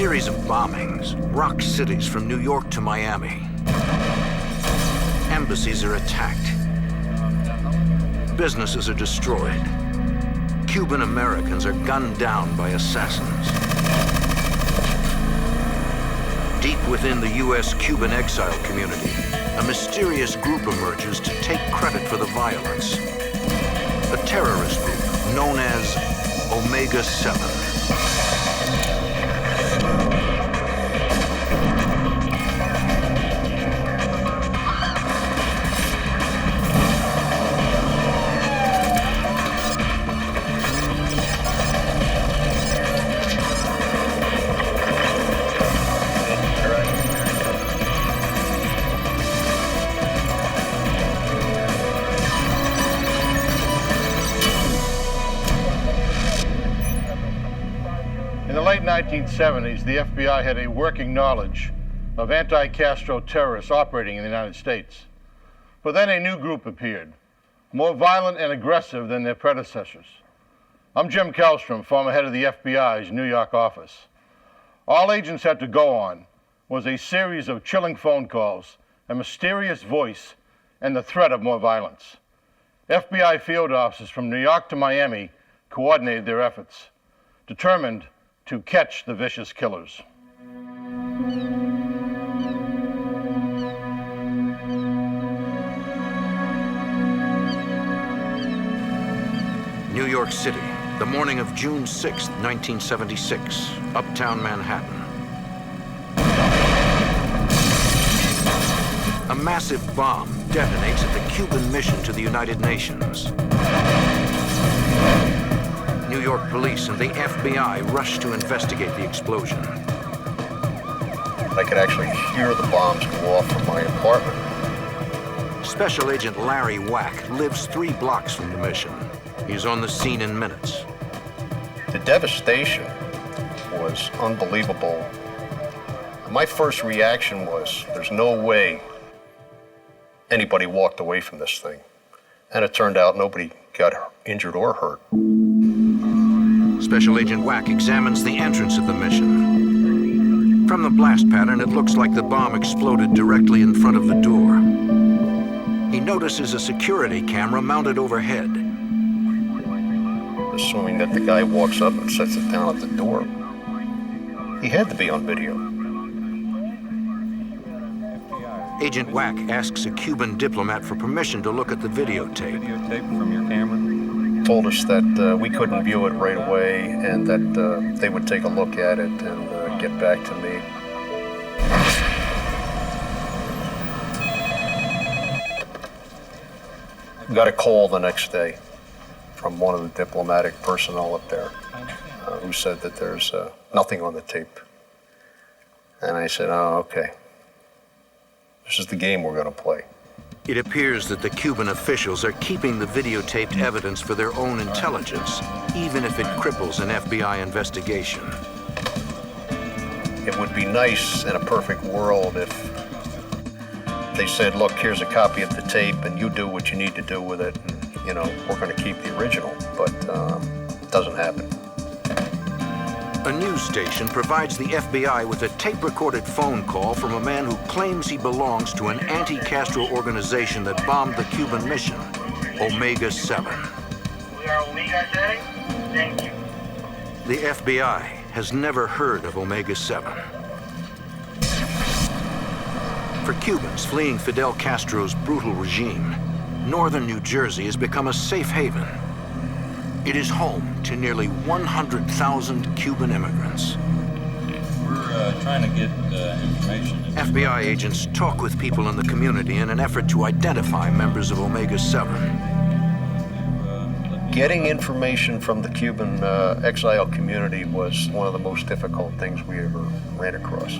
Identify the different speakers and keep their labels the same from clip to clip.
Speaker 1: series of bombings rock cities from New York to Miami. Embassies are attacked. Businesses are destroyed. Cuban Americans are gunned down by assassins. Deep within the U.S.-Cuban exile community, a mysterious group emerges to take credit for the violence. A terrorist group known as Omega 7.
Speaker 2: In the late 1970s, the FBI had a working knowledge of anti-Castro terrorists operating in the United States. But then a new group appeared, more violent and aggressive than their predecessors. I'm Jim Kallstrom, former head of the FBI's New York office. All agents had to go on was a series of chilling phone calls, a mysterious voice, and the threat of more violence. FBI field officers from New York to Miami coordinated their efforts, determined to catch the vicious killers.
Speaker 1: New York City, the morning of June 6, 1976, uptown Manhattan. A massive bomb detonates at the Cuban mission to the United Nations. New York police and the FBI rush to investigate the explosion.
Speaker 3: I could actually hear the bombs go off from my apartment.
Speaker 1: Special Agent Larry Wack lives 3 blocks from the mission. He's on the scene in minutes.
Speaker 3: The devastation was unbelievable. My first reaction was, there's no way anybody walked away from this thing. And it turned out nobody got injured or hurt.
Speaker 1: Special Agent Wack examines the entrance of the mission. From the blast pattern, it looks like the bomb exploded directly in front of the door. He notices a security camera mounted overhead.
Speaker 3: Assuming that the guy walks up and sets it down at the door, he had to be on video.
Speaker 1: Agent Wack asks a Cuban diplomat for permission to look at the videotape.
Speaker 4: Videotape from your camera?
Speaker 3: Told us that we couldn't view it right away and that they would take a look at it and get back to me. Got a call the next day from one of the diplomatic personnel up there who said that there's nothing on the tape. And I said, oh, okay. This is the game we're going to play.
Speaker 1: It appears that the Cuban officials are keeping the videotaped evidence for their own intelligence, even if it cripples an FBI investigation.
Speaker 3: It would be nice in a perfect world if they said, look, here's a copy of the tape and you do what you need to do with it. And, you know, we're going to keep the original, but it doesn't happen.
Speaker 1: A news station provides the FBI with a tape-recorded phone call from a man who claims he belongs to an anti-Castro organization that bombed the Cuban mission, Omega 7.
Speaker 5: We are Omega 7. Thank you.
Speaker 1: The FBI has never heard of Omega 7. For Cubans fleeing Fidel Castro's brutal regime, northern New Jersey has become a safe haven. It is home to nearly 100,000 Cuban immigrants.
Speaker 4: We're trying to get information.
Speaker 1: FBI agents talk with people in the community in an effort to identify members of Omega 7.
Speaker 3: Getting information from the Cuban exile community was one of the most difficult things we ever ran across.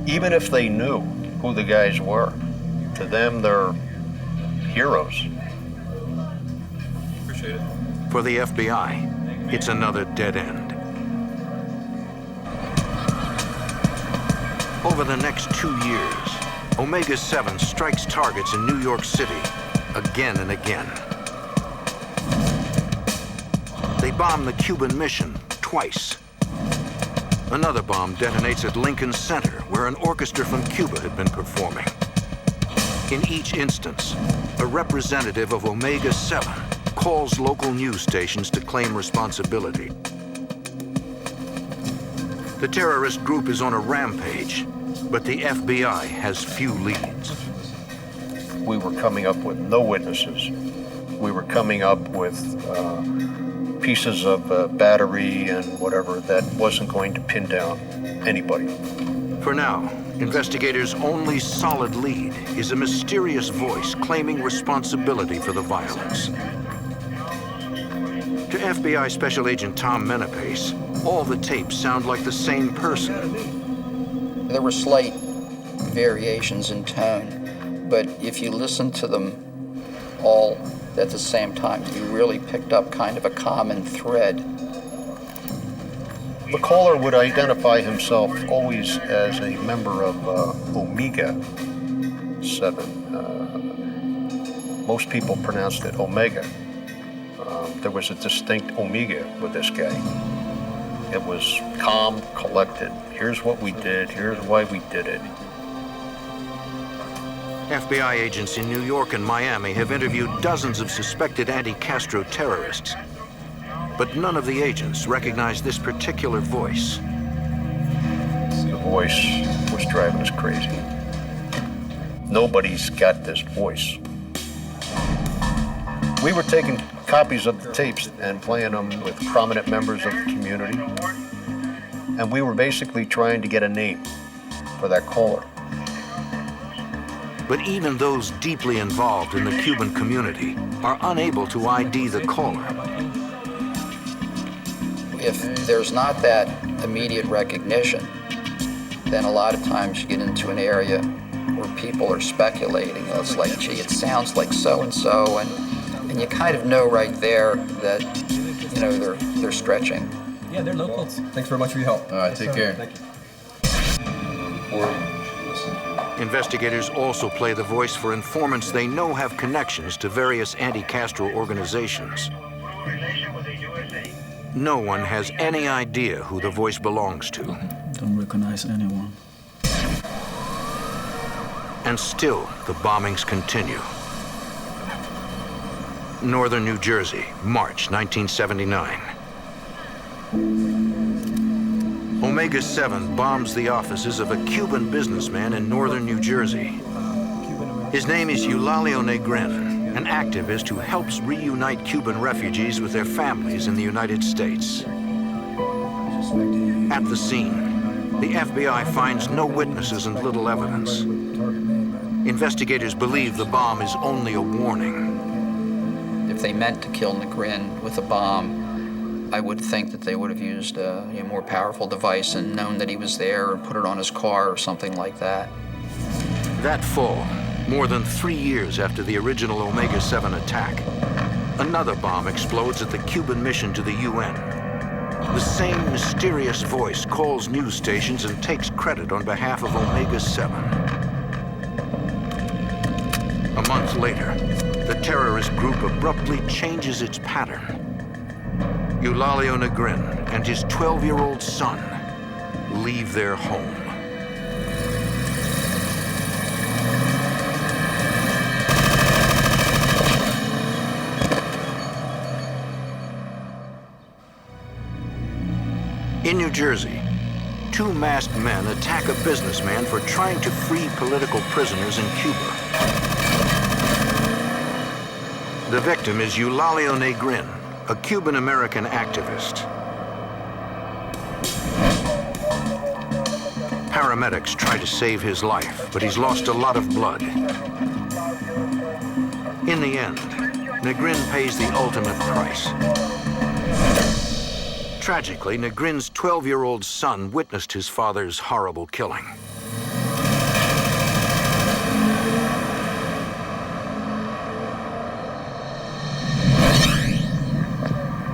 Speaker 3: Even if they knew who the guys were, to them they're heroes.
Speaker 1: For the FBI, it's another dead end. Over the next 2 years, Omega 7 strikes targets in New York City again and again. They bomb the Cuban mission twice. Another bomb detonates at Lincoln Center, where an orchestra from Cuba had been performing. In each instance, a representative of Omega 7 calls local news stations to claim responsibility. The terrorist group is on a rampage, but the FBI has few leads.
Speaker 3: We were coming up with no witnesses. We were coming up with pieces of battery and whatever that wasn't going to pin down anybody.
Speaker 1: For now, investigators' only solid lead is a mysterious voice claiming responsibility for the violence. To FBI Special Agent Tom Menapace, all the tapes sound like the same person.
Speaker 6: There were slight variations in tone, but if you listen to them all at the same time, you really picked up kind of a common thread.
Speaker 3: The caller would identify himself always as a member of Omega 7. Most people pronounced it Omega. There was a distinct Omega with this guy. It was calm, collected. Here's what we did, here's why we did it.
Speaker 1: FBI agents in New York and Miami have interviewed dozens of suspected anti-Castro terrorists, but none of the agents recognize this particular voice.
Speaker 3: The voice was driving us crazy. Nobody's got this voice. We were taking copies of the tapes and playing them with prominent members of the community, and we were basically trying to get a name for that caller.
Speaker 1: But even those deeply involved in the Cuban community are unable to ID the caller.
Speaker 6: If there's not that immediate recognition, then a lot of times you get into an area where people are speculating. It's like, gee, it sounds like so-and-so, and you kind of know right there that, you know, they're stretching.
Speaker 7: Yeah, they're locals. Thanks very much for your help.
Speaker 8: All right, take care.
Speaker 7: Thank you.
Speaker 1: Investigators also play the voice for informants they know have connections to various anti-Castro organizations. No one has any idea who the voice belongs to.
Speaker 9: Don't recognize anyone.
Speaker 1: And still, the bombings continue. Northern New Jersey, March 1979. Omega 7 bombs the offices of a Cuban businessman in northern New Jersey. His name is Eulalio Negrin, an activist who helps reunite Cuban refugees with their families in the United States. At the scene, the FBI finds no witnesses and little evidence. Investigators believe the bomb is only a warning.
Speaker 6: If they meant to kill Negrin with a bomb, I would think that they would have used a more powerful device and known that he was there or put it on his car or something like that.
Speaker 1: That fall, more than 3 years after the original Omega 7 attack, another bomb explodes at the Cuban mission to the UN. The same mysterious voice calls news stations and takes credit on behalf of Omega 7. A month later, the terrorist group abruptly changes its pattern. Eulalio Negrin and his 12-year-old son leave their home. In New Jersey, 2 masked men attack a businessman for trying to free political prisoners in Cuba. The victim is Eulalio Negrin, a Cuban-American activist. Paramedics try to save his life, but he's lost a lot of blood. In the end, Negrin pays the ultimate price. Tragically, Negrin's 12-year-old son witnessed his father's horrible killing.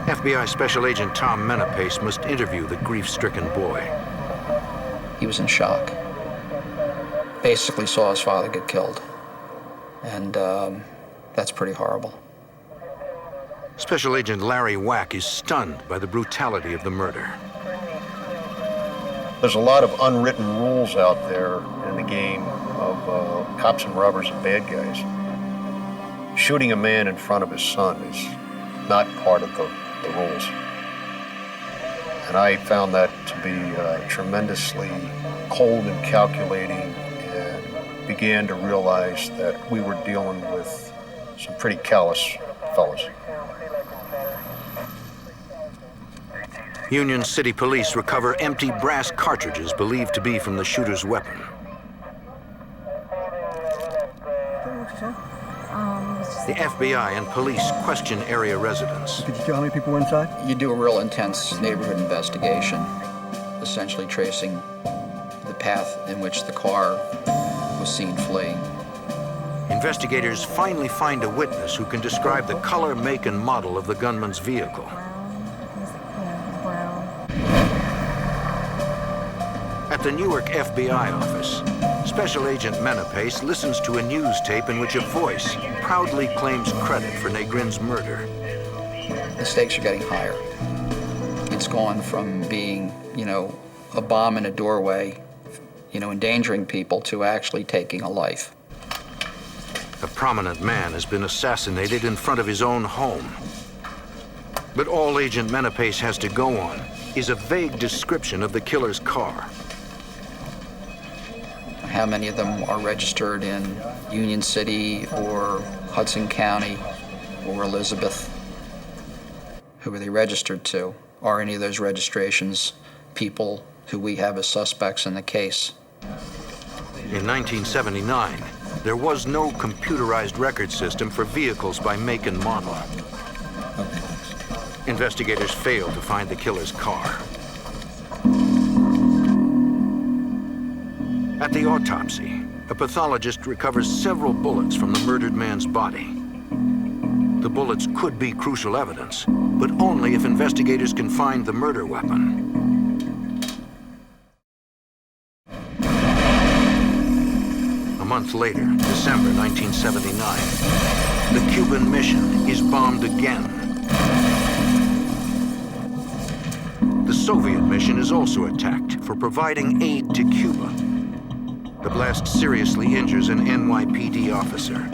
Speaker 1: FBI Special Agent Tom Menapace must interview the grief-stricken boy.
Speaker 6: He was in shock. Basically saw his father get killed. And that's pretty horrible.
Speaker 1: Special Agent Larry Wack is stunned by the brutality of the murder.
Speaker 3: There's a lot of unwritten rules out there in the game of cops and robbers and bad guys. Shooting a man in front of his son is not part of the rules. And I found that to be tremendously cold and calculating, and began to realize that we were dealing with some pretty callous fellas.
Speaker 1: Union City Police recover empty brass cartridges believed to be from the shooter's weapon. The FBI and police question area residents.
Speaker 9: Could you tell how many people were inside?
Speaker 6: You do a real intense neighborhood investigation, essentially tracing the path in which the car was seen fleeing.
Speaker 1: Investigators finally find a witness who can describe the color, make, and model of the gunman's vehicle. At the Newark FBI office, Special Agent Menapace listens to a news tape in which a voice proudly claims credit for Negrin's murder.
Speaker 6: The stakes are getting higher. It's gone from being, a bomb in a doorway, endangering people, to actually taking a life.
Speaker 1: A prominent man has been assassinated in front of his own home. But all Agent Menapace has to go on is a vague description of the killer's car.
Speaker 6: How many of them are registered in Union City or Hudson County or Elizabeth? Who are they registered to? Are any of those registrations people who we have as suspects in the case?
Speaker 1: In 1979, there was no computerized record system for vehicles by make and model. Investigators failed to find the killer's car. At the autopsy, a pathologist recovers several bullets from the murdered man's body. The bullets could be crucial evidence, but only if investigators can find the murder weapon. A month later, December 1979, the Cuban mission is bombed again. The Soviet mission is also attacked for providing aid to Cuba. The blast seriously injures an NYPD officer.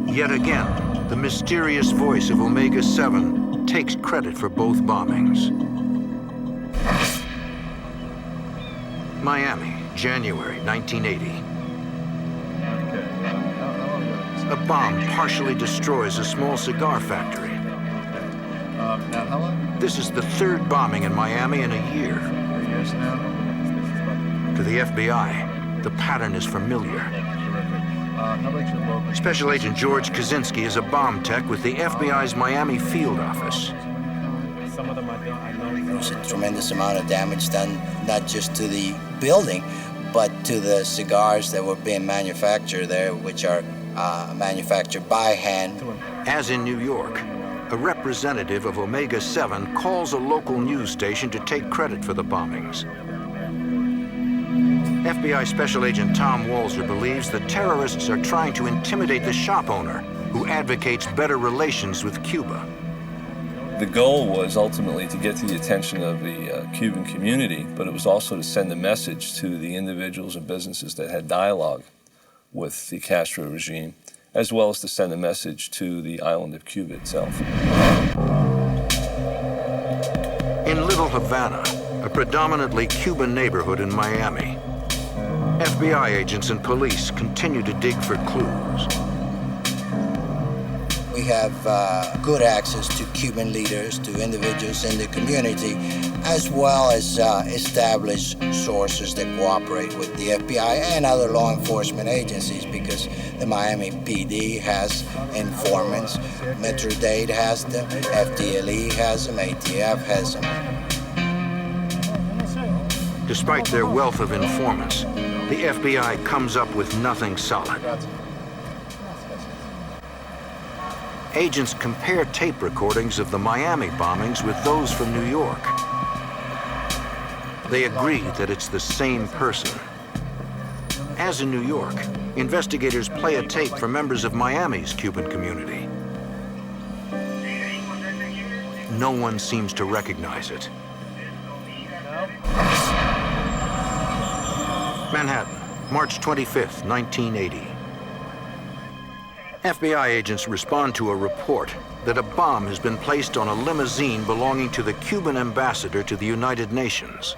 Speaker 1: Yet again, the mysterious voice of Omega-7 takes credit for both bombings. Miami, January 1980. A bomb partially destroys a small cigar factory. This is the third bombing in Miami in a year. To the FBI, the pattern is familiar. Special Agent George Kaczynski is a bomb tech with the FBI's Miami field office.
Speaker 8: There was a tremendous amount of damage done, not just to the building, but to the cigars that were being manufactured there, which are manufactured by hand.
Speaker 1: As in New York, a representative of Omega-7 calls a local news station to take credit for the bombings. FBI Special Agent Tom Walzer believes the terrorists are trying to intimidate the shop owner, who advocates better relations with Cuba.
Speaker 10: The goal was ultimately to get to the attention of the Cuban community, but it was also to send a message to the individuals and businesses that had dialogue with the Castro regime, as well as to send a message to the island of Cuba itself.
Speaker 1: In Little Havana, a predominantly Cuban neighborhood in Miami, FBI agents and police continue to dig for clues.
Speaker 8: We have good access to Cuban leaders, to individuals in the community, as well as established sources that cooperate with the FBI and other law enforcement agencies, because the Miami PD has informants, Metro-Dade has them, FDLE has them, ATF has them.
Speaker 1: Despite their wealth of informants, the FBI comes up with nothing solid. Agents compare tape recordings of the Miami bombings with those from New York. They agree that it's the same person. As in New York, investigators play a tape for members of Miami's Cuban community. No one seems to recognize it. Manhattan, March 25th, 1980. FBI agents respond to a report that a bomb has been placed on a limousine belonging to the Cuban ambassador to the United Nations.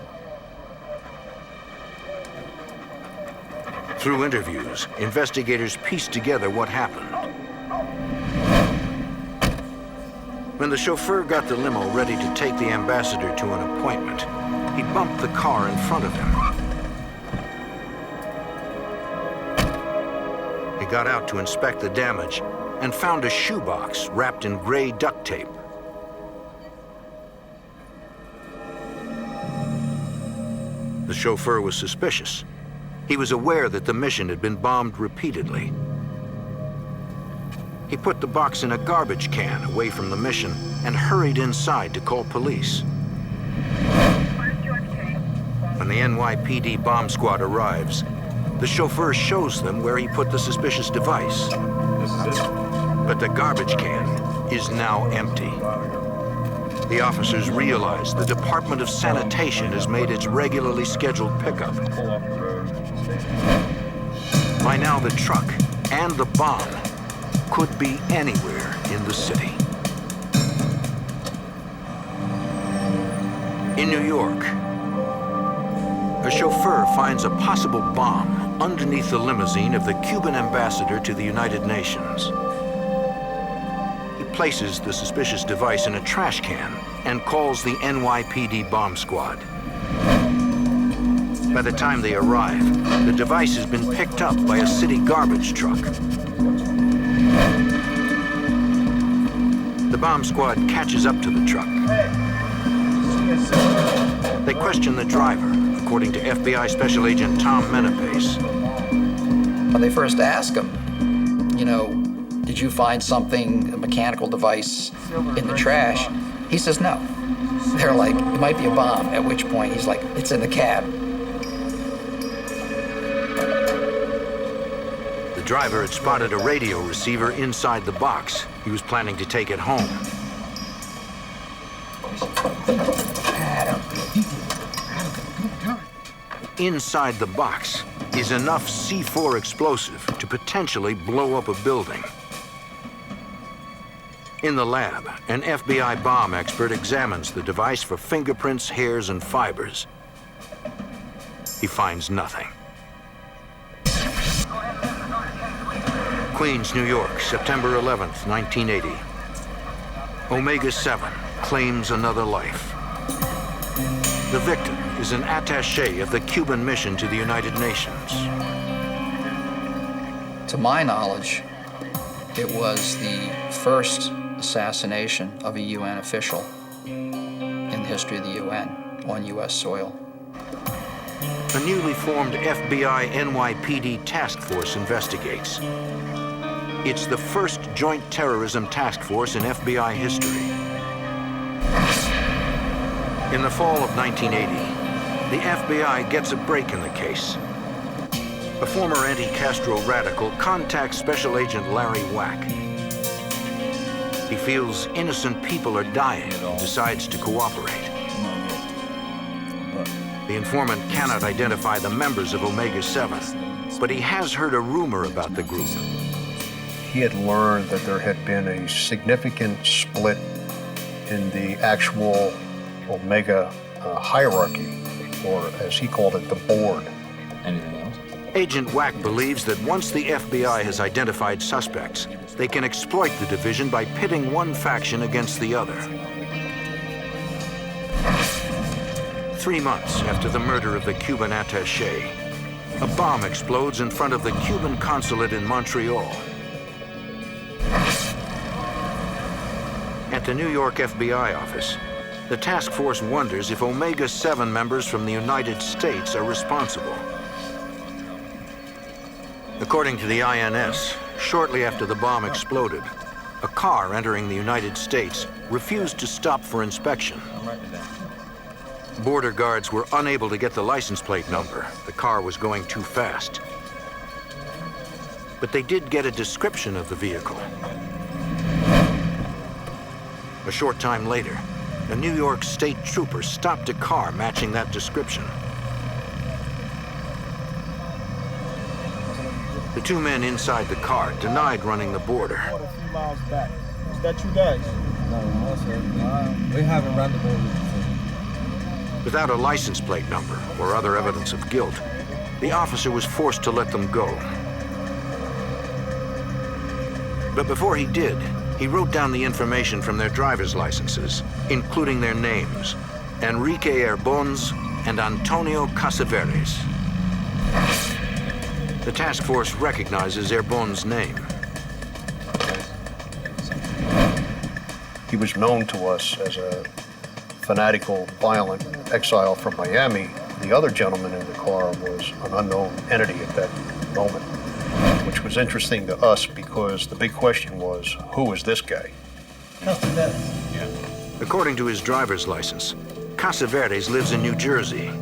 Speaker 1: Through interviews, investigators piece together what happened. When the chauffeur got the limo ready to take the ambassador to an appointment, he bumped the car in front of him. He got out to inspect the damage and found a shoebox wrapped in gray duct tape. The chauffeur was suspicious. He was aware that the mission had been bombed repeatedly. He put the box in a garbage can away from the mission and hurried inside to call police. When the NYPD bomb squad arrives, the chauffeur shows them where he put the suspicious device. But the garbage can is now empty. The officers realize the Department of Sanitation has made its regularly scheduled pickup. By now, the truck and the bomb could be anywhere in the city. In New York, a chauffeur finds a possible bomb underneath the limousine of the Cuban ambassador to the United Nations. He places the suspicious device in a trash can and calls the NYPD bomb squad. By the time they arrive, the device has been picked up by a city garbage truck. The bomb squad catches up to the truck. They question the driver, according to FBI Special Agent Tom Menapace.
Speaker 6: When they first ask him, did you find something, a mechanical device in the trash? He says no. They're like, it might be a bomb, at which point he's like, it's in the cab.
Speaker 1: The driver had spotted a radio receiver inside the box. He was planning to take it home. Inside the box is enough C4 explosive to potentially blow up a building. In the lab, an FBI bomb expert examines the device for fingerprints, hairs, and fibers. He finds nothing. Queens, New York, September 11th, 1980. Omega-7 claims another life. The victim is an attaché of the Cuban mission to the United Nations.
Speaker 6: To my knowledge, it was the first assassination of a UN official in the history of the UN on US soil.
Speaker 1: A newly formed FBI NYPD task force investigates. It's the first joint terrorism task force in FBI history. In the fall of 1980, the FBI gets a break in the case. A former anti-Castro radical contacts Special Agent Larry Wack. He feels innocent people are dying and decides to cooperate. The informant cannot identify the members of Omega-7, but he has heard a rumor about the group.
Speaker 3: He had learned that there had been a significant split in the actual Omega hierarchy, or as he called it, the board.
Speaker 4: Anything else?
Speaker 1: Agent Wack believes that once the FBI has identified suspects, they can exploit the division by pitting one faction against the other. 3 months after the murder of the Cuban attaché, a bomb explodes in front of the Cuban consulate in Montreal. At the New York FBI office, the task force wonders if Omega-7 members from the United States are responsible. According to the INS, shortly after the bomb exploded, a car entering the United States refused to stop for inspection. Border guards were unable to get the license plate number. The car was going too fast. But they did get a description of the vehicle. A short time later, a New York state trooper stopped a car matching that description. two men inside the car denied running the border.
Speaker 11: A few miles back. Is that you guys? No, sir. We haven't run the border before.
Speaker 1: Without a license plate number or other evidence of guilt, the officer was forced to let them go. But before he did, he wrote down the information from their driver's licenses, including their names: Enrique Erbons and Antonio Casaveres. The task force recognizes Erbons' name.
Speaker 3: He was known to us as a fanatical, violent exile from Miami. The other gentleman in the car was an unknown entity at that moment, which was interesting to us because the big question was, who is this guy?
Speaker 1: According to his driver's license, Casaveres lives in New Jersey.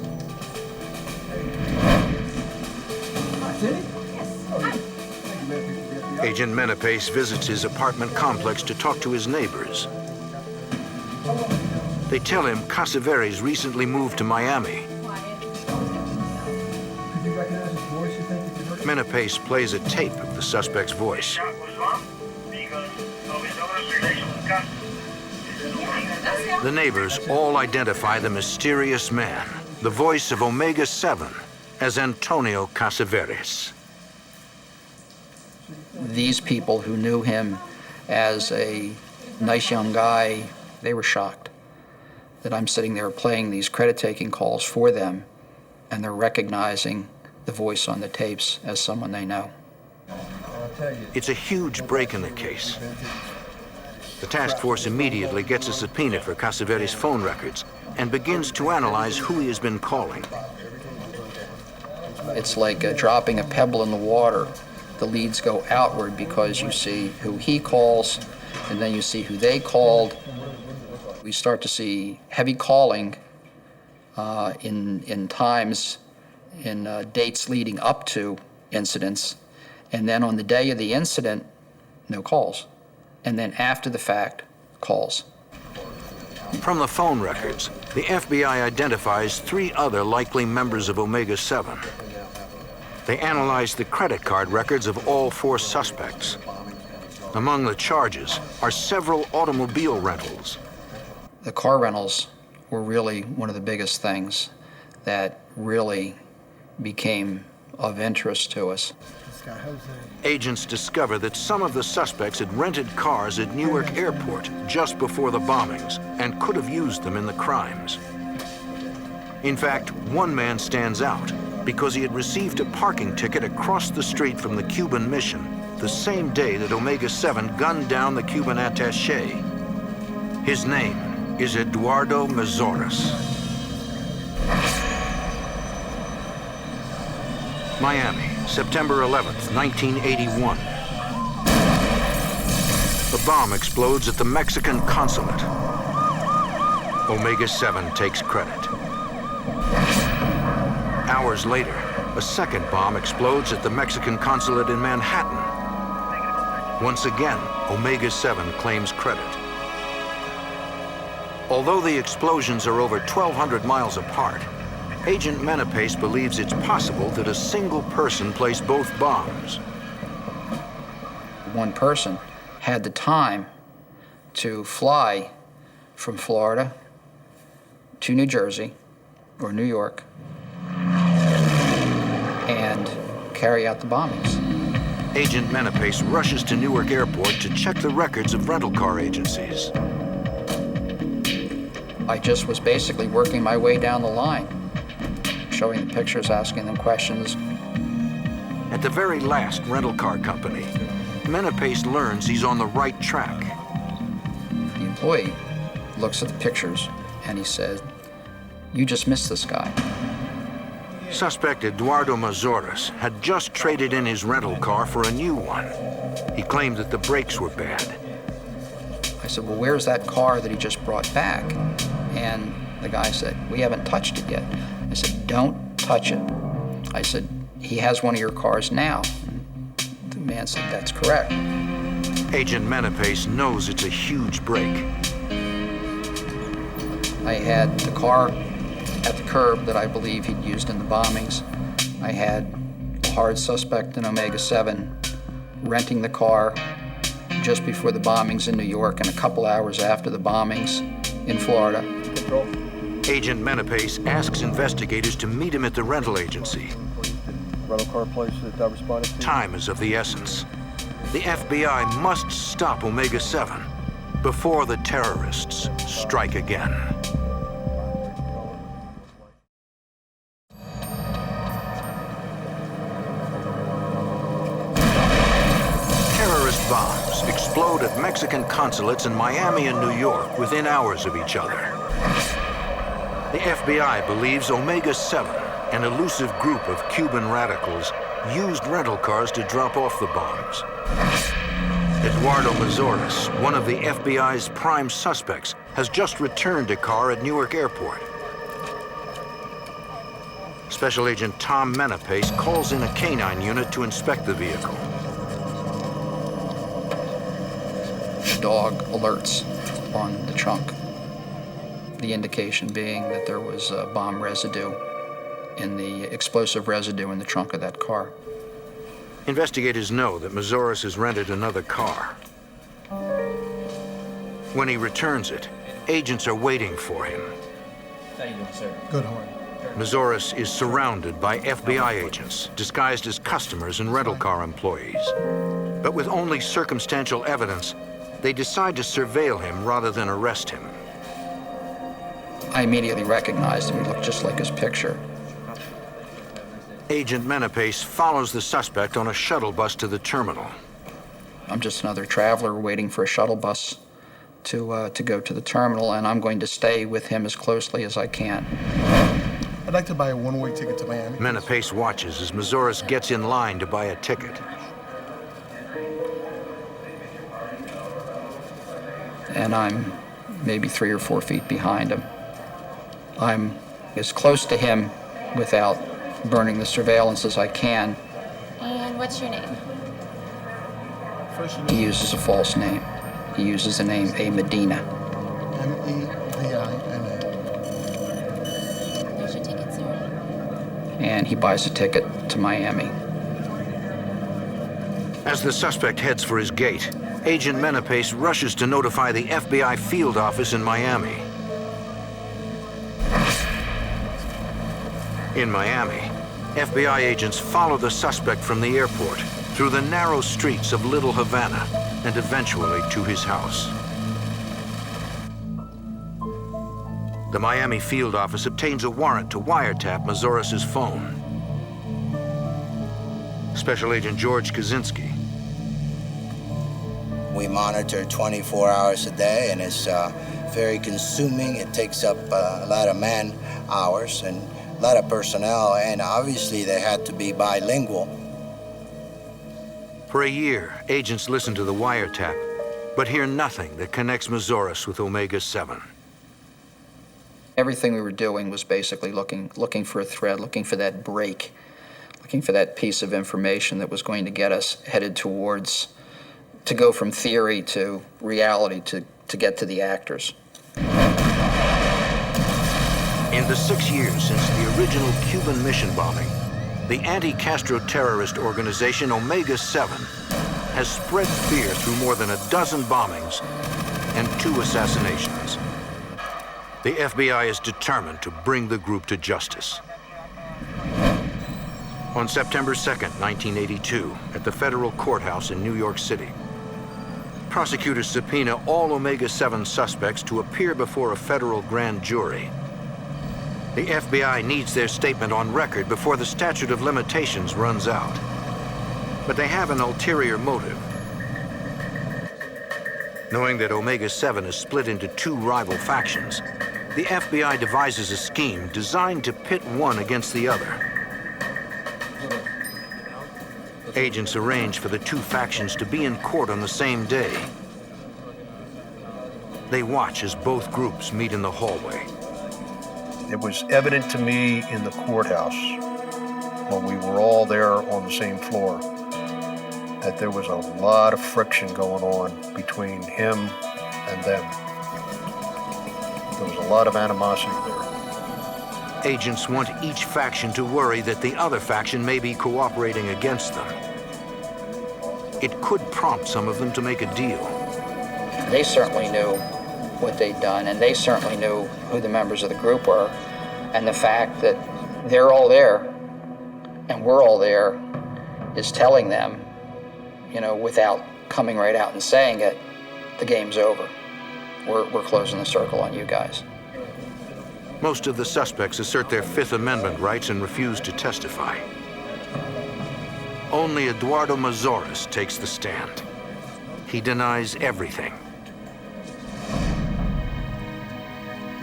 Speaker 1: Agent Menepace visits his apartment complex to talk to his neighbors. They tell him Casaveres recently moved to Miami. Menepace plays a tape of the suspect's voice. The neighbors all identify the mysterious man, the voice of Omega 7, as Antonio Casaveres.
Speaker 6: These people who knew him as a nice young guy, they were shocked that I'm sitting there playing these credit-taking calls for them, and they're recognizing the voice on the tapes as someone they know.
Speaker 1: It's a huge break in the case. The task force immediately gets a subpoena for Casaveres' phone records and begins to analyze who he has been calling.
Speaker 6: It's like dropping a pebble in the water. The leads go outward because you see who he calls, and then you see who they called. We start to see heavy calling in times, in dates leading up to incidents, and then on the day of the incident, no calls. And then after the fact, calls.
Speaker 1: From the phone records, the FBI identifies 3 other likely members of Omega 7. They analyze the credit card records of all 4 suspects. Among the charges are several automobile rentals.
Speaker 6: The car rentals were really one of the biggest things that really became of interest to us.
Speaker 1: Agents discover that some of the suspects had rented cars at Newark Airport just before the bombings and could have used them in the crimes. In fact, one man stands out because he had received a parking ticket across the street from the Cuban mission the same day that Omega 7 gunned down the Cuban attaché. His name is Eduardo Murderous. Miami, September 11th, 1981. A bomb explodes at the Mexican consulate. Omega 7 takes credit. Hours later, a second bomb explodes at the Mexican consulate in Manhattan. Once again, Omega 7 claims credit. Although the explosions are over 1,200 miles apart, Agent Menepace believes it's possible that a single person placed both bombs.
Speaker 6: One person had the time to fly from Florida to New Jersey or New York and carry out the bombings.
Speaker 1: Agent Menepace rushes to Newark Airport to check the records of rental car agencies.
Speaker 6: I just was basically working my way down the line, showing the pictures, asking them questions.
Speaker 1: At the very last rental car company, Menepace learns he's on the right track.
Speaker 6: The employee looks at the pictures and he said, "You just missed this guy."
Speaker 1: Suspect Eduardo Murderous had just traded in his rental car for a new one. He claimed that the brakes were bad.
Speaker 6: I said, "Well, where's that car that he just brought back?" And the guy said, "We haven't touched it yet." I said, "Don't touch it." I said, "He has one of your cars now." The man said, "That's correct."
Speaker 1: Agent Menepace knows it's a huge break.
Speaker 6: I had the car at the curb that I believe he'd used in the bombings. I had the hard suspect in Omega 7, renting the car just before the bombings in New York and a couple hours after the bombings in Florida.
Speaker 1: Agent Menapace asks investigators to meet him at the rental agency.
Speaker 3: Rental car place that responded to?
Speaker 1: Time is of the essence. The FBI must stop Omega 7 before the terrorists strike again. Terrorist bombs explode at Mexican consulates in Miami and New York within hours of each other. The FBI believes Omega 7, an elusive group of Cuban radicals, used rental cars to drop off the bombs. Eduardo Mazoras, one of the FBI's prime suspects, has just returned a car at Newark Airport. Special Agent Tom Menapace calls in a canine unit to inspect the vehicle.
Speaker 6: The dog alerts on the trunk, the indication being that there was bomb residue in the explosive residue in the trunk of that car.
Speaker 1: Investigators know that Mazoras has rented another car. When he returns it, agents are waiting for him.
Speaker 11: How you doing, sir?
Speaker 12: Good, Horn.
Speaker 1: Mazoras is surrounded by FBI agents disguised as customers and rental car employees. But with only circumstantial evidence, they decide to surveil him rather than arrest him.
Speaker 6: I immediately recognized him. He looked just like his picture.
Speaker 1: Agent Menapace follows the suspect on a shuttle bus to the terminal.
Speaker 6: I'm just another traveler waiting for a shuttle bus to go to the terminal, and I'm going to stay with him as closely as I can.
Speaker 12: I'd like to buy a one-way ticket to Miami.
Speaker 1: Menapace watches as Mazoras gets in line to buy a ticket.
Speaker 6: And I'm maybe 3 or 4 feet behind him. I'm as close to him without burning the surveillance as I can.
Speaker 13: And what's your name?
Speaker 6: He uses a false name. He uses the name A. Medina.
Speaker 12: M-E-D-I-N-A.
Speaker 13: There's your ticket, sir.
Speaker 6: And he buys a ticket to Miami.
Speaker 1: As the suspect heads for his gate, Agent Menapace rushes to notify the FBI field office in Miami. In Miami, FBI agents follow the suspect from the airport through the narrow streets of Little Havana and eventually to his house. The Miami field office obtains a warrant to wiretap Mazoras' phone. Special Agent George Kaczynski.
Speaker 8: We monitor 24 hours a day, and it's very consuming. It takes up a lot of man hours and a lot of personnel, and obviously they had to be bilingual.
Speaker 1: For a year, agents listen to the wiretap, but hear nothing that connects Mazoras with Omega 7.
Speaker 6: Everything we were doing was basically looking for a thread, looking for that break, looking for that piece of information that was going to get us headed towards, to go from theory to reality, to get to the actors.
Speaker 1: In the 6 years since the original Cuban mission bombing, the anti-Castro terrorist organization Omega 7 has spread fear through more than a dozen bombings and 2 assassinations. The FBI is determined to bring the group to justice. On September 2nd, 1982, at the federal courthouse in New York City, prosecutors subpoena all Omega 7 suspects to appear before a federal grand jury. The FBI needs their statement on record before the statute of limitations runs out. But they have an ulterior motive. Knowing that Omega 7 is split into 2 rival factions, the FBI devises a scheme designed to pit one against the other. Agents arrange for the 2 factions to be in court on the same day. They watch as both groups meet in the hallway.
Speaker 3: It was evident to me in the courthouse, when we were all there on the same floor, that there was a lot of friction going on between him and them. There was a lot of animosity there.
Speaker 1: Agents want each faction to worry that the other faction may be cooperating against them. It could prompt some of them to make a deal.
Speaker 6: They certainly knew what they'd done, and they certainly knew who the members of the group were. And the fact that they're all there and we're all there is telling them, you know, without coming right out and saying it, the game's over. We're closing the circle on you guys.
Speaker 1: Most of the suspects assert their Fifth Amendment rights and refuse to testify. Only Eduardo Mazoras takes the stand. He denies everything.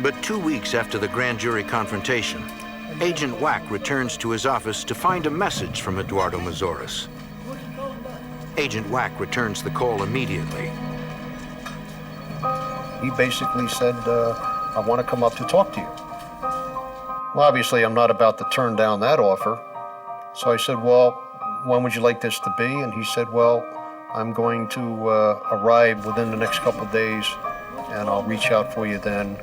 Speaker 1: But 2 weeks after the grand jury confrontation, Agent Wack returns to his office to find a message from Eduardo Mazoras. Agent Wack returns the call immediately.
Speaker 3: He basically said, I want to come up to talk to you. Well, obviously, I'm not about to turn down that offer. So I said, well, when would you like this to be? And he said, well, I'm going to arrive within the next couple of days, and I'll reach out for you then,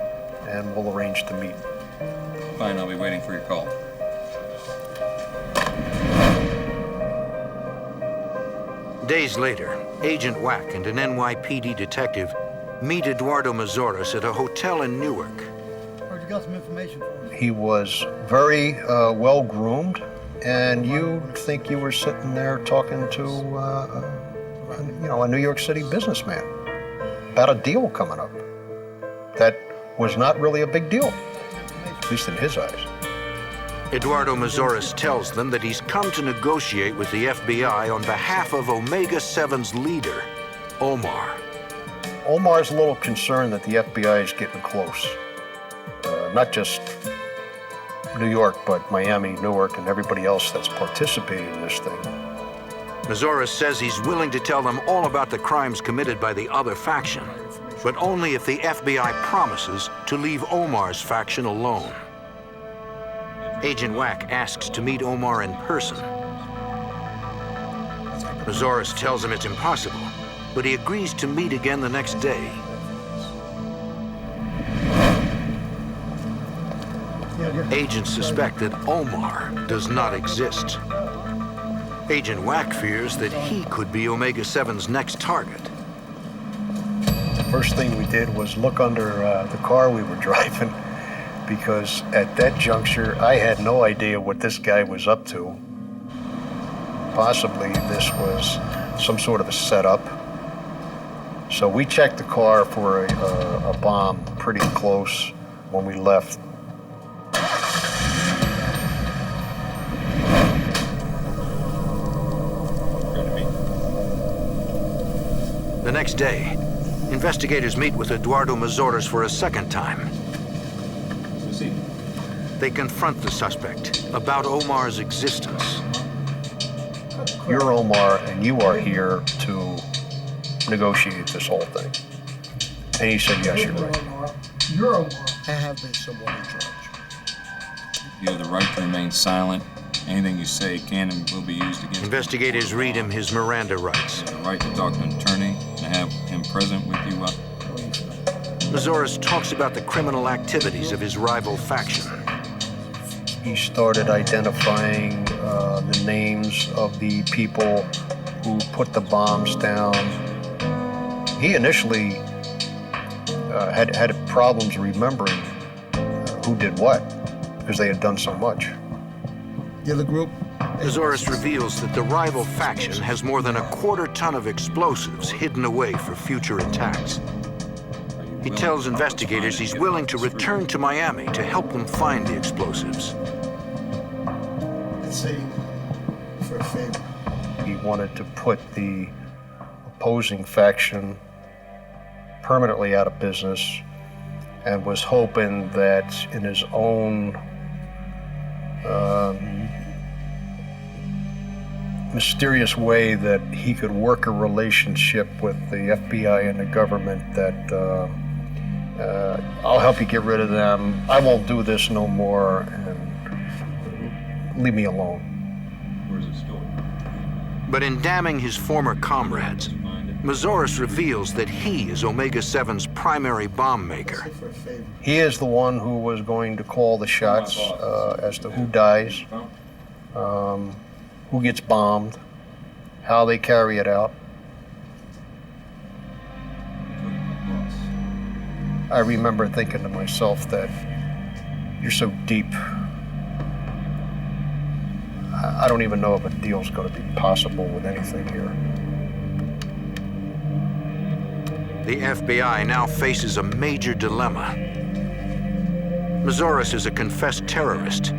Speaker 3: and we'll arrange to meet.
Speaker 4: Fine, I'll be waiting for your call.
Speaker 1: Days later, Agent Wack and an NYPD detective meet Eduardo Mazoras at a hotel in Newark.
Speaker 11: Heard you got some information for me.
Speaker 3: He was very well-groomed, and you'd think you were sitting there talking to, a New York City businessman about a deal coming up that was not really a big deal, at least in his eyes.
Speaker 1: Eduardo Mazoras tells them that he's come to negotiate with the FBI on behalf of Omega-7's leader, Omar.
Speaker 3: Omar's a little concerned that the FBI is getting close. Not just New York, but Miami, Newark, and everybody else that's participating in this thing.
Speaker 1: Mazoras says he's willing to tell them all about the crimes committed by the other faction, but only if the FBI promises to leave Omar's faction alone. Agent Wack asks to meet Omar in person. Mazoras tells him it's impossible, but he agrees to meet again the next day. Agents suspect that Omar does not exist. Agent Wack fears that he could be Omega-7's next target.
Speaker 3: The first thing we did was look under the car we were driving, because at that juncture, I had no idea what this guy was up to. Possibly this was some sort of a setup. So we checked the car for a bomb pretty close when we left.
Speaker 1: The next day, investigators meet with Eduardo Mazoras for a second time. They confront the suspect about Omar's existence.
Speaker 3: You're Omar, and you are here to negotiate this whole thing. And he said, yes, you're right.
Speaker 12: You're Omar. I have been someone in charge.
Speaker 4: You have the right to remain silent. Anything you say can and will be used against you.
Speaker 1: Investigators read him his Miranda rights.
Speaker 4: You have the right to talk to an attorney and have him present with you.
Speaker 1: Mazoras talks about the criminal activities of his rival faction.
Speaker 3: He started identifying the names of the people who put the bombs down. He initially had problems remembering who did what, because they had done so much.
Speaker 12: The other group?
Speaker 1: Mazoras reveals that the rival faction has more than 1/4 ton of explosives hidden away for future attacks. He tells investigators he's willing to return to Miami to help them find the explosives.
Speaker 12: Let's say for a favor.
Speaker 3: He wanted to put the opposing faction permanently out of business, and was hoping that in his own mysterious way that he could work a relationship with the FBI and the government that I'll help you get rid of them, I won't do this no more, and leave me alone.
Speaker 4: Where's it stored?
Speaker 1: But in damning his former comrades, Mazoris reveals that he is Omega-7's primary bomb maker.
Speaker 3: He is the one who was going to call the shots as to who dies, who gets bombed, how they carry it out. I remember thinking to myself that you're so deep. I don't even know if a deal's going to be possible with anything here.
Speaker 1: The FBI now faces a major dilemma. Mazoris is a confessed terrorist.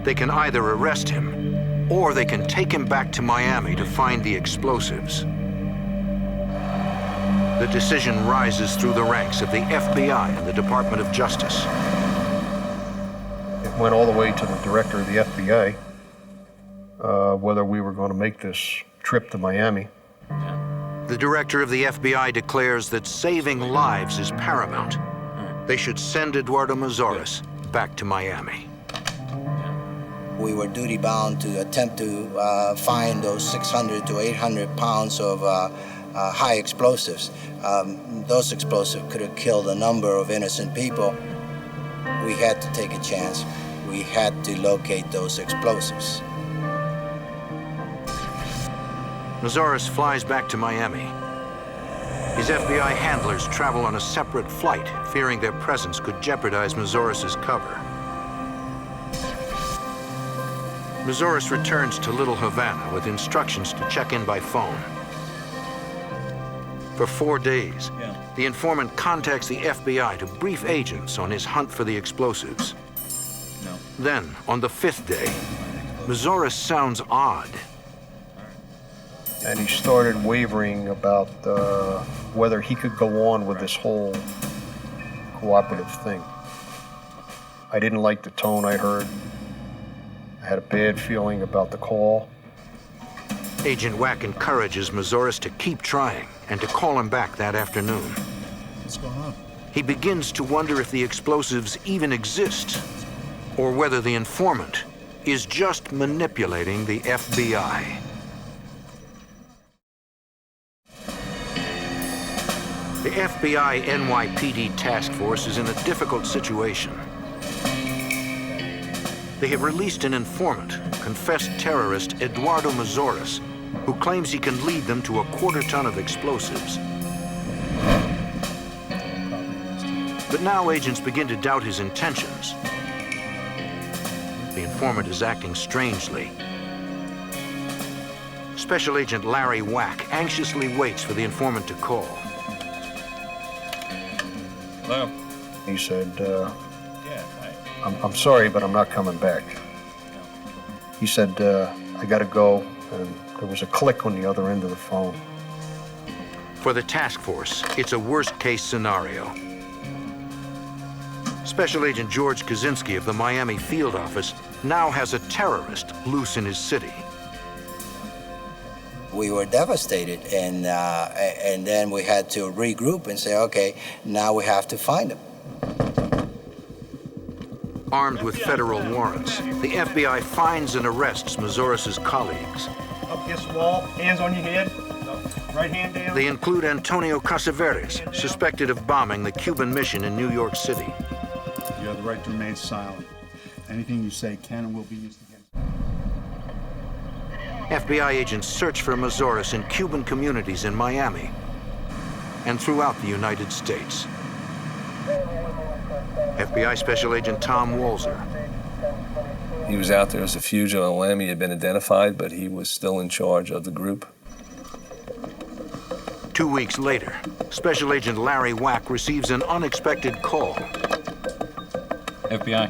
Speaker 1: They can either arrest him, or they can take him back to Miami to find the explosives. The decision rises through the ranks of the FBI and the Department of Justice.
Speaker 3: It went all the way to the director of the FBI, whether we were going to make this trip to Miami.
Speaker 1: The director of the FBI declares that saving lives is paramount. They should send Eduardo Mazoris back to Miami.
Speaker 8: We were duty-bound to attempt to find those 600 to 800 pounds of high explosives. Those explosives could have killed a number of innocent people. We had to take a chance. We had to locate those explosives.
Speaker 1: Mazoris flies back to Miami. His FBI handlers travel on a separate flight, fearing their presence could jeopardize Mazoris's cover. Mazoris returns to Little Havana with instructions to check in by phone. For 4 days, the informant contacts the FBI to brief agents on his hunt for the explosives. Then, on the 5th day, Mazoris sounds odd.
Speaker 3: And he started wavering about whether he could go on with this whole cooperative thing. I didn't like the tone I heard. I had a bad feeling about the call.
Speaker 1: Agent Wack encourages Mazoris to keep trying and to call him back that afternoon.
Speaker 9: What's going on?
Speaker 1: He begins to wonder if the explosives even exist, or whether the informant is just manipulating the FBI. The FBI NYPD task force is in a difficult situation. They have released an informant, confessed terrorist Eduardo Mazoris, who claims he can lead them to a quarter-ton of explosives. But now agents begin to doubt his intentions. The informant is acting strangely. Special Agent Larry Wack anxiously waits for the informant to call.
Speaker 4: Hello?
Speaker 3: He said, I'm sorry, but I'm not coming back. He said, I gotta go, and there was a click on the other end of the phone.
Speaker 1: For the task force, it's a worst-case scenario. Special Agent George Kaczynski of the Miami field office now has a terrorist loose in his city.
Speaker 8: We were devastated, and then we had to regroup and say, okay, now we have to find him.
Speaker 1: Armed with federal warrants, the FBI finds and arrests Mazoris' colleagues.
Speaker 5: Up against the wall, hands on your head, right hand down.
Speaker 1: They include Antonio Casavetes, suspected of bombing the Cuban mission in New York City.
Speaker 9: You have the right to remain silent. Anything you say can and will be used against you.
Speaker 1: FBI agents search for Mazoris in Cuban communities in Miami and throughout the United States. FBI Special Agent Tom Walzer.
Speaker 10: He was out there as a fugitive on lam. He had been identified, but he was still in charge of the group.
Speaker 1: 2 weeks later, Special Agent Larry Wack receives an unexpected call.
Speaker 4: FBI.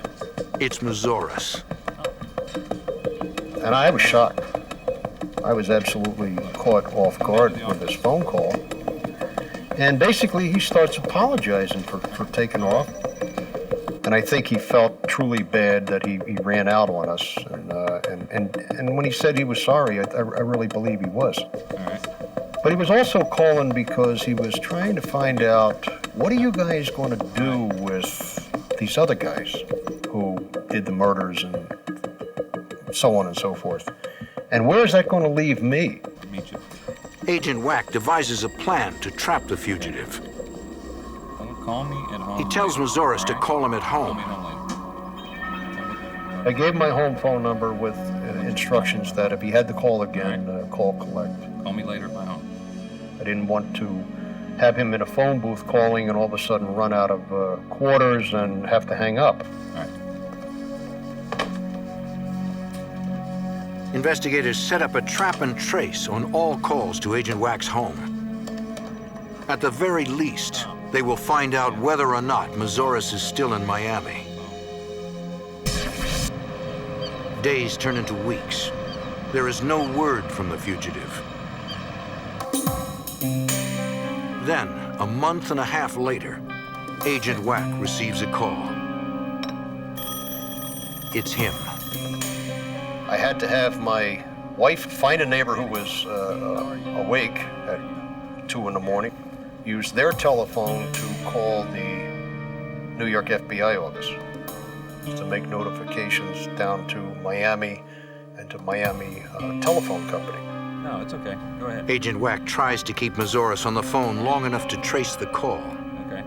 Speaker 1: It's Mazoris.
Speaker 3: And I was shocked. I was absolutely caught off guard with this phone call. And basically, he starts apologizing for taking off. And I think he felt truly bad that he ran out on us. And when he said he was sorry, I really believe he was.
Speaker 4: All right.
Speaker 3: But he was also calling because he was trying to find out, what are you guys going to do with these other guys who did the murders and so on and so forth? And where is that going to leave me?
Speaker 4: Meet you.
Speaker 1: Agent Wack devises a plan to trap the fugitive.
Speaker 4: Call me at home.
Speaker 1: He tells Mazoris to call him at home.
Speaker 3: I gave my home phone number with instructions that if he had to call again, call collect.
Speaker 4: Call me later at my home.
Speaker 3: I didn't want to have him in a phone booth calling and all of a sudden run out of quarters and have to hang up.
Speaker 4: All right.
Speaker 1: Investigators set up a trap and trace on all calls to Agent Wack's home. At the very least, they will find out whether or not Mazoris is still in Miami. Days turn into weeks. There is no word from the fugitive. Then, a month and a half later, Agent Wack receives a call. It's him.
Speaker 3: I had to have my wife find a neighbor who was awake at 2 in the morning, use their telephone to call the New York FBI office to make notifications down to Miami and to Miami Telephone Company.
Speaker 4: No, it's okay. Go ahead.
Speaker 1: Agent Wack tries to keep Mazoris on the phone long enough to trace the call.
Speaker 4: Okay.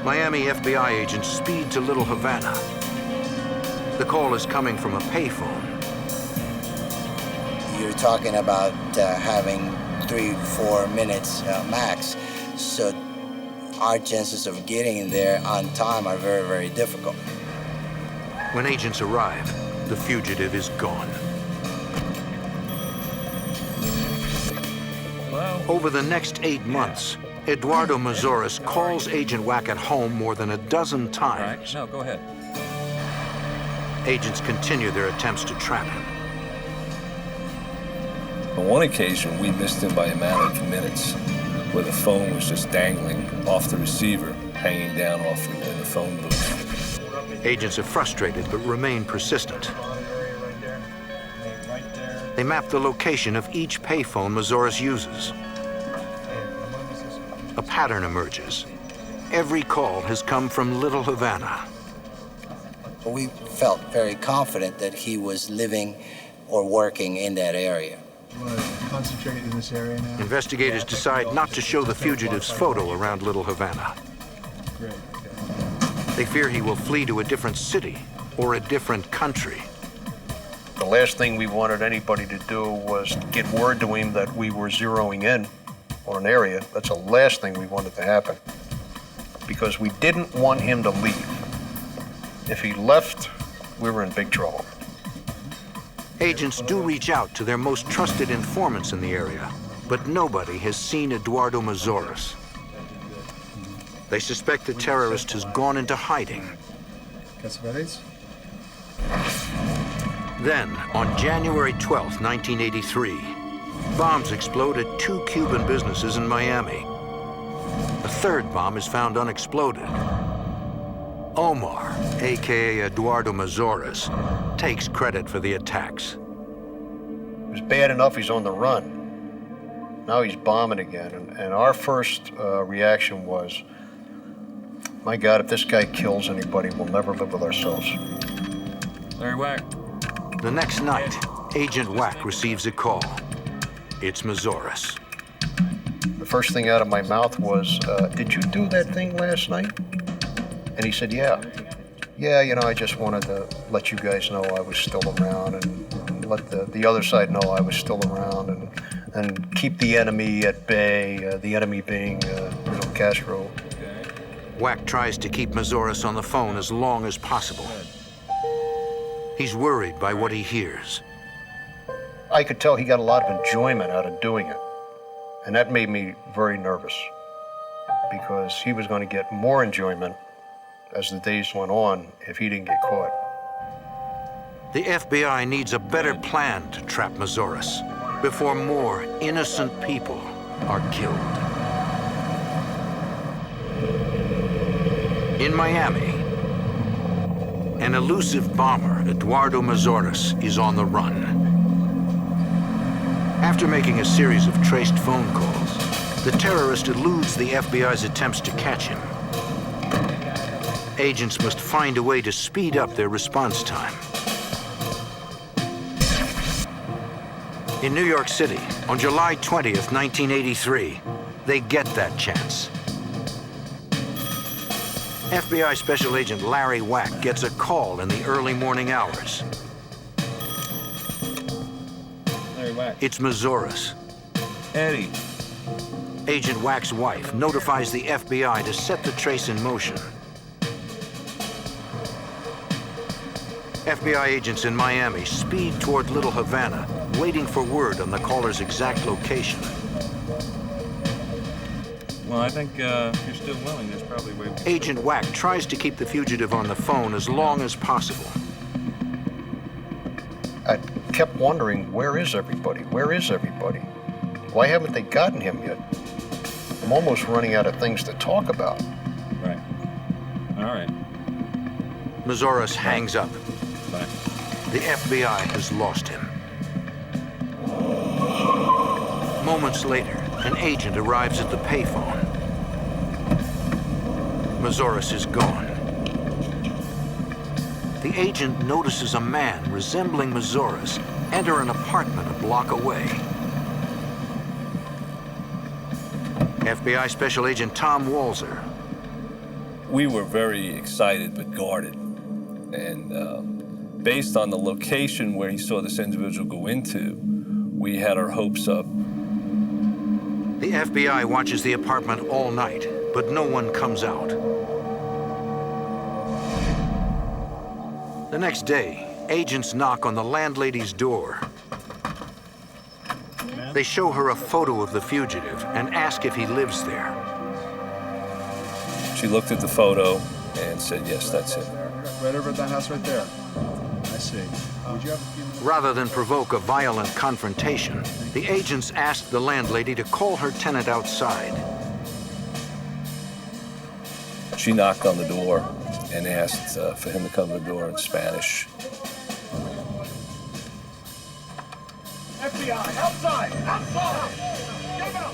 Speaker 1: Miami FBI agents speed to Little Havana. The call is coming from a payphone.
Speaker 8: You're talking about having 3-4 minutes max, so our chances of getting there on time are very, very difficult.
Speaker 1: When agents arrive, the fugitive is gone.
Speaker 4: Hello?
Speaker 1: Over the next 8 months, Eduardo Mazoris calls Agent Wack at home more than a dozen
Speaker 4: All
Speaker 1: times.
Speaker 4: right. No, go ahead.
Speaker 1: Agents continue their attempts to trap him.
Speaker 10: On one occasion, we missed him by a matter of minutes, where the phone was just dangling off the receiver, hanging down off in the phone booth.
Speaker 1: Agents are frustrated but remain persistent. They map the location of each payphone Mazoris uses. A pattern emerges. Every call has come from Little Havana.
Speaker 8: We felt very confident that he was living or working in that area.
Speaker 12: You want to concentrate in this area now?
Speaker 1: Investigators decide not to show the fugitive's photo around Little Havana.
Speaker 12: Great.
Speaker 1: They fear he will flee to a different city or a different country.
Speaker 3: The last thing we wanted anybody to do was get word to him that we were zeroing in on an area. That's the last thing we wanted to happen, because we didn't want him to leave. If he left, we were in big trouble.
Speaker 1: Agents do reach out to their most trusted informants in the area, but nobody has seen Eduardo Mazoris. They suspect the terrorist has gone into hiding. Then, on January 12, 1983, bombs explode at 2 Cuban businesses in Miami. A third bomb is found unexploded. Omar, aka Eduardo Mazoris, takes credit for the attacks.
Speaker 3: It was bad enough he's on the run. Now he's bombing again. And our first reaction was, my God, if this guy kills anybody, we'll never live with ourselves.
Speaker 4: Larry Wack.
Speaker 1: The next night, Agent Wack receives a call. It's Mazoris.
Speaker 3: The first thing out of my mouth was, did you do that thing last night? And he said, yeah. Yeah, you know, I just wanted to let you guys know I was still around and let the other side know I was still around and keep the enemy at bay, the enemy being Castro.
Speaker 1: Wack tries to keep Mazoris on the phone as long as possible. He's worried by what he hears.
Speaker 3: I could tell he got a lot of enjoyment out of doing it. And that made me very nervous, because he was going to get more enjoyment as the days went on if he didn't get caught.
Speaker 1: The FBI needs a better plan to trap Mazoris before more innocent people are killed. In Miami, an elusive bomber, Eduardo Mazoris, is on the run. After making a series of traced phone calls, the terrorist eludes the FBI's attempts to catch him. Agents must find a way to speed up their response time. In New York City, on July 20th, 1983, they get that chance. FBI Special Agent Larry Wack gets a call in the early morning hours.
Speaker 4: Larry Wack.
Speaker 1: It's Murderous.
Speaker 10: Eddie.
Speaker 1: Agent Wack's wife notifies the FBI to set the trace in motion. FBI agents in Miami speed toward Little Havana, waiting for word on the caller's exact location.
Speaker 4: Well, I think if you're still willing, there's probably a way we can...
Speaker 1: Agent Wack tries to keep the fugitive on the phone as long as possible.
Speaker 3: I kept wondering, where is everybody? Where is everybody? Why haven't they gotten him yet? I'm almost running out of things to talk about.
Speaker 4: Right. All right.
Speaker 1: Murderous hangs up.
Speaker 4: Bye.
Speaker 1: The FBI has lost him. Moments later, an agent arrives at the payphone. Murderous is gone. The agent notices a man resembling Murderous enter an apartment a block away. FBI Special Agent Tom Walzer.
Speaker 10: We were very excited but guarded. And based on the location where he saw this individual go into, we had our hopes up.
Speaker 1: The FBI watches the apartment all night, but no one comes out. The next day, agents knock on the landlady's door. They show her a photo of the fugitive and ask if he lives there.
Speaker 10: She looked at the photo and said, yes, that's him.
Speaker 12: Right over at that house right there. I see. Would you have a few minutes?
Speaker 1: Rather than provoke a violent confrontation, the agents asked the landlady to call her tenant outside.
Speaker 10: She knocked on the door and asked for him to come to the door in Spanish.
Speaker 5: FBI, outside! Outside! Get out!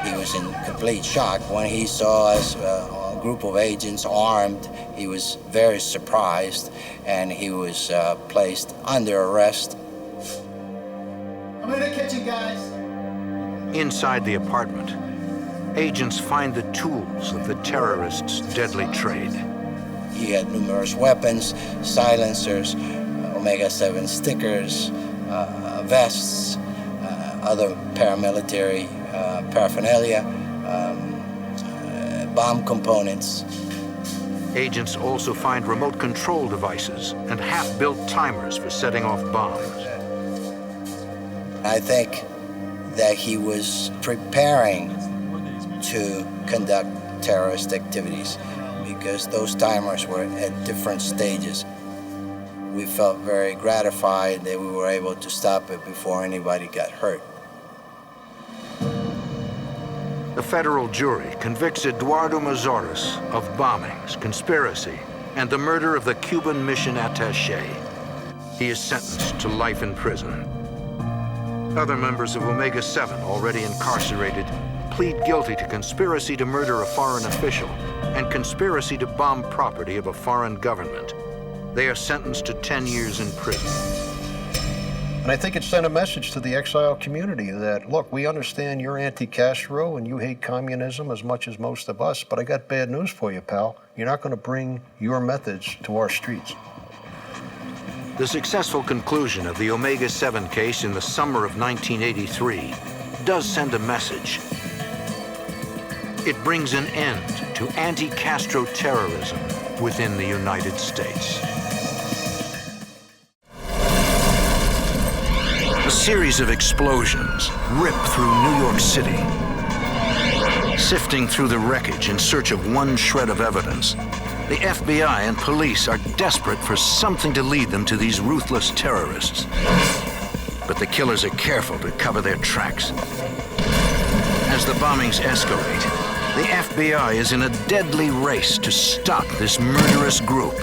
Speaker 8: He was in complete shock when he saw us, a group of agents armed. He was very surprised, and he was placed under arrest.
Speaker 5: I'm in the kitchen, guys.
Speaker 1: Inside the apartment, agents find the tools of the terrorists' deadly trade.
Speaker 8: He had numerous weapons, silencers, Omega-7 stickers, vests, other paramilitary paraphernalia, bomb components.
Speaker 1: Agents also find remote control devices and half-built timers for setting off bombs.
Speaker 8: I think that he was preparing to conduct terrorist activities because those timers were at different stages. We felt very gratified that we were able to stop it before anybody got hurt.
Speaker 1: The federal jury convicts Eduardo Murderous of bombings, conspiracy, and the murder of the Cuban mission attaché. He is sentenced to life in prison. Other members of Omega-7, already incarcerated, plead guilty to conspiracy to murder a foreign official and conspiracy to bomb property of a foreign government. They are sentenced to 10 years in prison.
Speaker 3: And I think it sent a message to the exile community that, look, we understand you're anti-Castro and you hate communism as much as most of us, but I got bad news for you, pal. You're not going to bring your methods to our streets.
Speaker 1: The successful conclusion of the Omega-7 case in the summer of 1983 does send a message. It brings an end to anti-Castro terrorism within the United States. A series of explosions rip through New York City. Sifting through the wreckage in search of one shred of evidence, the FBI and police are desperate for something to lead them to these ruthless terrorists. But the killers are careful to cover their tracks. As the bombings escalate, the FBI is in a deadly race to stop this murderous group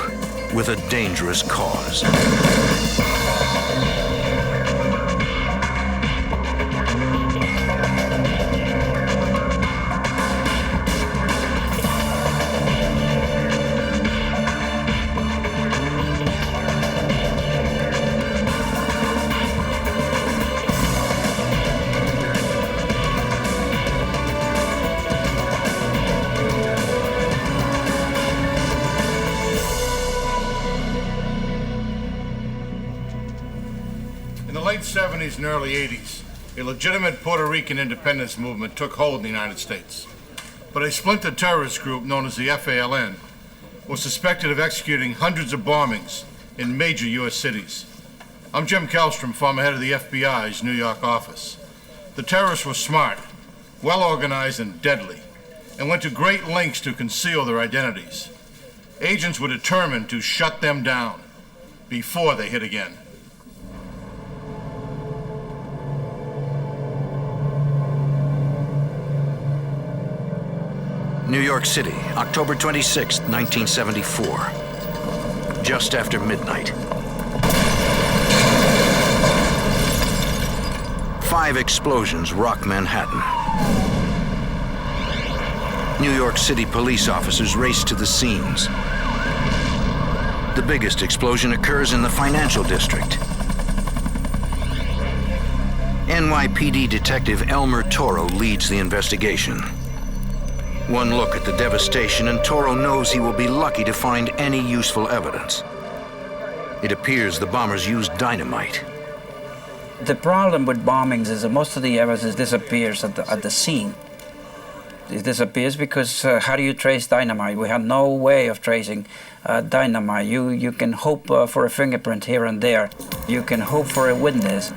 Speaker 1: with a dangerous cause.
Speaker 2: 1970s and early 80s, a legitimate Puerto Rican independence movement took hold in the United States. But a splinter terrorist group known as the FALN was suspected of executing hundreds of bombings in major U.S. cities. I'm Jim Kellstrom, former head of the FBI's New York office. The terrorists were smart, well-organized, and deadly, and went to great lengths to conceal their identities. Agents were determined to shut them down before they hit again.
Speaker 1: New York City, October 26, 1974. Just after midnight. 5 explosions rock Manhattan. New York City police officers race to the scenes. The biggest explosion occurs in the financial district. NYPD detective Elmer Toro leads the investigation. One look at the devastation and Toro knows he will be lucky to find any useful evidence. It appears the bombers used dynamite.
Speaker 14: The problem with bombings is that most of the evidence disappears at the scene. It disappears because how do you trace dynamite? We had no way of tracing dynamite. You can hope for a fingerprint here and there. You can hope for a witness.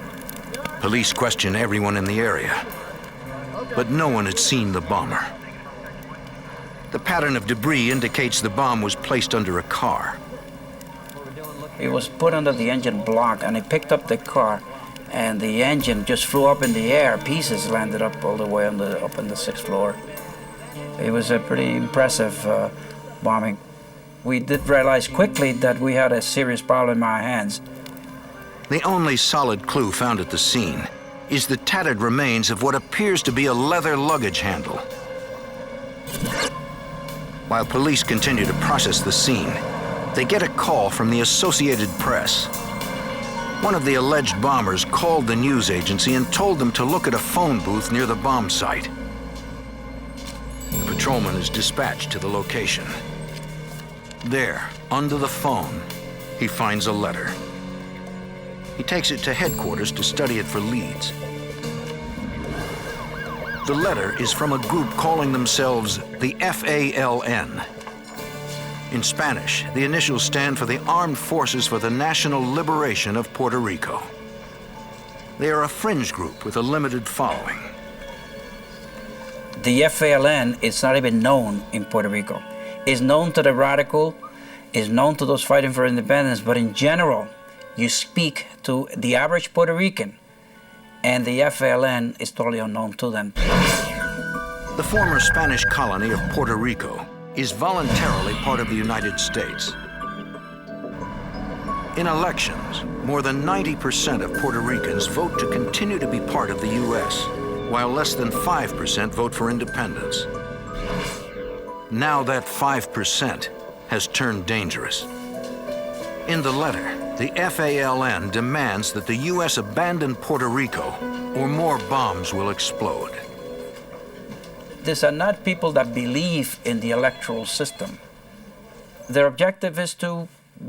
Speaker 1: Police question everyone in the area, but no one had seen the bomber. The pattern of debris indicates the bomb was placed under a car.
Speaker 14: It was put under the engine block, and it picked up the car, and the engine just flew up in the air. Pieces landed up all the way up on the 6th floor. It was a pretty impressive bombing. We did realize quickly that we had a serious problem in our hands.
Speaker 1: The only solid clue found at the scene is the tattered remains of what appears to be a leather luggage handle. While police continue to process the scene, they get a call from the Associated Press. One of the alleged bombers called the news agency and told them to look at a phone booth near the bomb site. The patrolman is dispatched to the location. There, under the phone, he finds a letter. He takes it to headquarters to study it for leads. The letter is from a group calling themselves the FALN. In Spanish, the initials stand for the Armed Forces for the National Liberation of Puerto Rico. They are a fringe group with a limited following.
Speaker 14: The FALN is not even known in Puerto Rico. It's known to the radical, it's known to those fighting for independence, but in general, you speak to the average Puerto Rican, and the FALN is totally unknown to them.
Speaker 1: The former Spanish colony of Puerto Rico is voluntarily part of the United States. In elections, more than 90% of Puerto Ricans vote to continue to be part of the U.S., while less than 5% vote for independence. Now that 5% has turned dangerous. In the letter, the FALN demands that the U.S. abandon Puerto Rico, or more bombs will explode.
Speaker 14: These are not people that believe in the electoral system. Their objective is to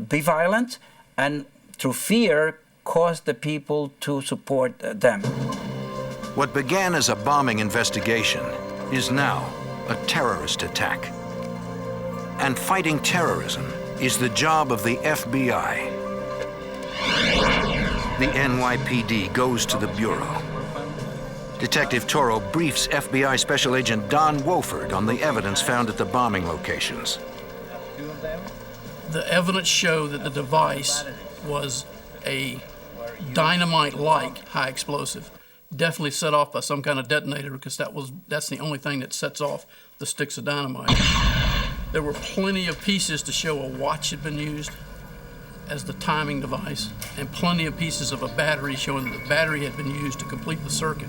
Speaker 14: be violent and, through fear, cause the people to support them.
Speaker 1: What began as a bombing investigation is now a terrorist attack. And fighting terrorism is the job of the FBI. The NYPD goes to the Bureau. Detective Toro briefs FBI Special Agent Don Wofford on the evidence found at the bombing locations.
Speaker 15: The evidence showed that the device was a dynamite-like high explosive, definitely set off by some kind of detonator, because that's the only thing that sets off the sticks of dynamite. There were plenty of pieces to show a watch had been used as the timing device, and plenty of pieces of a battery showing that the battery had been used to complete the circuit.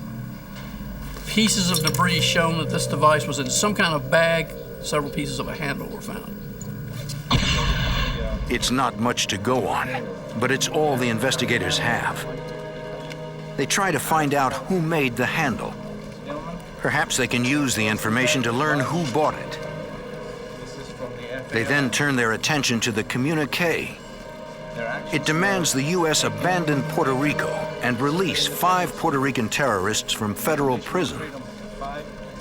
Speaker 15: Pieces of debris showing that this device was in some kind of bag. Several pieces of a handle were found.
Speaker 1: It's not much to go on, but it's all the investigators have. They try to find out who made the handle. Perhaps they can use the information to learn who bought it. They then turn their attention to the communique. It demands the U.S. abandon Puerto Rico and release 5 Puerto Rican terrorists from federal prison.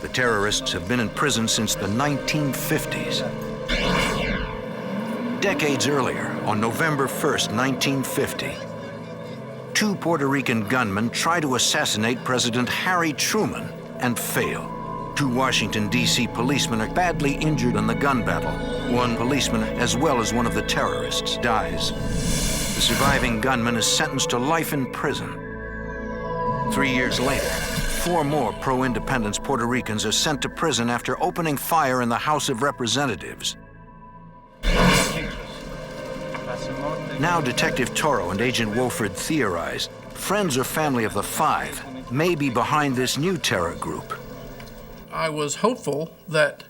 Speaker 1: The terrorists have been in prison since the 1950s. Decades earlier, on November 1st, 1950, 2 Puerto Rican gunmen try to assassinate President Harry Truman and fail. 2 Washington, D.C. policemen are badly injured in the gun battle. 1 policeman, as well as one of the terrorists, dies. The surviving gunman is sentenced to life in prison. 3 years later, 4 more pro-independence Puerto Ricans are sent to prison after opening fire in the House of Representatives. Now Detective Toro and Agent Wolford theorize friends or family of the 5 may be behind this new terror group.
Speaker 15: I was hopeful that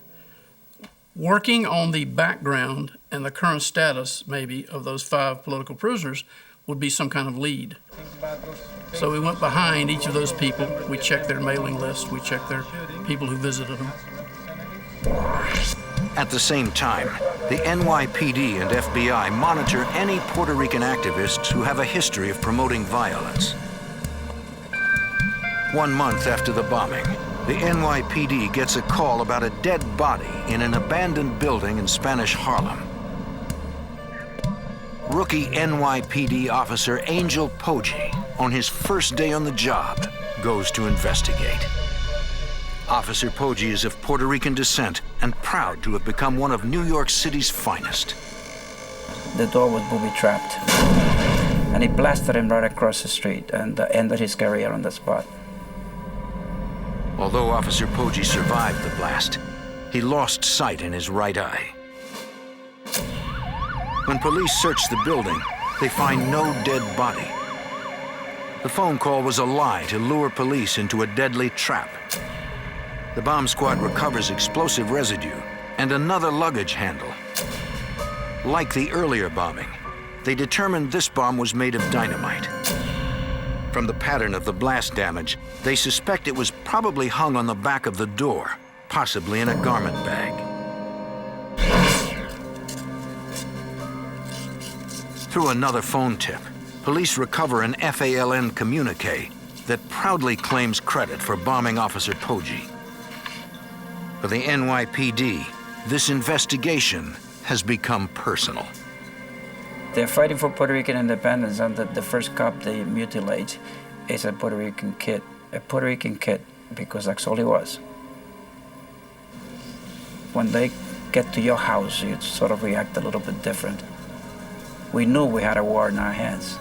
Speaker 15: working on the background and the current status, maybe, of those 5 political prisoners would be some kind of lead. So we went behind each of those people. We checked their mailing list. We checked their people who visited them.
Speaker 1: At the same time, the NYPD and FBI monitor any Puerto Rican activists who have a history of promoting violence. 1 month after the bombing, the NYPD gets a call about a dead body in an abandoned building in Spanish Harlem. Rookie NYPD officer Angel Poggi, on his first day on the job, goes to investigate. Officer Poggi is of Puerto Rican descent and proud to have become one of New York City's finest.
Speaker 14: The door was booby-trapped, and he blasted him right across the street and ended his career on the spot.
Speaker 1: Although Officer Poggi survived the blast, he lost sight in his right eye. When police search the building, they find no dead body. The phone call was a lie to lure police into a deadly trap. The bomb squad recovers explosive residue and another luggage handle. Like the earlier bombing, they determined this bomb was made of dynamite. From the pattern of the blast damage, they suspect it was probably hung on the back of the door, possibly in a garment bag. Through another phone tip, police recover an FALN communique that proudly claims credit for bombing Officer Poggi. For the NYPD, this investigation has become personal.
Speaker 14: They're fighting for Puerto Rican independence, and the first cop they mutilate is a Puerto Rican kid. A Puerto Rican kid, because that's all he was. When they get to your house, you sort of react a little bit different. We knew we had a war in our hands.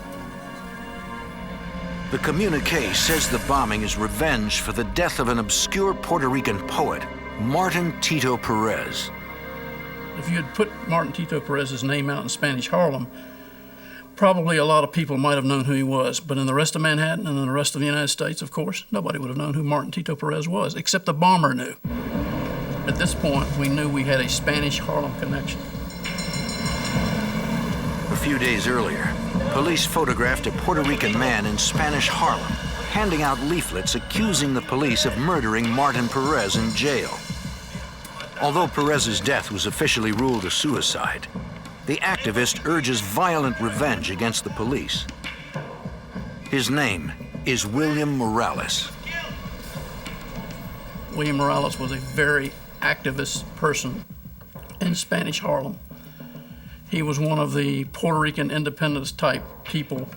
Speaker 1: The communique says the bombing is revenge for the death of an obscure Puerto Rican poet, Martin Tito Perez.
Speaker 15: If you had put Martin Tito Perez's name out in Spanish Harlem, probably a lot of people might have known who he was. But in the rest of Manhattan and in the rest of the United States, of course, nobody would have known who Martin Tito Perez was, except the bomber knew. At this point, we knew we had a Spanish Harlem connection.
Speaker 1: A few days earlier, police photographed a Puerto Rican man in Spanish Harlem, handing out leaflets accusing the police of murdering Martin Perez in jail. Although Perez's death was officially ruled a suicide, the activist urges violent revenge against the police. His name is William Morales.
Speaker 15: William Morales was a very activist person in Spanish Harlem. He was one of the Puerto Rican independence type people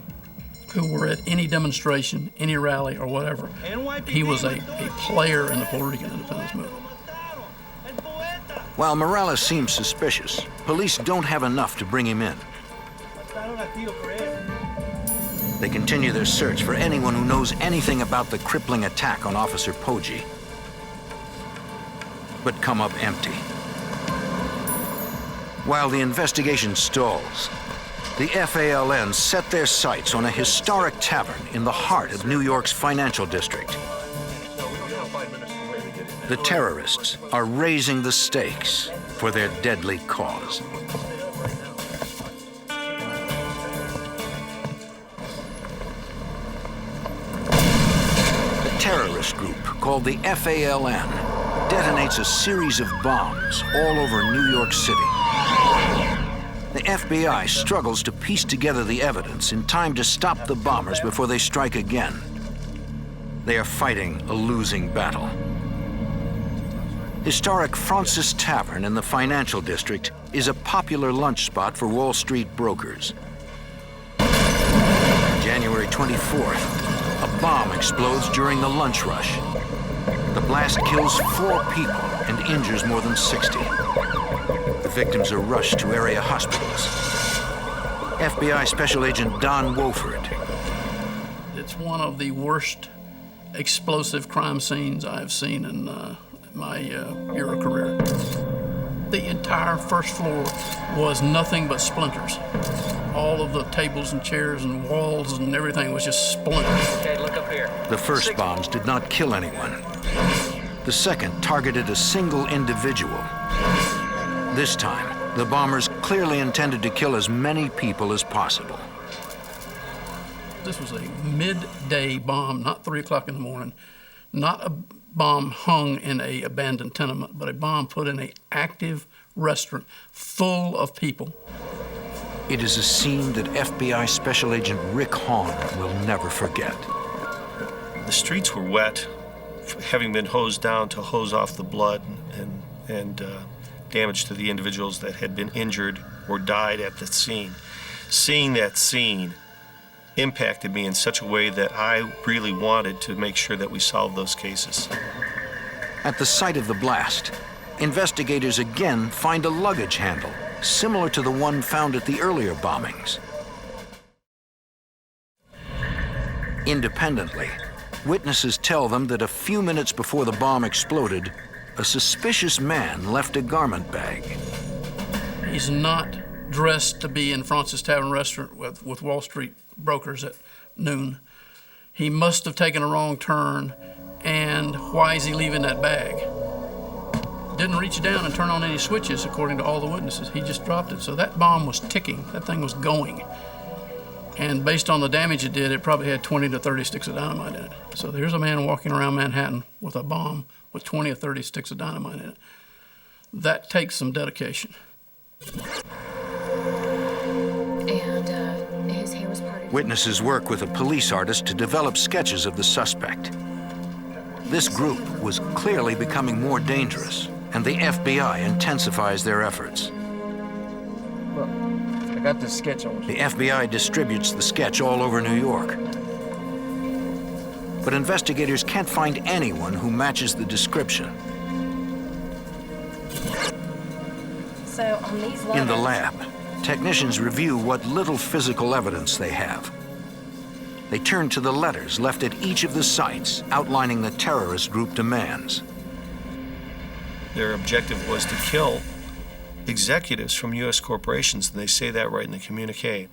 Speaker 15: who were at any demonstration, any rally, or whatever. He was a player in the Puerto Rican independence movement.
Speaker 1: While Morales seems suspicious, police don't have enough to bring him in. They continue their search for anyone who knows anything about the crippling attack on Officer Poggi, but come up empty. While the investigation stalls, the FALN set their sights on a historic tavern in the heart of New York's financial district. The terrorists are raising the stakes for their deadly cause. The terrorist group called the FALN detonates a series of bombs all over New York City. The FBI struggles to piece together the evidence in time to stop the bombers before they strike again. They are fighting a losing battle. Historic Francis Tavern in the financial district is a popular lunch spot for Wall Street brokers. January 24th, a bomb explodes during the lunch rush. The blast kills 4 people and injures more than 60. The victims are rushed to area hospitals. FBI Special Agent Don Wofford.
Speaker 15: It's one of the worst explosive crime scenes I've seen in my Bureau career. The entire first floor was nothing but splinters. All of the tables and chairs and walls and everything was just splinters.
Speaker 14: Okay, look up here.
Speaker 1: The first bombs did not kill anyone. The second targeted a single individual. This time, the bombers clearly intended to kill as many people as possible.
Speaker 15: This was a midday bomb, not 3 o'clock in the morning, not a bomb hung in an abandoned tenement, but a bomb put in an active restaurant full of people.
Speaker 1: It is a scene that FBI Special Agent Rick Hahn will never forget.
Speaker 16: The streets were wet, having been hosed down to hose off the blood and damage to the individuals that had been injured or died at the scene. Seeing that scene impacted me in such a way that I really wanted to make sure that we solved those cases.
Speaker 1: At the site of the blast, investigators again find a luggage handle similar to the one found at the earlier bombings. Independently, witnesses tell them that a few minutes before the bomb exploded, a suspicious man left a garment bag.
Speaker 15: He's not dressed to be in Francis Tavern Restaurant with Wall Street brokers at noon. He must have taken a wrong turn, and why is he leaving that bag? Didn't reach down and turn on any switches, according to all the witnesses. He just dropped it. So that bomb was ticking. That thing was going. And based on the damage it did, it probably had 20 to 30 sticks of dynamite in it. So there's a man walking around Manhattan with a bomb with 20 or 30 sticks of dynamite in it. That takes some dedication.
Speaker 13: And his hair was parted.
Speaker 1: Witnesses work with a police artist to develop sketches of the suspect. This group was clearly becoming more dangerous, and the FBI intensifies their efforts.
Speaker 11: Look, I got this sketch on.
Speaker 1: The FBI distributes the sketch all over New York. But investigators can't find anyone who matches the description.
Speaker 13: So on these letters,
Speaker 1: In the lab, technicians review what little physical evidence they have. They turn to the letters left at each of the sites outlining the terrorist group demands.
Speaker 16: Their objective was to kill executives from U.S. corporations, and they say that right in the communique.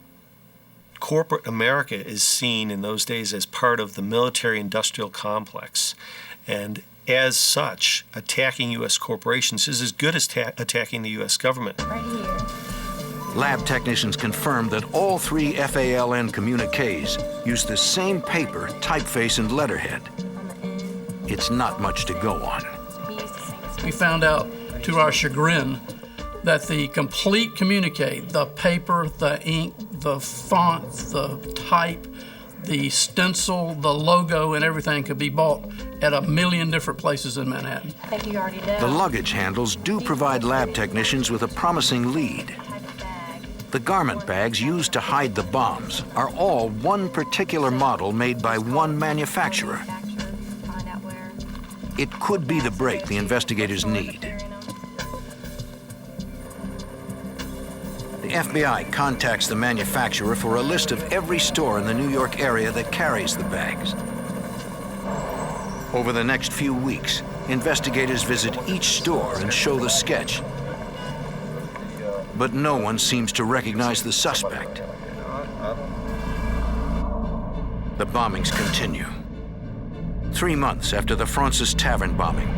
Speaker 16: Corporate America is seen in those days as part of the military-industrial complex, and as such, attacking U.S. corporations is as good as attacking the U.S. government.
Speaker 13: right here.
Speaker 1: Lab technicians confirmed that all 3 FALN communiques use the same paper, typeface, and letterhead. It's not much to go on.
Speaker 15: We found out, to our chagrin, that the complete communique, the paper, the ink, the font, the type, the stencil, the logo, and everything could be bought at 1 million different places in Manhattan.
Speaker 13: I think you already know.
Speaker 1: The luggage handles do provide lab technicians with a promising lead. The garment bags used to hide the bombs are all one particular model made by one manufacturer. It could be the break the investigators need. The FBI contacts the manufacturer for a list of every store in the New York area that carries the bags. Over the next few weeks, investigators visit each store and show the sketch. But no one seems to recognize the suspect. The bombings continue. 3 months after the Francis Tavern bombing,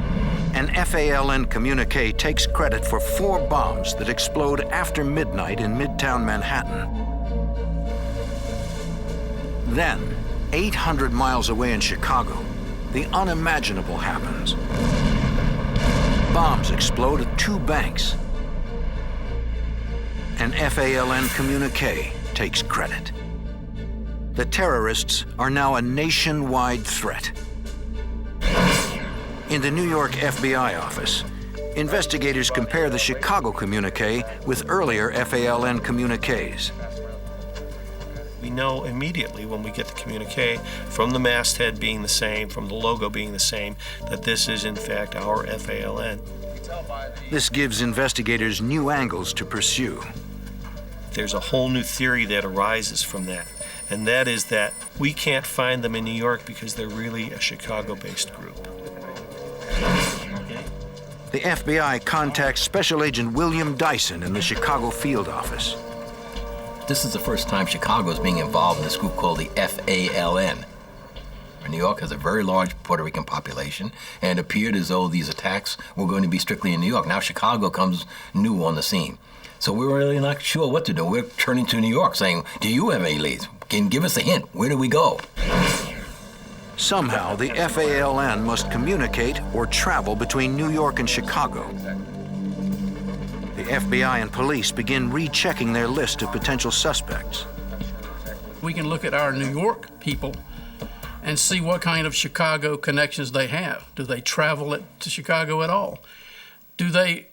Speaker 1: an FALN communique takes credit for 4 bombs that explode after midnight in Midtown Manhattan. Then, 800 miles away in Chicago, the unimaginable happens. Bombs explode at 2 banks. an FALN communique takes credit. The terrorists are now a nationwide threat. In the New York FBI office, investigators compare the Chicago communique with earlier FALN communiques.
Speaker 16: We know immediately when we get the communique, from the masthead being the same, from the logo being the same, that this is in fact our FALN.
Speaker 1: This gives investigators new angles to pursue.
Speaker 16: There's a whole new theory that arises from that, and that is that we can't find them in New York because they're really a Chicago-based group.
Speaker 1: The FBI contacts Special Agent William Dyson in the Chicago field office.
Speaker 17: This is the first time Chicago is being involved in this group called the FALN. New York has a very large Puerto Rican population, and it appeared as though these attacks were going to be strictly in New York. Now Chicago comes new on the scene. So we were really not sure what to do. We're turning to New York saying, do you have any leads? Can you give us a hint? Where do we go?
Speaker 1: Somehow, the FALN must communicate or travel between New York and Chicago. The FBI and police begin rechecking their list of potential suspects.
Speaker 15: We can look at our New York people and see what kind of Chicago connections they have. Do they travel to Chicago at all? Do they,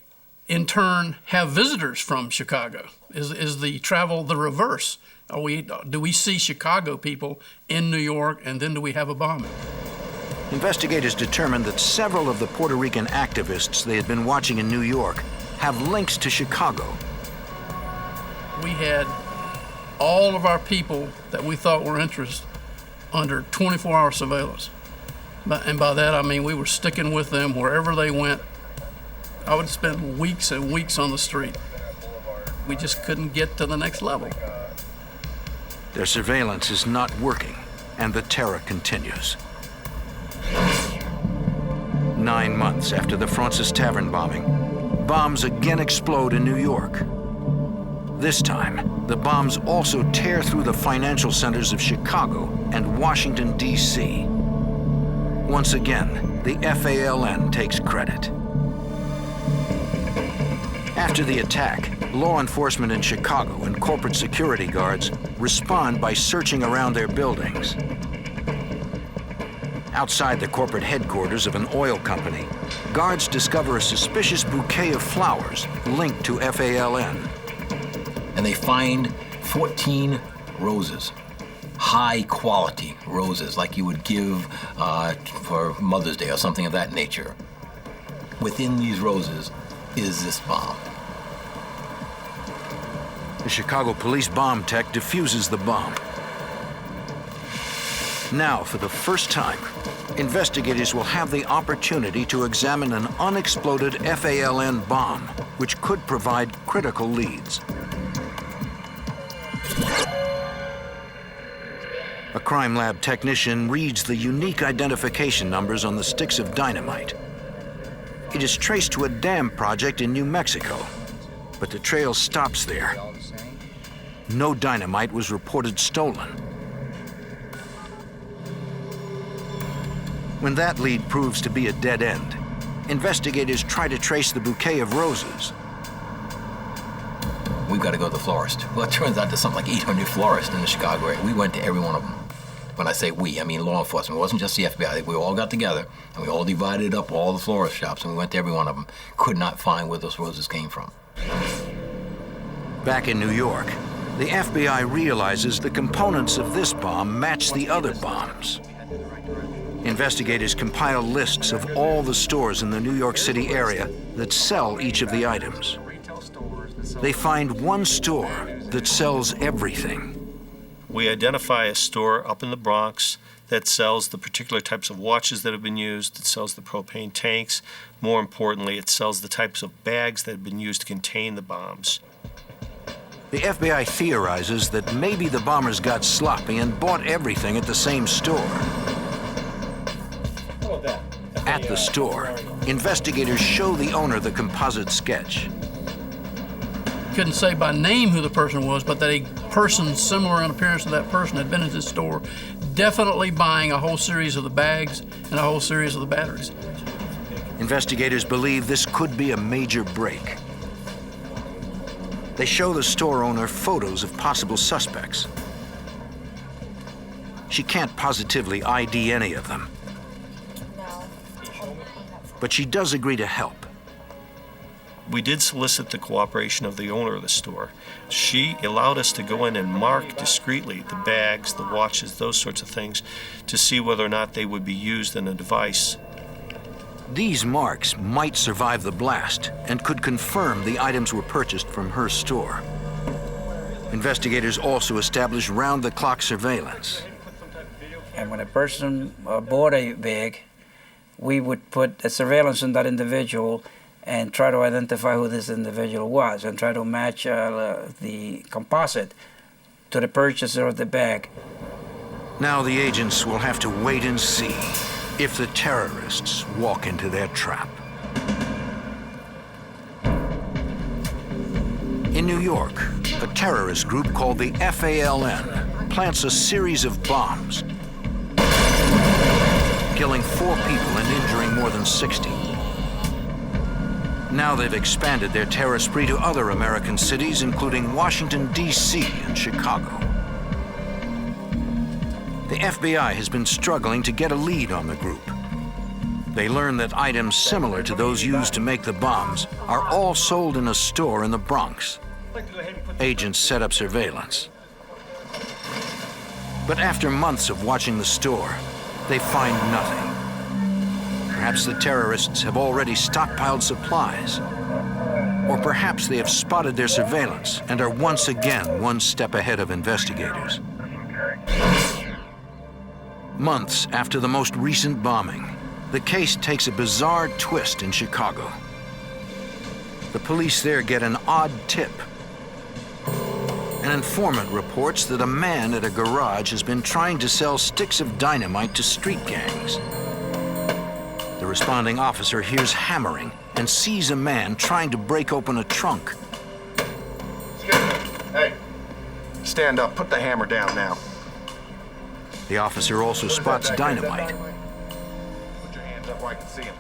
Speaker 15: in turn, have visitors from Chicago? Is the travel the reverse? Do we see Chicago people in New York, and then do we have a bombing?
Speaker 1: Investigators determined that several of the Puerto Rican activists they had been watching in New York have links to Chicago.
Speaker 15: We had all of our people that we thought were interested under 24-hour surveillance. And by that, I mean we were sticking with them wherever they went. I would spend weeks and weeks on the street. We just couldn't get to the next level.
Speaker 1: Their surveillance is not working, and the terror continues. 9 months after the Francis Tavern bombing, bombs again explode in New York. This time, the bombs also tear through the financial centers of Chicago and Washington, D.C. Once again, the FALN takes credit. After the attack, law enforcement in Chicago and corporate security guards respond by searching around their buildings. Outside the corporate headquarters of an oil company, guards discover a suspicious bouquet of flowers linked to FALN.
Speaker 17: And they find 14 roses, high quality roses, like you would give for Mother's Day or something of that nature. Within these roses is this bomb.
Speaker 1: The Chicago police bomb tech defuses the bomb. Now, for the first time, investigators will have the opportunity to examine an unexploded FALN bomb, which could provide critical leads. A crime lab technician reads the unique identification numbers on the sticks of dynamite. It is traced to a dam project in New Mexico, but the trail stops there. No dynamite was reported stolen. When that lead proves to be a dead end, investigators try to trace the bouquet of roses.
Speaker 17: We've got to go to the florist. Well, it turns out there's something like 800 florists in the Chicago area. We went to every one of them. When I say we, I mean law enforcement. It wasn't just the FBI. We all got together, and we all divided up all the florist shops, and we went to every one of them. Could not find where those roses came from.
Speaker 1: Back in New York, the FBI realizes the components of this bomb match the other bombs. Investigators compile lists of all the stores in the New York City area that sell each of the items. They find one store that sells everything.
Speaker 16: We identify a store up in the Bronx that sells the particular types of watches that have been used, it sells the propane tanks. More importantly, it sells the types of bags that have been used to contain the bombs.
Speaker 1: The FBI theorizes that maybe the bombers got sloppy and bought everything at the same store. At the store, investigators show the owner the composite sketch.
Speaker 15: Couldn't say by name who the person was, but that a person similar in appearance to that person had been at this store, definitely buying a whole series of the bags and a whole series of the batteries.
Speaker 1: Investigators believe this could be a major break. They show the store owner photos of possible suspects. She can't positively ID any of them. But she does agree to help.
Speaker 16: We did solicit the cooperation of the owner of the store. She allowed us to go in and mark discreetly the bags, the watches, those sorts of things, to see whether or not they would be used in a device.
Speaker 1: These marks might survive the blast and could confirm the items were purchased from her store. Investigators also established round-the-clock surveillance.
Speaker 14: And when a person bought a bag, we would put a surveillance on that individual and try to identify who this individual was and try to match the composite to the purchaser of the bag.
Speaker 1: Now the agents will have to wait and see if the terrorists walk into their trap. In New York, a terrorist group called the FALN plants a series of bombs, killing 4 people and injuring more than 60. Now they've expanded their terror spree to other American cities, including Washington, D.C. and Chicago. The FBI has been struggling to get a lead on the group. They learn that items similar to those used to make the bombs are all sold in a store in the Bronx. Agents set up surveillance. But after months of watching the store, they find nothing. Perhaps the terrorists have already stockpiled supplies. Or perhaps they have spotted their surveillance and are once again one step ahead of investigators. Months after the most recent bombing, the case takes a bizarre twist in Chicago. The police there get an odd tip. An informant reports that a man at a garage has been trying to sell sticks of dynamite to street gangs. The responding officer hears hammering and sees a man trying to break open a trunk.
Speaker 18: Excuse me. Hey, stand up. Put the hammer down now.
Speaker 1: The officer also spots dynamite.
Speaker 18: Put your hands up where I can see him.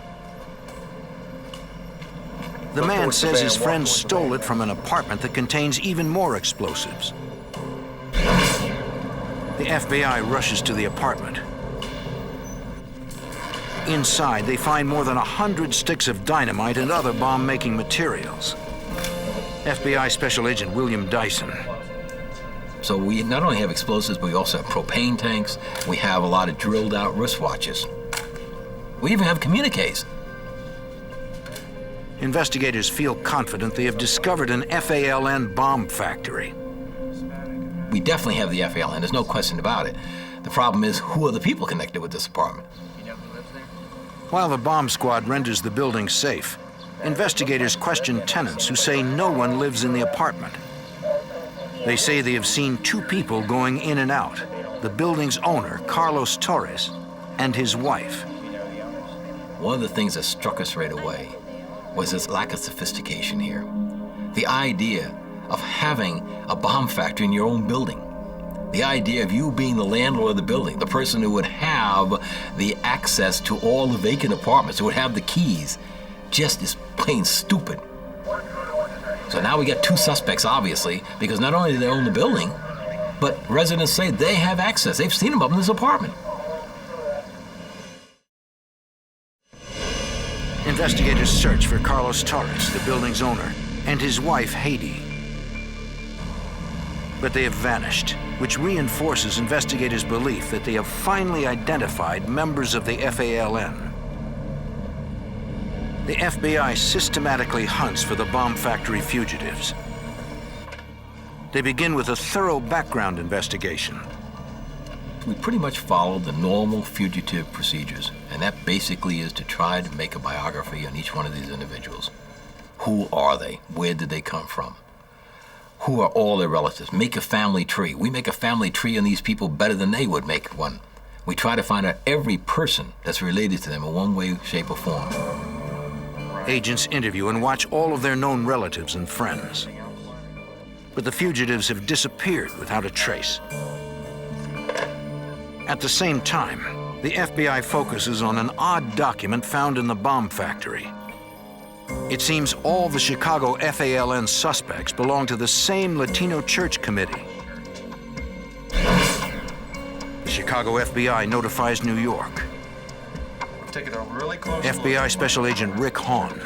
Speaker 1: The man says his friend stole it from an apartment that contains even more explosives. The FBI rushes to the apartment. Inside, they find more than 100 sticks of dynamite and other bomb-making materials. FBI Special Agent William Dyson.
Speaker 17: So we not only have explosives, but we also have propane tanks. We have a lot of drilled-out wristwatches. We even have communiques.
Speaker 1: Investigators feel confident they have discovered an FALN bomb factory.
Speaker 17: We definitely have the FALN, there's no question about it. The problem is, who are the people connected with this apartment?
Speaker 1: While the bomb squad renders the building safe, investigators question tenants who say no one lives in the apartment. They say they have seen 2 people going in and out, the building's owner, Carlos Torres, and his wife.
Speaker 17: One of the things that struck us right away was this lack of sophistication here. The idea of having a bomb factory in your own building. The idea of you being the landlord of the building, the person who would have the access to all the vacant apartments, who would have the keys, just is plain stupid. So now we got 2 suspects, obviously, because not only do they own the building, but residents say they have access. They've seen him up in this apartment.
Speaker 1: Investigators search for Carlos Torres, the building's owner, and his wife, Haiti. But they have vanished, which reinforces investigators' belief that they have finally identified members of the FALN. The FBI systematically hunts for the bomb factory fugitives. They begin with a thorough background investigation.
Speaker 17: We pretty much followed the normal fugitive procedures, and that basically is to try to make a biography on each one of these individuals. Who are they? Where did they come from? Who are all their relatives? Make a family tree. We make a family tree on these people better than they would make one. We try to find out every person that's related to them in one way, shape, or form.
Speaker 1: Agents interview and watch all of their known relatives and friends. But the fugitives have disappeared without a trace. At the same time, the FBI focuses on an odd document found in the bomb factory. It seems all the Chicago FALN suspects belong to the same Latino church committee. The Chicago FBI notifies New York.
Speaker 18: Take it a really close
Speaker 1: FBI Special Agent Rick Hahn.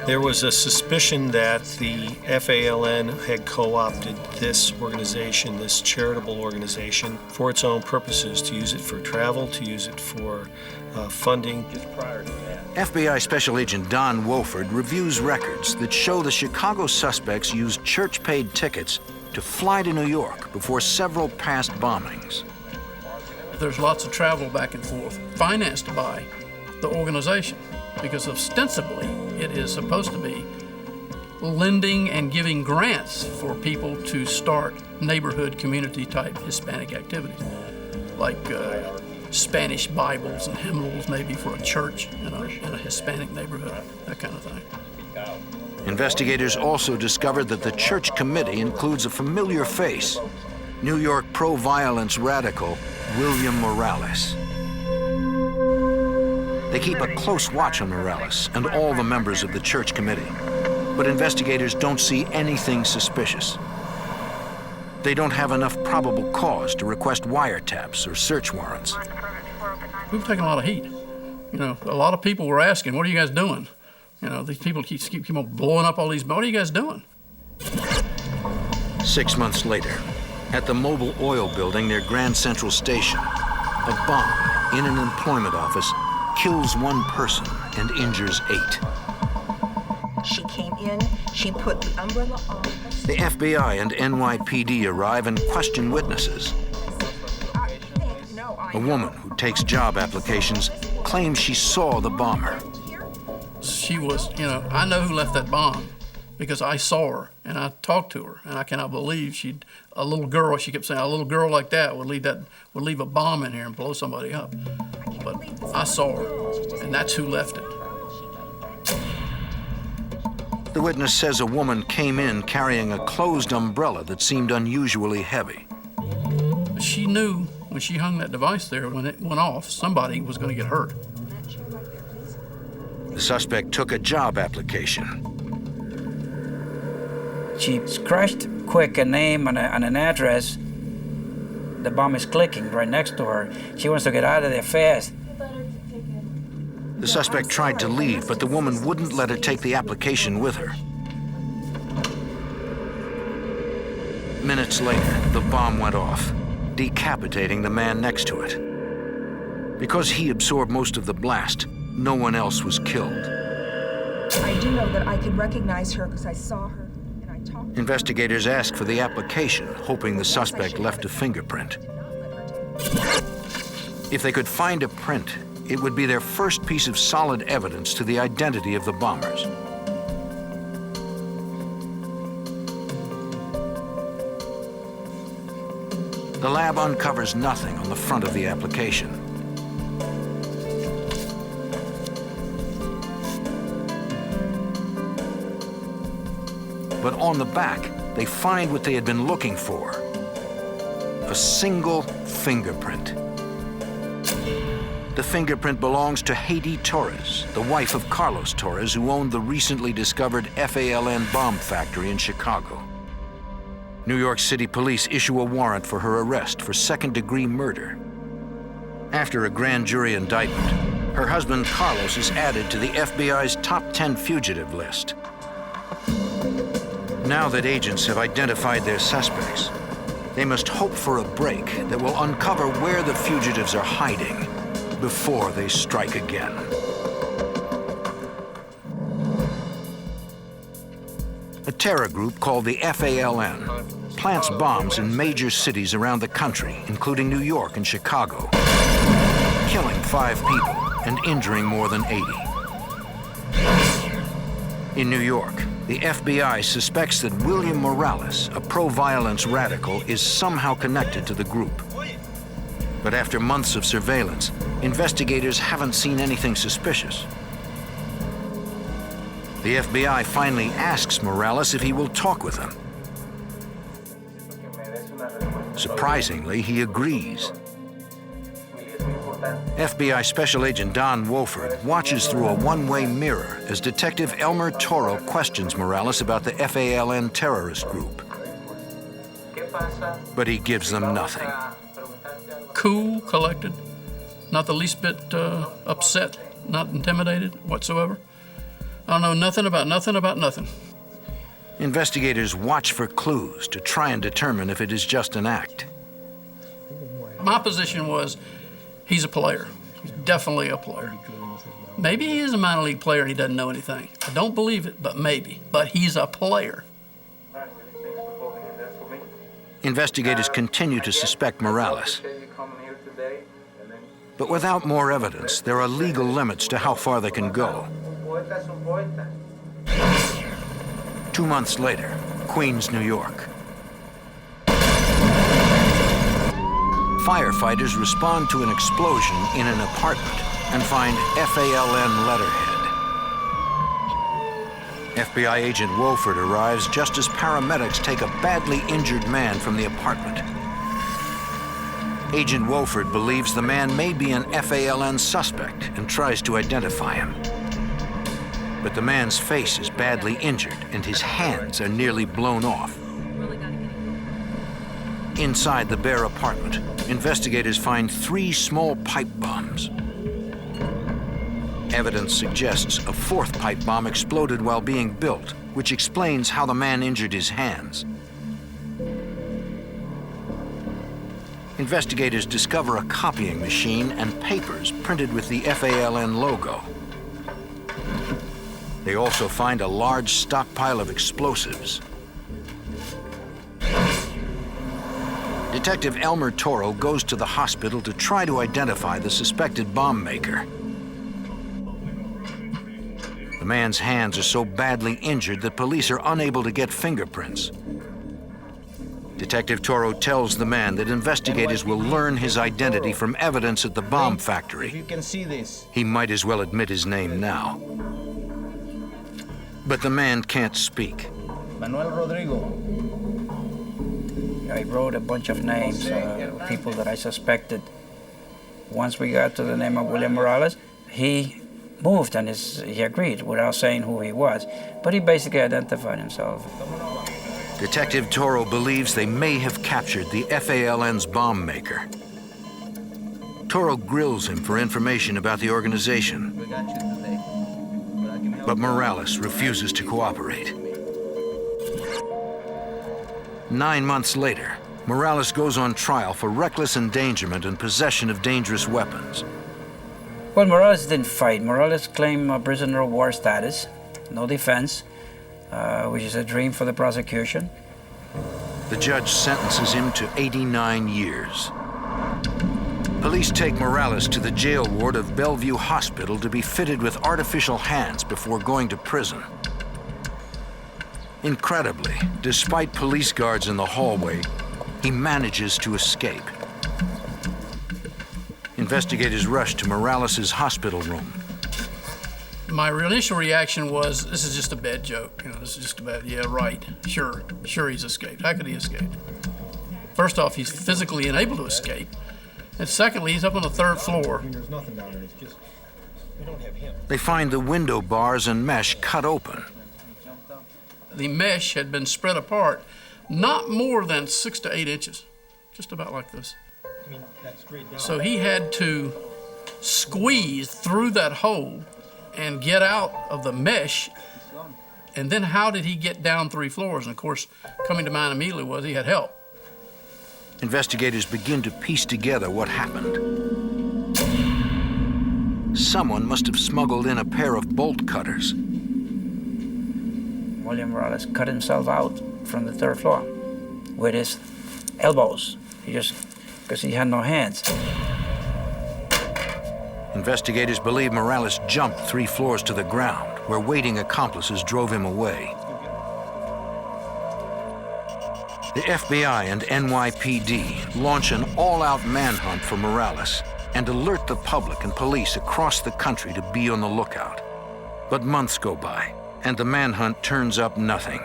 Speaker 16: There was a suspicion that the FALN had co-opted this organization, this charitable organization, for its own purposes, to use it for travel, to use it for funding.
Speaker 1: FBI Special Agent Don Wofford reviews records that show the Chicago suspects used church-paid tickets to fly to New York before several past bombings.
Speaker 15: There's lots of travel back and forth, financed by the organization, because ostensibly it is supposed to be lending and giving grants for people to start neighborhood community type Hispanic activities, like Spanish Bibles and hymnals maybe for a church in a Hispanic neighborhood, that kind of thing.
Speaker 1: Investigators also discovered that the church committee includes a familiar face, New York pro-violence radical William Morales. They keep a close watch on Morales and all the members of the church committee, but investigators don't see anything suspicious. They don't have enough probable cause to request wiretaps or search warrants.
Speaker 15: We've taken a lot of heat. You know, a lot of people were asking, what are you guys doing? You know, these people keep on blowing up all these, what are you guys doing?
Speaker 1: 6 months later, at the Mobile Oil Building near Grand Central Station, a bomb in an employment office kills one person and injures 8.
Speaker 19: She came in, she put the umbrella on.
Speaker 1: The FBI and NYPD arrive and question witnesses. A woman who takes job applications claims she saw the bomber.
Speaker 15: She was, you know, I know who left that bomb because I saw her and I talked to her, and I cannot believe a little girl, she kept saying, a little girl like that would leave a bomb in here and blow somebody up. But I saw her, and that's who left it.
Speaker 1: The witness says a woman came in carrying a closed umbrella that seemed unusually heavy.
Speaker 15: She knew when she hung that device there, when it went off, somebody was going to get hurt.
Speaker 1: The suspect took a job application.
Speaker 14: She scratched quick a name and an address. The bomb is clicking right next to her. She wants to get out of there fast.
Speaker 1: The suspect tried to leave, but the woman wouldn't let her take the application with her. Minutes later, the bomb went off, decapitating the man next to it. Because he absorbed most of the blast, no one else was killed.
Speaker 19: I do know that I could recognize her because I saw her and I talked to her.
Speaker 1: Investigators asked for the application, hoping the suspect left a fingerprint. If they could find a print, it would be their first piece of solid evidence to the identity of the bombers. The lab uncovers nothing on the front of the application. But on the back, they find what they had been looking for: a single fingerprint. The fingerprint belongs to Haiti Torres, the wife of Carlos Torres, who owned the recently discovered FALN bomb factory in Chicago. New York City police issue a warrant for her arrest for second-degree murder. After a grand jury indictment, her husband Carlos is added to the FBI's top 10 fugitive list. Now that agents have identified their suspects, they must hope for a break that will uncover where the fugitives are hiding before they strike again. A terror group called the FALN plants bombs in major cities around the country, including New York and Chicago, killing 5 people and injuring more than 80. In New York, the FBI suspects that William Morales, a pro-violence radical, is somehow connected to the group. But after months of surveillance, investigators haven't seen anything suspicious. The FBI finally asks Morales if he will talk with them. Surprisingly, he agrees. FBI Special Agent Don Wofford watches through a one-way mirror as Detective Elmer Toro questions Morales about the FALN terrorist group. But he gives them nothing.
Speaker 15: Cool, collected, not the least bit upset, not intimidated whatsoever. I don't know nothing about nothing.
Speaker 1: Investigators watch for clues to try and determine if it is just an act.
Speaker 15: My position was, he's a player. He's definitely a player. Maybe he is a minor league player and he doesn't know anything. I don't believe it, but maybe. But he's a player.
Speaker 1: Investigators continue to suspect Morales. But without more evidence, there are legal limits to how far they can go. 2 months later, Queens, New York. Firefighters respond to an explosion in an apartment and find FALN letterhead. FBI agent Wofford arrives just as paramedics take a badly injured man from the apartment. Agent Wofford believes the man may be an FALN suspect and tries to identify him. But the man's face is badly injured and his hands are nearly blown off. Inside the bare apartment, investigators find 3 small pipe bombs. Evidence suggests a 4th pipe bomb exploded while being built, which explains how the man injured his hands. Investigators discover a copying machine and papers printed with the FALN logo. They also find a large stockpile of explosives. Detective Elmer Toro goes to the hospital to try to identify the suspected bomb maker. The man's hands are so badly injured that police are unable to get fingerprints. Detective Toro tells the man that investigators will learn his identity from evidence at the bomb factory.
Speaker 11: If you can see this.
Speaker 1: He might as well admit his name now. But the man can't speak.
Speaker 11: Manuel Rodrigo.
Speaker 14: I wrote a bunch of names of people that I suspected. Once we got to the name of William Morales, he moved and he agreed without saying who he was. But he basically identified himself.
Speaker 1: Detective Toro believes they may have captured the FALN's bomb maker. Toro grills him for information about the organization. But Morales refuses to cooperate. 9 months later, Morales goes on trial for reckless endangerment and possession of dangerous weapons.
Speaker 14: Well, Morales didn't fight. Morales claimed a prisoner of war status, no defense, which is a dream for the prosecution.
Speaker 1: The judge sentences him to 89 years. Police take Morales to the jail ward of Bellevue Hospital to be fitted with artificial hands before going to prison. Incredibly, despite police guards in the hallway, he manages to escape. Investigators rush to Morales' hospital room.
Speaker 15: My initial reaction was, this is just a bad joke. You know, this is just a bad, yeah, right, sure he's escaped. How could he escape? First off, he's physically unable to escape. And secondly, he's up on the 3rd floor.
Speaker 11: There's nothing down there, it's just, we don't have him.
Speaker 1: They find the window bars and mesh cut open.
Speaker 15: The mesh had been spread apart, not more than 6 to 8 inches, just about like this.
Speaker 11: I mean, that's straight down.
Speaker 15: So he had to squeeze through that hole and get out of the mesh. And then how did he get down 3 floors? And of course, coming to mind immediately was he had help.
Speaker 1: Investigators begin to piece together what happened. Someone must have smuggled in a pair of bolt cutters.
Speaker 14: William Morales cut himself out from the 3rd floor with his elbows. Because he had no hands.
Speaker 1: Investigators believe Morales jumped 3 floors to the ground, where waiting accomplices drove him away. The FBI and NYPD launch an all-out manhunt for Morales and alert the public and police across the country to be on the lookout. But months go by, and the manhunt turns up nothing.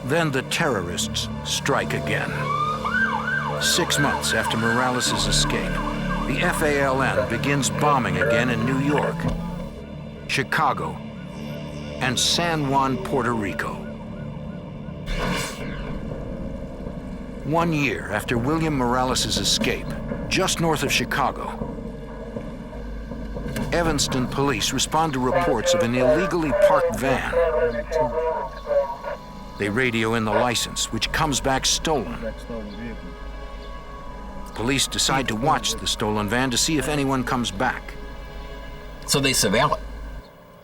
Speaker 1: Then the terrorists strike again. 6 months after Morales' escape, the FALN begins bombing again in New York, Chicago, and San Juan, Puerto Rico. 1 year after William Morales' escape, just north of Chicago, Evanston police respond to reports of an illegally parked van. They radio in the license, which comes back stolen. Police decide to watch the stolen van to see if anyone comes back.
Speaker 17: So they surveil it.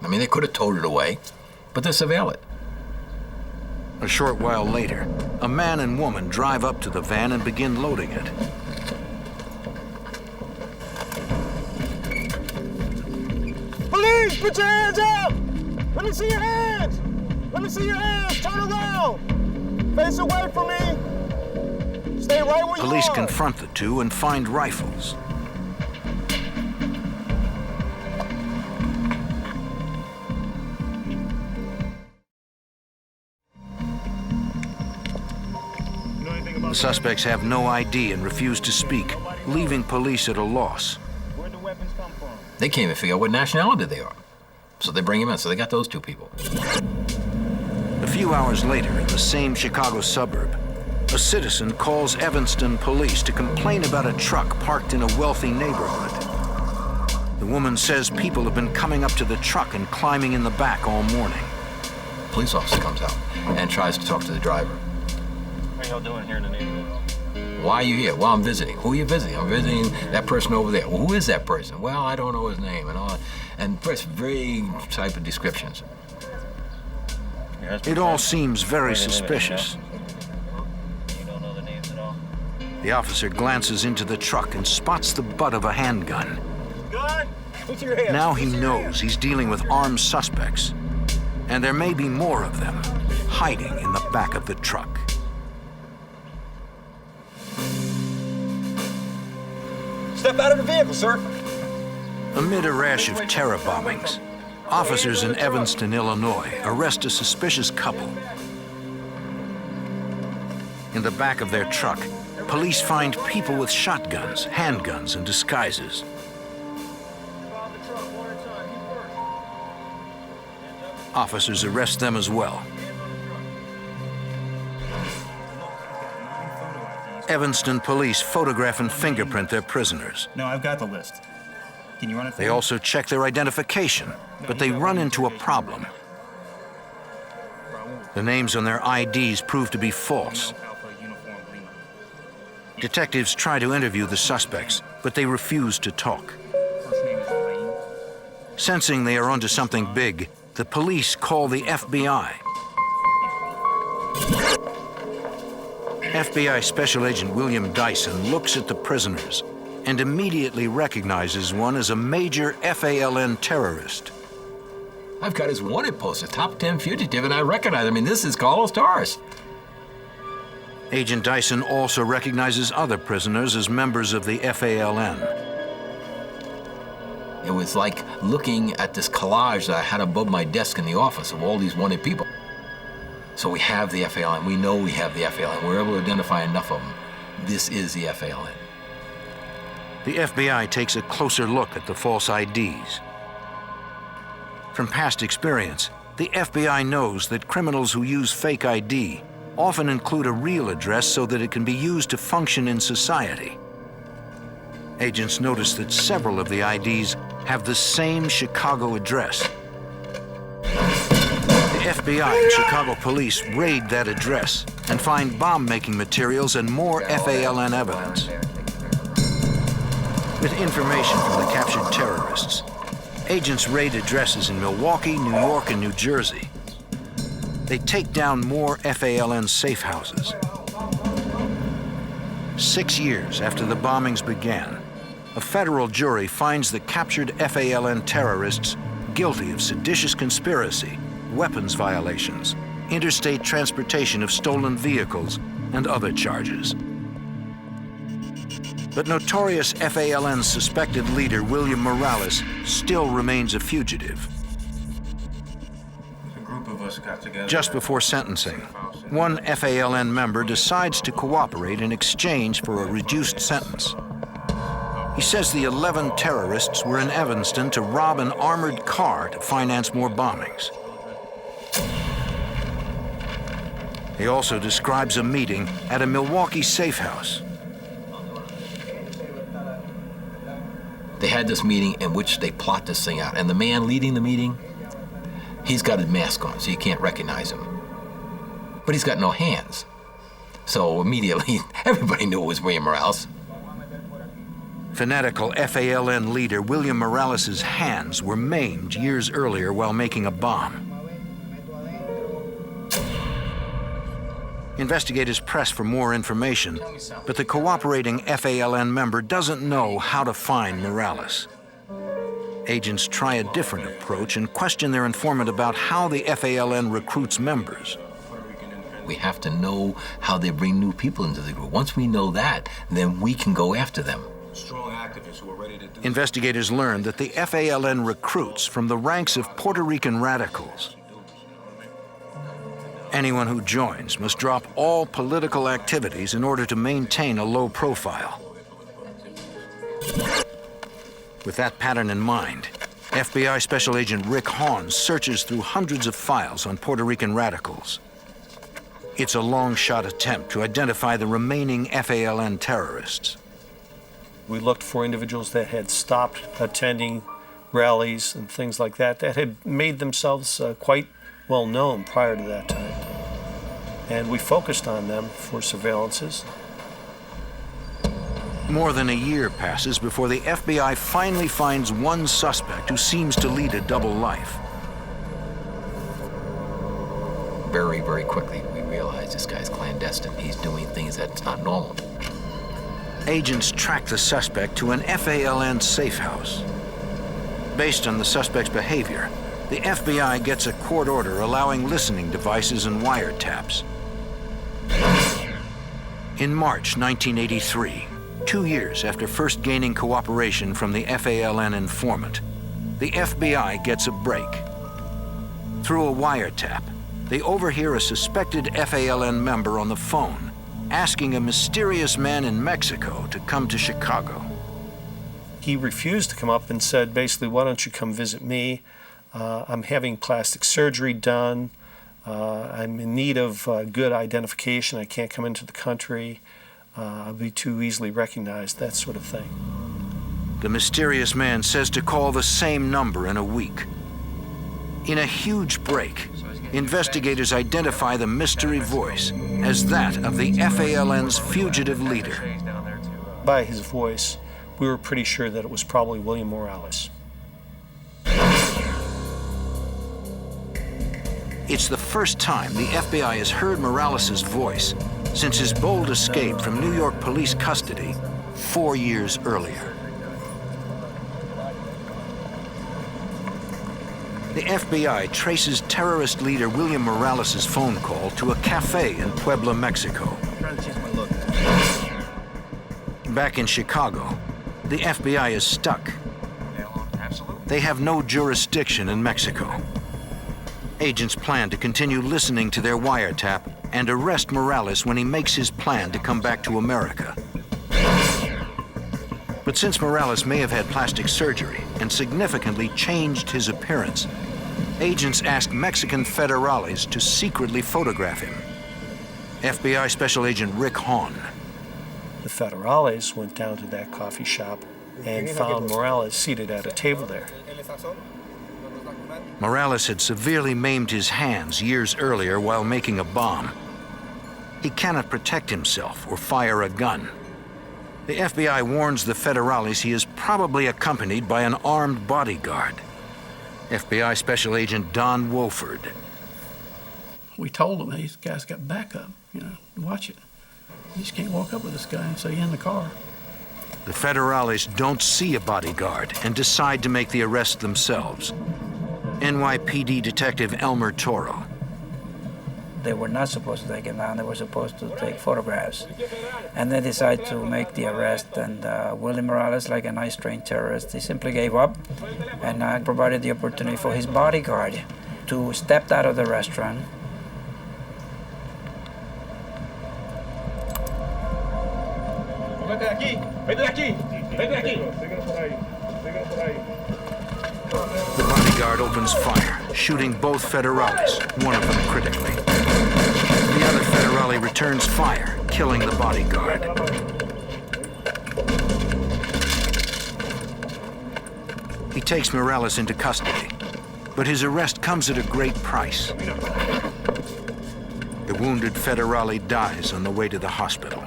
Speaker 17: I mean, they could have towed it away, but they surveil it.
Speaker 1: A short while later, a man and woman drive up to the van and begin loading it.
Speaker 5: Police, put your hands up! Let me see your hands! Let me see your hands! Turn around! Face away from me! Stay right where you are!
Speaker 1: Police confront the two and find rifles. The suspects have no ID and refuse to speak, leaving police at a loss.
Speaker 5: Where'd the weapons come from?
Speaker 17: They can't even figure out what nationality they are. So they bring him in, so they got those two people.
Speaker 1: A few hours later, in the same Chicago suburb, a citizen calls Evanston police to complain about a truck parked in a wealthy neighborhood. The woman says people have been coming up to the truck and climbing in the back all morning.
Speaker 17: A police officer comes out and tries to talk to the driver.
Speaker 5: What are y'all doing here in the neighborhood?
Speaker 17: Why are you here? Well, I'm visiting. Who are you visiting? I'm visiting that person over there. Well, who is that person? Well, I don't know his name and all. And press vague type of descriptions.
Speaker 1: It all seems very suspicious.
Speaker 5: You don't know the names at all?
Speaker 1: The officer glances into the truck and spots the butt of a handgun.
Speaker 5: Gun? Put your hands.
Speaker 1: Now he knows he's dealing with armed suspects, and there may be more of them hiding in the back of the truck.
Speaker 5: Step out of the vehicle, sir.
Speaker 1: Amid a rash of terror bombings, officers in Evanston, Illinois, arrest a suspicious couple. In the back of their truck, police find people with shotguns, handguns, and disguises. Officers arrest them as well. Evanston police photograph and fingerprint their prisoners.
Speaker 5: No, I've got the list. Can you run it for
Speaker 1: They
Speaker 5: me?
Speaker 1: also check their identification, but they run into a problem. The names on their IDs prove to be false. Detectives try to interview the suspects, but they refuse to talk. Sensing they are onto something big, the police call the FBI. FBI Special Agent William Dyson looks at the prisoners and immediately recognizes one as a major FALN terrorist.
Speaker 17: I've got his wanted poster, top 10 fugitive, and I recognize him. I mean, this is Carlos Torres.
Speaker 1: Agent Dyson also recognizes other prisoners as members of the FALN.
Speaker 17: It was like looking at this collage that I had above my desk in the office of all these wanted people. So we have the FALN. We know we have the FALN. We're able to identify enough of them. This is the FALN.
Speaker 1: The FBI takes a closer look at the false IDs. From past experience, the FBI knows that criminals who use fake ID often include a real address so that it can be used to function in society. Agents notice that several of the IDs have the same Chicago address. The FBI and Chicago police raid that address and find bomb-making materials and more FALN evidence. With information from the captured terrorists, agents raid addresses in Milwaukee, New York, and New Jersey. They take down more FALN safe houses. 6 years after the bombings began, a federal jury finds the captured FALN terrorists guilty of seditious conspiracy, weapons violations, interstate transportation of stolen vehicles, and other charges. But notorious FALN suspected leader William Morales still remains a fugitive.
Speaker 4: A group of us
Speaker 1: Just before sentencing, one FALN member decides to cooperate in exchange for a reduced sentence. He says the 11 terrorists were in Evanston to rob an armored car to finance more bombings. He also describes a meeting at a Milwaukee safe house.
Speaker 17: They had this meeting in which they plot this thing out, and the man leading the meeting, he's got a mask on, so you can't recognize him. But he's got no hands. So immediately, everybody knew it was William Morales.
Speaker 1: Fanatical FALN leader William Morales' hands were maimed years earlier while making a bomb. Investigators press for more information, but the cooperating FALN member doesn't know how to find Morales. Agents try a different approach and question their informant about how the FALN recruits members.
Speaker 17: We have to know how they bring new people into the group. Once we know that, then we can go after them.
Speaker 20: Strong activists who are ready to do.
Speaker 1: Investigators learn that the FALN recruits from the ranks of Puerto Rican radicals. Anyone who joins must drop all political activities in order to maintain a low profile. With that pattern in mind, FBI Special Agent Rick Hahn searches through hundreds of files on Puerto Rican radicals. It's a long-shot attempt to identify the remaining FALN terrorists.
Speaker 16: We looked for individuals that had stopped attending rallies and things like that, that had made themselves quite well known prior to that time. And we focused on them for surveillances.
Speaker 1: More than a year passes before the FBI finally finds one suspect who seems to lead a double life.
Speaker 17: Very, very quickly, we realize this guy's clandestine. He's doing things that's not normal.
Speaker 1: Agents track the suspect to an FALN safe house. Based on the suspect's behavior, the FBI gets a court order allowing listening devices and wiretaps. In March 1983, 2 years after first gaining cooperation from the FALN informant, the FBI gets a break. Through a wiretap, they overhear a suspected FALN member on the phone asking a mysterious man in Mexico to come to Chicago.
Speaker 16: He refused to come up and said, basically, why don't you come visit me? I'm having plastic surgery done. I'm in need of good identification. I can't come into the country. I'll be too easily recognized, that sort of thing.
Speaker 1: The mysterious man says to call the same number in a week. In a huge break, investigators identify the mystery voice as that of the FALN's fugitive leader.
Speaker 16: By his voice, we were pretty sure that it was probably William Morales.
Speaker 1: It's the first time the FBI has heard Morales' voice since his bold escape from New York police custody 4 years earlier. The FBI traces terrorist leader William Morales' phone call to a cafe in Puebla, Mexico. Back in Chicago, the FBI is stuck. They have no jurisdiction in Mexico. Agents plan to continue listening to their wiretap and arrest Morales when he makes his plan to come back to America. But since Morales may have had plastic surgery and significantly changed his appearance, agents ask Mexican federales to secretly photograph him. FBI Special Agent Rick Hahn.
Speaker 16: The federales went down to that coffee shop and found Morales seated at a table there.
Speaker 1: Morales had severely maimed his hands years earlier while making a bomb. He cannot protect himself or fire a gun. The FBI warns the federales he is probably accompanied by an armed bodyguard. FBI Special Agent Don Wolford.
Speaker 15: We told him, hey, this guy's got backup, watch it. You just can't walk up with this guy and say, in the car.
Speaker 1: The federales don't see a bodyguard and decide to make the arrest themselves. NYPD Detective Elmer Toro.
Speaker 14: They were not supposed to take him down. They were supposed to take photographs. And they decided to make the arrest. And William Morales, like a nice trained terrorist, he simply gave up and provided the opportunity for his bodyguard two stepped out of the restaurant.
Speaker 5: Vete de aquí, vete de aquí, vete de aquí.
Speaker 1: The bodyguard opens fire, shooting both federales, one of them critically. The other federale returns fire, killing the bodyguard. He takes Morales into custody, but his arrest comes at a great price. The wounded federale dies on the way to the hospital.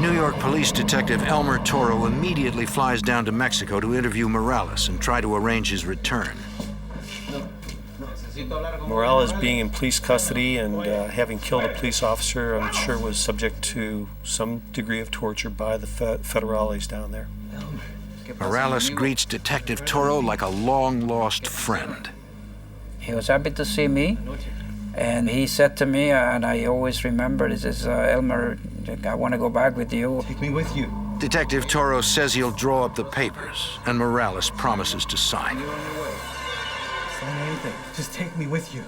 Speaker 1: New York Police Detective Elmer Toro immediately flies down to Mexico to interview Morales and try to arrange his return.
Speaker 16: Morales being in police custody and having killed a police officer, I'm sure was subject to some degree of torture by the federales down there.
Speaker 1: Morales greets Detective Toro like a long-lost friend.
Speaker 14: He was happy to see me, and he said to me, and I always remember, he says, Elmer, I want to go back with you.
Speaker 20: Take me with you.
Speaker 1: Detective Toro says he'll draw up the papers, and Morales promises to sign.
Speaker 20: Sign anything. Just take me with you.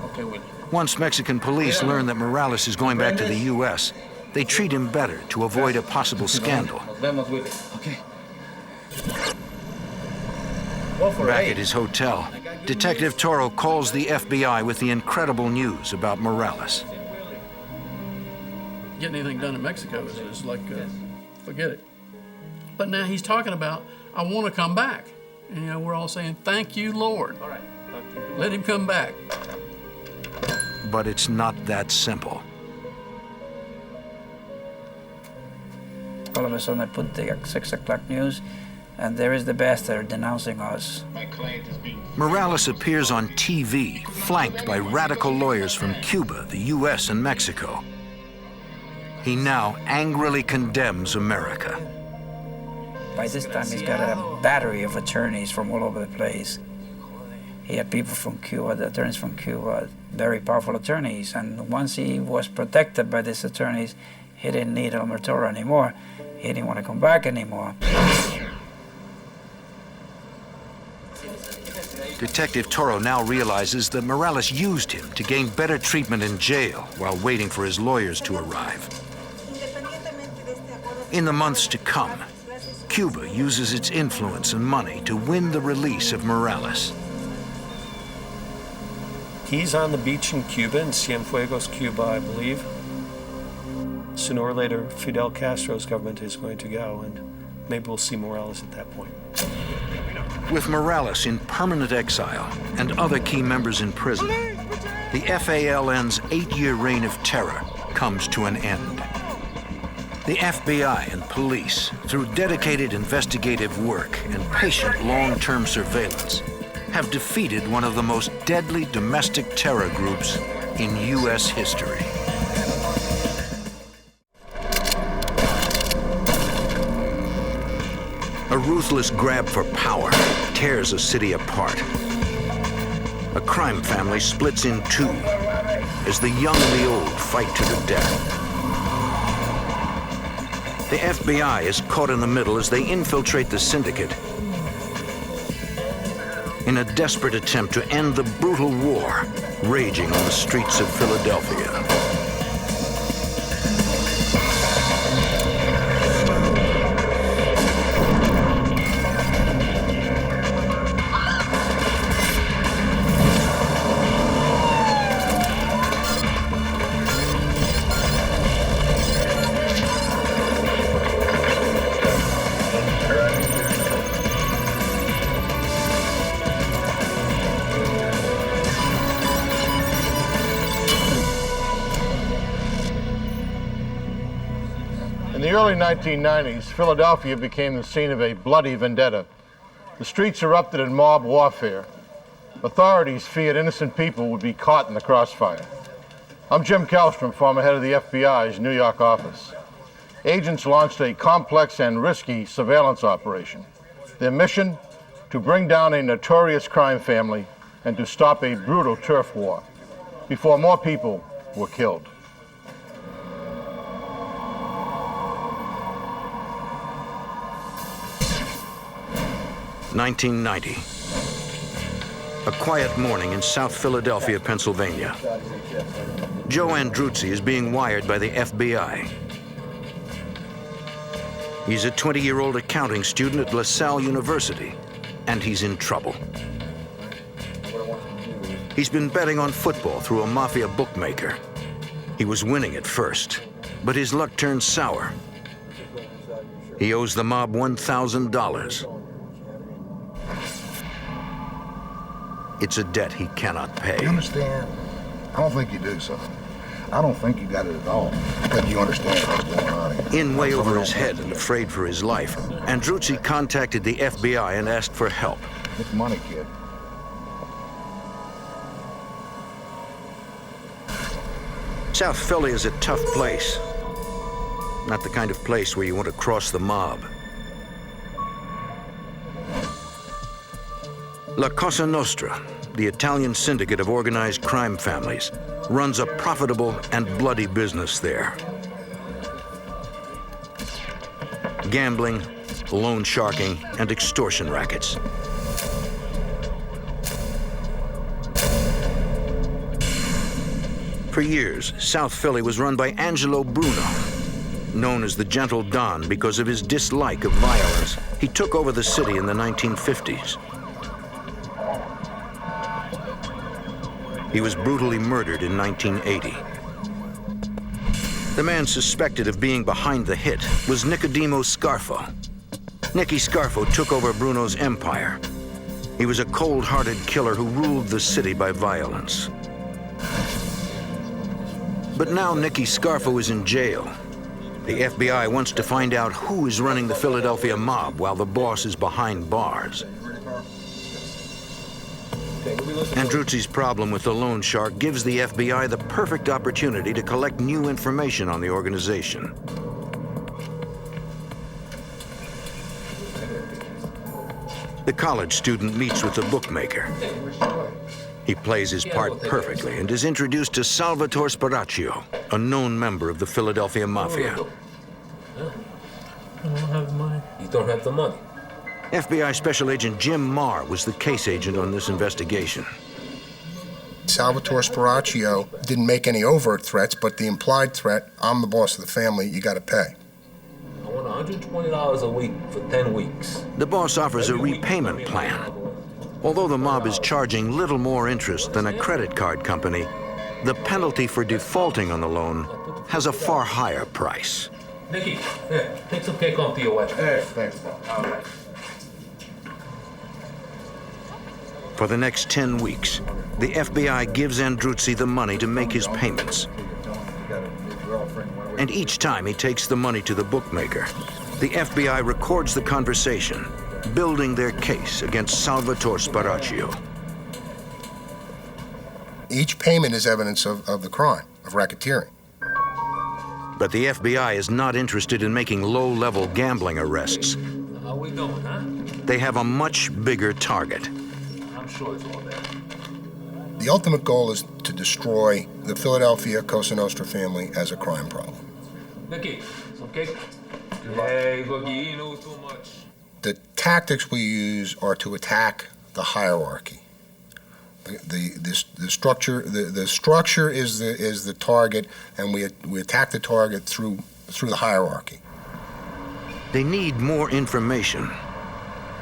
Speaker 20: Okay, Willie.
Speaker 1: Once Mexican police learn that Morales is going back to the U.S., they treat him better to avoid a possible scandal.
Speaker 20: Okay.
Speaker 1: Back at his hotel, Detective Toro calls the FBI with the incredible news about Morales.
Speaker 15: Getting anything done in Mexico is like, forget it. But now he's talking about, I want to come back. And, you know, we're all saying, thank you, Lord. All right. Let him come back.
Speaker 1: But it's not that simple.
Speaker 14: All of a sudden I put the 6 o'clock news, and there is the bastard denouncing us.
Speaker 1: Morales appears on TV, flanked by radical lawyers from Cuba, the U.S., and Mexico. He now angrily condemns America.
Speaker 14: By this time, he's got a battery of attorneys from all over the place. He had people from Cuba, the attorneys from Cuba, very powerful attorneys. And once he was protected by these attorneys, he didn't need Elmer Toro anymore. He didn't want to come back anymore.
Speaker 1: Detective Toro now realizes that Morales used him to gain better treatment in jail while waiting for his lawyers to arrive. In the months to come, Cuba uses its influence and money to win the release of Morales.
Speaker 16: He's on the beach in Cuba, in Cienfuegos, Cuba, I believe. Sooner or later, Fidel Castro's government is going to go, and maybe we'll see Morales at that point.
Speaker 1: With Morales in permanent exile and other key members in prison, the FALN's 8-year reign of terror comes to an end. The FBI and police, through dedicated investigative work and patient long-term surveillance, have defeated one of the most deadly domestic terror groups in U.S. history. A ruthless grab for power tears a city apart. A crime family splits in two as the young and the old fight to the death. The FBI is caught in the middle as they infiltrate the syndicate in a desperate attempt to end the brutal war raging on the streets of Philadelphia.
Speaker 2: In the early 1990s, Philadelphia became the scene of a bloody vendetta. The streets erupted in mob warfare. Authorities feared innocent people would be caught in the crossfire. I'm Jim Kallstrom, former head of the FBI's New York office. Agents launched a complex and risky surveillance operation. Their mission, to bring down a notorious crime family and to stop a brutal turf war before more people were killed.
Speaker 1: 1990. A quiet morning in South Philadelphia, Pennsylvania. Joe Andruzzi is being wired by the FBI. He's a 20-year-old accounting student at LaSalle University, and he's in trouble. He's been betting on football through a mafia bookmaker. He was winning at first, but his luck turned sour. He owes the mob $1,000. It's a debt he cannot pay.
Speaker 18: You understand? I don't think you do, son. I don't think you got it at all. But you understand what's going on here.
Speaker 1: In way over his head and afraid for his life, Andruzzi contacted the FBI and asked for help.
Speaker 18: Get money, kid.
Speaker 1: South Philly is a tough place. Not the kind of place where you want to cross the mob. La Cosa Nostra, the Italian syndicate of organized crime families, runs a profitable and bloody business there. Gambling, loan sharking, and extortion rackets. For years, South Philly was run by Angelo Bruno, known as the Gentle Don because of his dislike of violence. He took over the city in the 1950s. He was brutally murdered in 1980. The man suspected of being behind the hit was Nicodemo Scarfo. Nicky Scarfo took over Bruno's empire. He was a cold-hearted killer who ruled the city by violence. But now Nicky Scarfo is in jail. The FBI wants to find out who is running the Philadelphia mob while the boss is behind bars. Andruzzi's problem with the loan shark gives the FBI the perfect opportunity to collect new information on the organization. The college student meets with the bookmaker. He plays his part perfectly and is introduced to Salvatore Sparacchio, a known member of the Philadelphia Mafia.
Speaker 21: I don't have the money. You don't have the money?
Speaker 1: FBI Special Agent Jim Marr was the case agent on this investigation.
Speaker 18: Salvatore Sparacchio didn't make any overt threats, but the implied threat, I'm the boss of the family, you got to pay.
Speaker 21: I want $120 a week for 10 weeks.
Speaker 1: The boss offers a repayment plan. Although the mob is charging little more interest than a credit card company, the penalty for defaulting on the loan has a far higher price.
Speaker 21: Nicky, here, take some cake home to your wife.
Speaker 18: Hey, thanks, Bob.
Speaker 21: All right.
Speaker 1: For the next 10 weeks, the FBI gives Andruzzi the money to make his payments. And each time he takes the money to the bookmaker, the FBI records the conversation, building their case against Salvatore Sparacchio.
Speaker 18: Each payment is evidence of the crime, of racketeering.
Speaker 1: But the FBI is not interested in making low-level gambling arrests.
Speaker 21: How we doing, huh?
Speaker 1: They have a much bigger target.
Speaker 21: I'm sure it's all there.
Speaker 18: The ultimate goal is to destroy the Philadelphia Cosa Nostra family as a crime problem.
Speaker 21: Nicky, some cake? Hey, Boogie, you know too much.
Speaker 18: The tactics we use are to attack the hierarchy. The structure is the target, and we attack the target through the hierarchy.
Speaker 1: They need more information.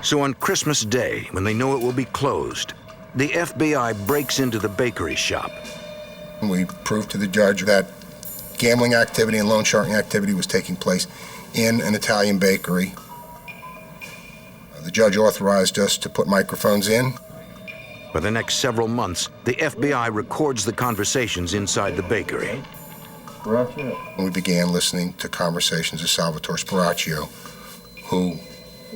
Speaker 1: So on Christmas Day, when they know it will be closed, the FBI breaks into the bakery shop.
Speaker 18: We proved to the judge that gambling activity and loan sharking activity was taking place in an Italian bakery. The judge authorized us to put microphones in.
Speaker 1: For the next several months, the FBI records the conversations inside the bakery.
Speaker 18: We began listening to conversations of Salvatore Sparacchio, who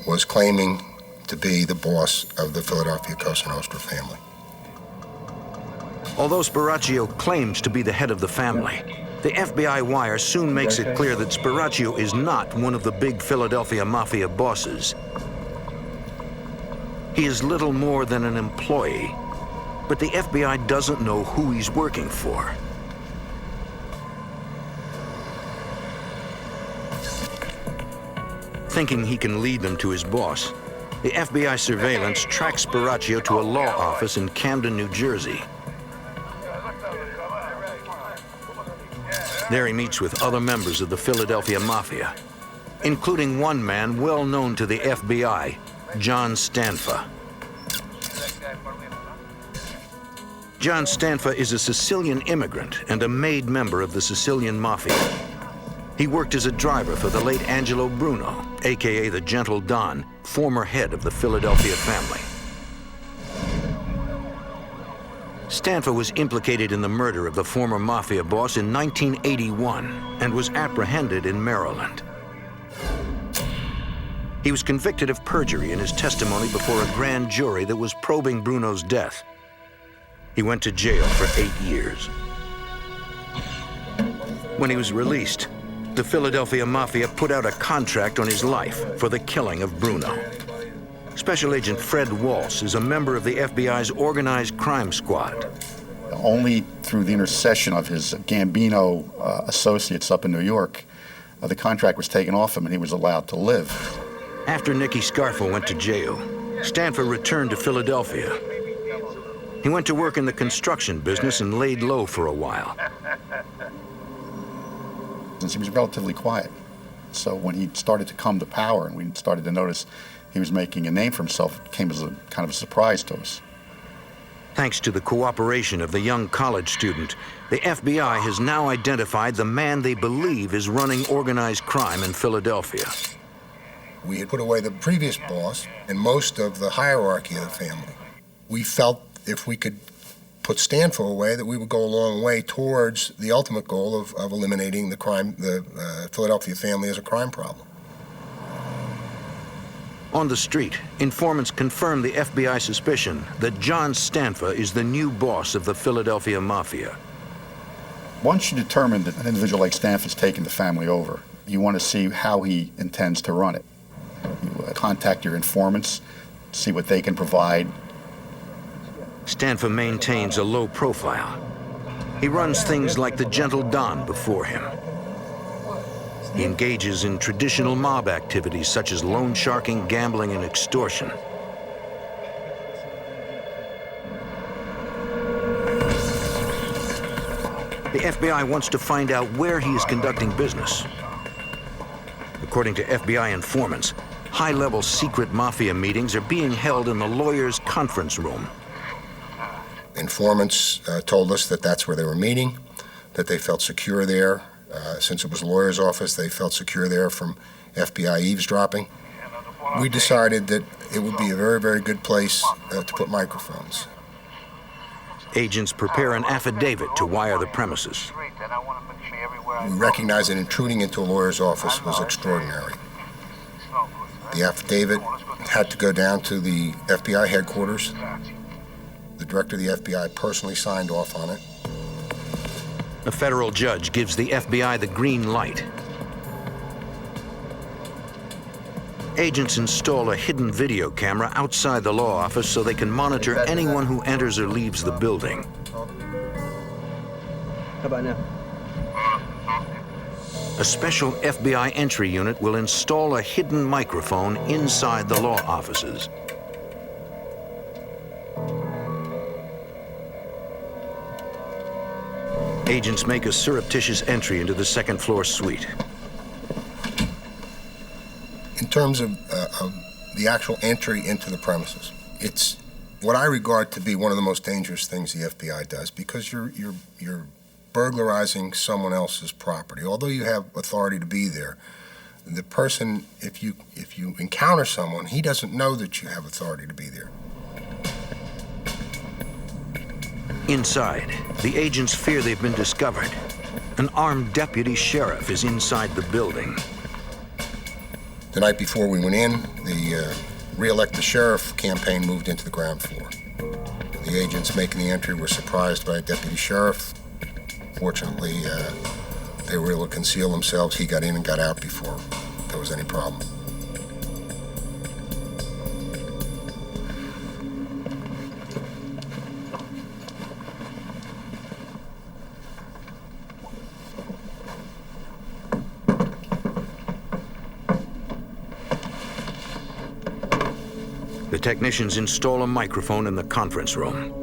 Speaker 18: was claiming to be the boss of the Philadelphia Cosa Nostra family.
Speaker 1: Although Sparacchio claims to be the head of the family, the FBI wire soon makes it clear that Sparacchio is not one of the big Philadelphia Mafia bosses. He is little more than an employee, but the FBI doesn't know who he's working for. Thinking he can lead them to his boss, The FBI surveillance tracks Sparacchio to a law office in Camden, New Jersey. There he meets with other members of the Philadelphia Mafia, including one man well known to the FBI, John Stanfa. John Stanfa is a Sicilian immigrant and a made member of the Sicilian Mafia. He worked as a driver for the late Angelo Bruno, aka the Gentle Don, former head of the Philadelphia family. Stanfa was implicated in the murder of the former Mafia boss in 1981 and was apprehended in Maryland. He was convicted of perjury in his testimony before a grand jury that was probing Bruno's death. He went to jail for 8 years. When he was released, the Philadelphia Mafia put out a contract on his life for the killing of Bruno. Special Agent Fred Walsh is a member of the FBI's organized crime squad.
Speaker 12: Only through the intercession of his Gambino associates up in New York, the contract was taken off him and he was allowed to live.
Speaker 1: After Nicky Scarfo went to jail, Stanfa returned to Philadelphia. He went to work in the construction business and laid low for a while.
Speaker 12: Since he was relatively quiet. So when he started to come to power and we started to notice he was making a name for himself, it came as a kind of a surprise to us.
Speaker 1: Thanks to the cooperation of the young college student, the FBI has now identified the man they believe is running organized crime in Philadelphia.
Speaker 18: We had put away the previous boss and most of the hierarchy of the family. We felt if we could put Stanfa away, that we would go a long way towards the ultimate goal of eliminating the crime, the Philadelphia family as a crime problem.
Speaker 1: On the street, informants confirm the FBI suspicion that John Stanfa is the new boss of the Philadelphia Mafia.
Speaker 12: Once you determine that an individual like Stanfa's taken the family over, you want to see how he intends to run it. You contact your informants, see what they can provide.
Speaker 1: Stanfa maintains a low profile. He runs things like the Gentle Don before him. He engages in traditional mob activities such as loan sharking, gambling, and extortion. The FBI wants to find out where he is conducting business. According to FBI informants, high-level secret mafia meetings are being held in the lawyers' conference room.
Speaker 18: Informants told us that that's where they were meeting, that they felt secure there. Since it was a lawyer's office, they felt secure there from FBI eavesdropping. We decided that it would be a very, very good place to put microphones.
Speaker 1: Agents prepare an affidavit to wire the premises.
Speaker 18: We recognized that intruding into a lawyer's office was extraordinary. The affidavit had to go down to the FBI headquarters. The director of the FBI personally signed off on it.
Speaker 1: A federal judge gives the FBI the green light. Agents install a hidden video camera outside the law office so they can monitor anyone who enters or leaves the building.
Speaker 11: How about now?
Speaker 1: A special FBI entry unit will install a hidden microphone inside the law offices. Agents make a surreptitious entry into the second-floor suite.
Speaker 18: In terms of the actual entry into the premises, it's what I regard to be one of the most dangerous things the FBI does, because you're burglarizing someone else's property. Although you have authority to be there, the person, if you encounter someone, he doesn't know that you have authority to be there.
Speaker 1: Inside, the agents fear they've been discovered. An armed deputy sheriff is inside the building.
Speaker 18: The night before we went in, the Re-elect the Sheriff campaign moved into the ground floor. The agents making the entry were surprised by a deputy sheriff. Fortunately, they were able to conceal themselves. He got in and got out before there was any problem.
Speaker 1: The technicians install a microphone in the conference room.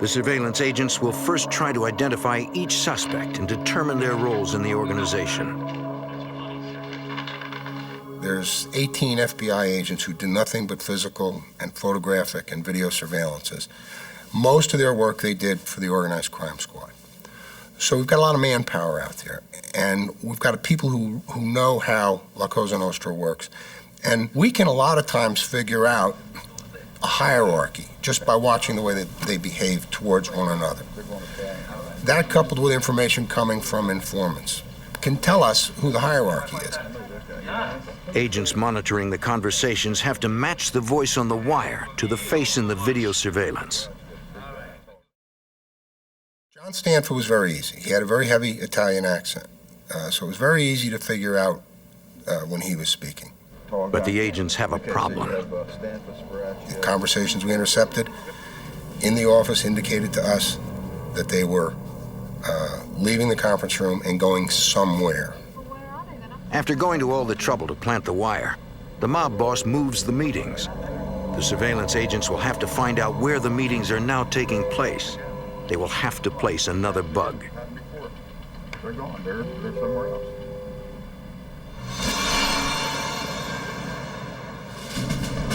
Speaker 1: The surveillance agents will first try to identify each suspect and determine their roles in the organization.
Speaker 18: There's 18 FBI agents who do nothing but physical and photographic and video surveillances. Most of their work they did for the organized crime squad. So we've got a lot of manpower out there, and we've got people who know how La Cosa Nostra works. And we can a lot of times figure out a hierarchy just by watching the way that they behave towards one another. That, coupled with information coming from informants, can tell us who the hierarchy is.
Speaker 1: Agents monitoring the conversations have to match the voice on the wire to the face in the video surveillance.
Speaker 18: John Stanford was very easy. He had a very heavy Italian accent, so it was very easy to figure out when he was speaking.
Speaker 1: But the agents have a problem.
Speaker 18: The conversations we intercepted in the office indicated to us that they were leaving the conference room and going somewhere.
Speaker 1: After going to all the trouble to plant the wire, the mob boss moves the meetings. The surveillance agents will have to find out where the meetings are now taking place. They will have to place another bug.
Speaker 12: They're gone. They're somewhere else.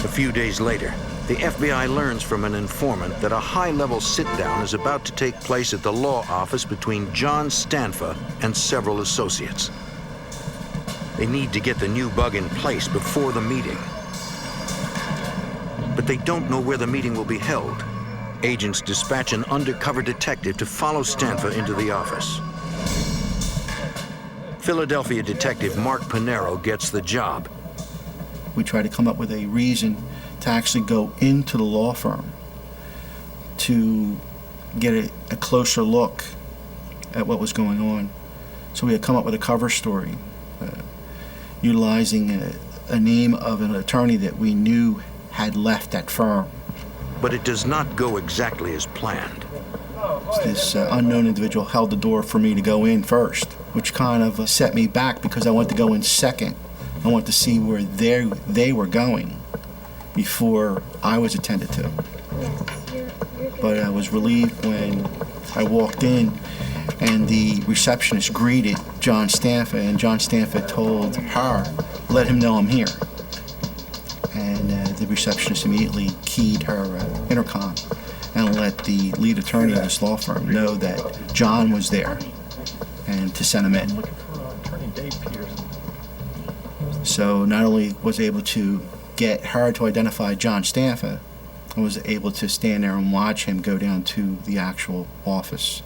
Speaker 1: A few days later, the FBI learns from an informant that a high-level sit-down is about to take place at the law office between John Stanfa and several associates. They need to get the new bug in place before the meeting. But they don't know where the meeting will be held. Agents dispatch an undercover detective to follow Stanfa into the office. Philadelphia detective Mark Pinero gets the job.
Speaker 9: We tried to come up with a reason to actually go into the law firm to get a closer look at what was going on. So we had come up with a cover story utilizing a name of an attorney that we knew had left that firm.
Speaker 1: But it does not go exactly as planned.
Speaker 9: This unknown individual held the door for me to go in first, which kind of set me back because I wanted to go in second. I wanted to see where they were going before I was attended to. But I was relieved when I walked in and the receptionist greeted John Stanfa, and John Stanfa told her, "Let him know I'm here." And the receptionist immediately keyed her intercom and let the lead attorney of this law firm know that John was there and to send him in. So not only was I able to get her to identify John Stanfa, I was able to stand there and watch him go down to the actual office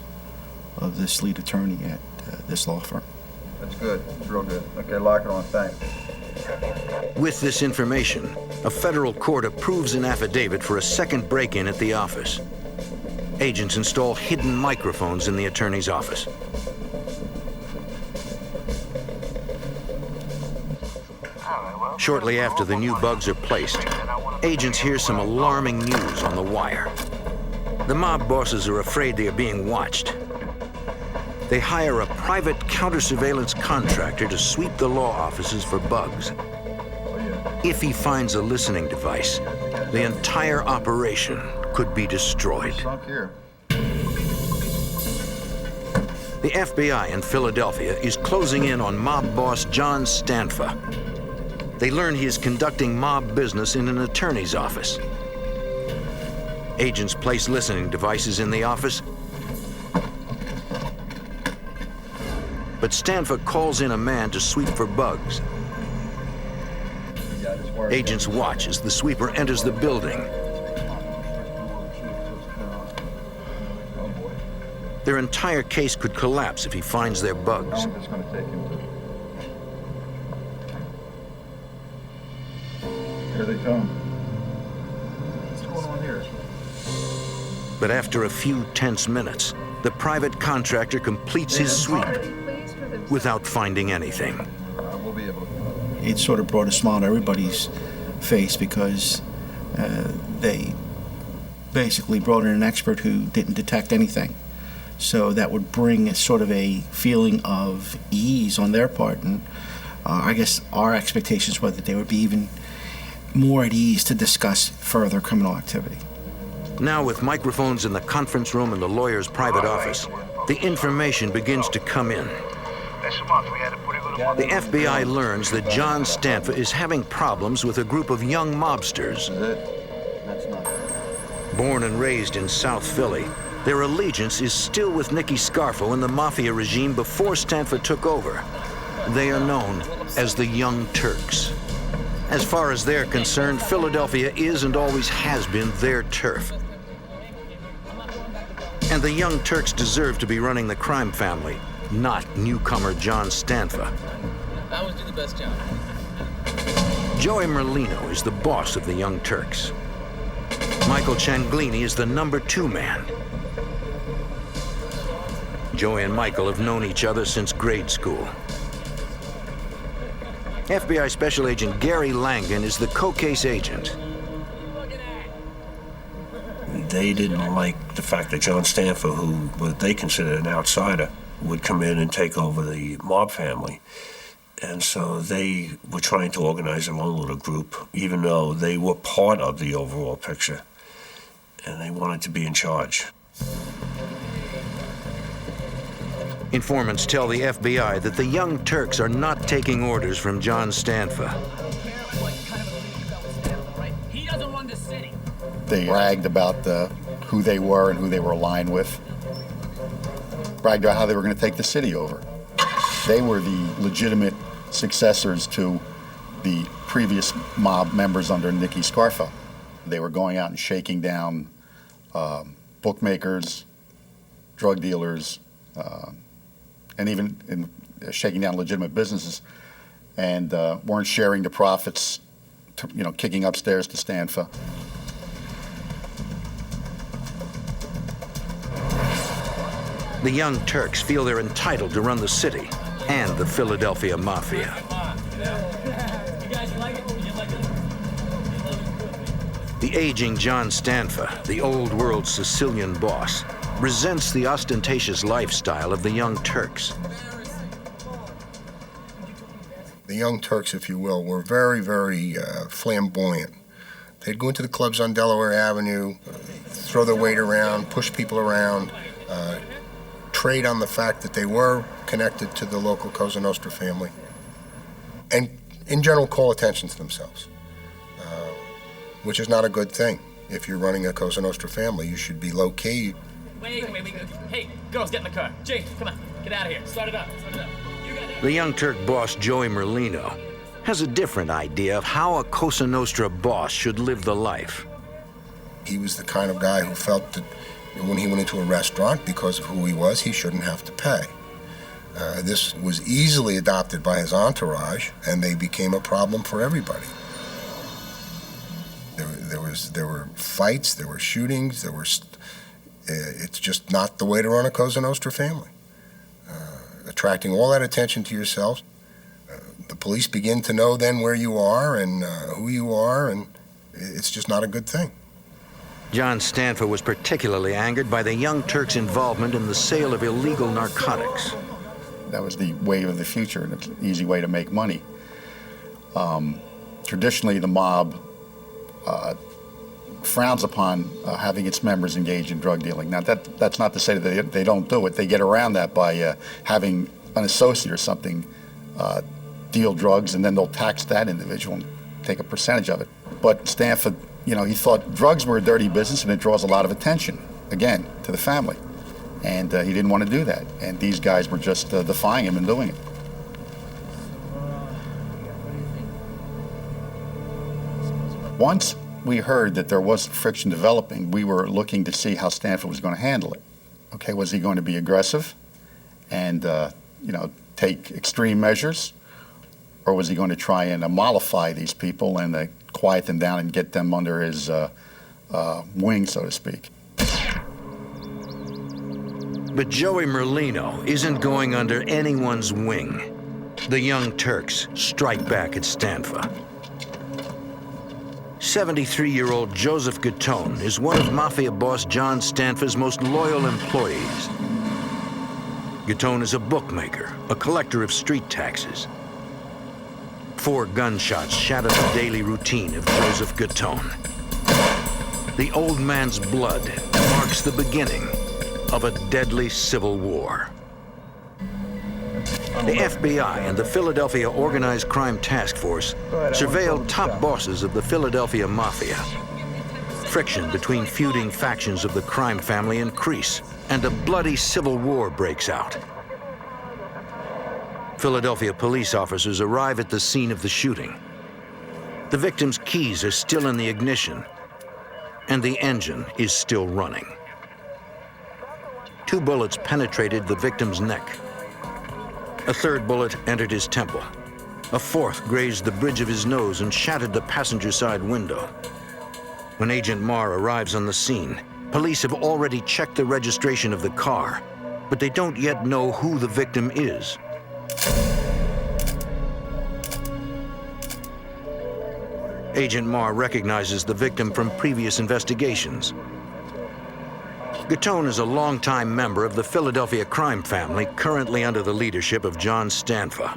Speaker 9: of this lead attorney at this law firm.
Speaker 7: That's good. That's real good. Okay, lock it on. Thanks.
Speaker 1: With this information, a federal court approves an affidavit for a second break-in at the office. Agents install hidden microphones in the attorney's office. Shortly after the new bugs are placed, agents hear some alarming news on the wire. The mob bosses are afraid they are being watched. They hire a private counter-surveillance contractor to sweep the law offices for bugs. If he finds a listening device, the entire operation could be destroyed. The FBI in Philadelphia is closing in on mob boss John Stanfa. They learn he is conducting mob business in an attorney's office. Agents place listening devices in the office, but Stanfa calls in a man to sweep for bugs. Agents watch as the sweeper enters the building. Their entire case could collapse if he finds their bugs.
Speaker 12: Here they come. What's going on here?
Speaker 1: But after a few tense minutes, the private contractor completes his sweep without finding anything.
Speaker 9: It sort of brought a smile to everybody's face because they basically brought in an expert who didn't detect anything. So that would bring sort of a feeling of ease on their part. And I guess our expectations were that they would be even more at ease to discuss further criminal activity.
Speaker 1: Now, with microphones in the conference room and the lawyer's private office, the information begins to come in. The FBI learns that John Stanfa is having problems with a group of young mobsters. Born and raised in South Philly, their allegiance is still with Nicky Scarfo and the Mafia regime before Stanfa took over. They are known as the Young Turks. As far as they're concerned, Philadelphia is and always has been their turf. And the Young Turks deserve to be running the crime family, not newcomer John Stanfa.
Speaker 21: I always do the best job.
Speaker 1: Joey Merlino is the boss of the Young Turks. Michael Changlini is the #2 man. Joey and Michael have known each other since grade school. FBI Special Agent Gary Langan is the co-case agent.
Speaker 6: They didn't like the fact that John Stanfa, who what they considered an outsider, would come in and take over the mob family. And so they were trying to organize their own little group, even though they were part of the overall picture. And they wanted to be in charge.
Speaker 1: Informants tell the FBI that the Young Turks are not taking orders from John Stanfa.
Speaker 21: He doesn't run the city.
Speaker 12: They bragged about who they were and who they were aligned with. Bragged about how they were going to take the city over. They were the legitimate successors to the previous mob members under Nicky Scarfo. They were going out and shaking down bookmakers, drug dealers, and even shaking down legitimate businesses, and weren't sharing the profits, kicking upstairs to Stanfa.
Speaker 1: The Young Turks feel they're entitled to run the city and the Philadelphia Mafia. The aging John Stanfa, the old world Sicilian boss, resents the ostentatious lifestyle of the Young Turks.
Speaker 18: The Young Turks, if you will, were very, very flamboyant. They'd go into the clubs on Delaware Avenue, throw their weight around, push people around, trade on the fact that they were connected to the local Cosa Nostra family, and in general call attention to themselves, which is not a good thing. If you're running a Cosa Nostra family, you should be low-key.
Speaker 21: Wait. Hey, girls, get in the car. James, come on. Get out of here. Start it up.
Speaker 1: The Young Turk boss, Joey Merlino, has a different idea of how a Cosa Nostra boss should live the life.
Speaker 18: He was the kind of guy who felt that when he went into a restaurant, because of who he was, he shouldn't have to pay. This was easily adopted by his entourage, and they became a problem for everybody. There were fights, there were shootings, it's just not the way to run a Cosa Nostra family. Attracting all that attention to yourself. The police begin to know then where you are and who you are, and it's just not a good thing.
Speaker 1: John Stanfa was particularly angered by the Young Turks' involvement in the sale of illegal narcotics.
Speaker 12: That was the wave of the future, and it's an easy way to make money. Traditionally, the mob frowns upon having its members engage in drug dealing. Now, that's not to say that they don't do it. They get around that by having an associate or something deal drugs, and then they'll tax that individual and take a percentage of it. But Stanfa, he thought drugs were a dirty business and it draws a lot of attention, again, to the family. And he didn't want to do that. And these guys were just defying him and doing it. Once we heard that there was friction developing, we were looking to see how Stanfa was going to handle it. Okay, was he going to be aggressive and, take extreme measures? Or was he going to try and mollify these people and quiet them down and get them under his wing, so to speak?
Speaker 1: But Joey Merlino isn't going under anyone's wing. The Young Turks strike back at Stanfa. 73-year-old Joseph Gattone is one of Mafia boss John Stanfa's most loyal employees. Gattone is a bookmaker, a collector of street taxes. 4 gunshots shatter the daily routine of Joseph Gatone. The old man's blood marks the beginning of a deadly civil war. The FBI and the Philadelphia Organized Crime Task Force surveilled top bosses of the Philadelphia Mafia. Friction between feuding factions of the crime family increase, and a bloody civil war breaks out. Philadelphia police officers arrive at the scene of the shooting. The victim's keys are still in the ignition, and the engine is still running. 2 bullets penetrated the victim's neck. A 3rd bullet entered his temple. A 4th grazed the bridge of his nose and shattered the passenger side window. When Agent Marr arrives on the scene, police have already checked the registration of the car, but they don't yet know who the victim is. Agent Marr recognizes the victim from previous investigations. Gatone is a longtime member of the Philadelphia crime family, currently under the leadership of John Stanfa.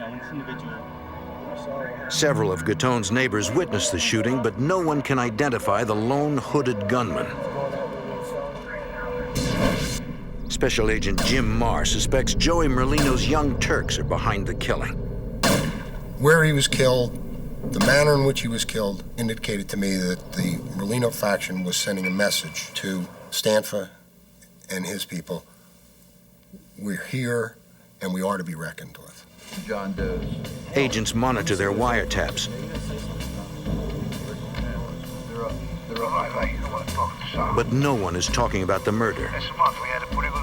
Speaker 1: Several of Gatone's neighbors witnessed the shooting, but no one can identify the lone hooded gunman. Special Agent Jim Marr suspects Joey Merlino's Young Turks are behind the killing.
Speaker 18: Where he was killed, the manner in which he was killed, indicated to me that the Merlino faction was sending a message to Stanfa and his people. We're here, and we are to be reckoned with.
Speaker 7: John Doe's.
Speaker 1: Agents monitor their wiretaps. But no one is talking about the murder.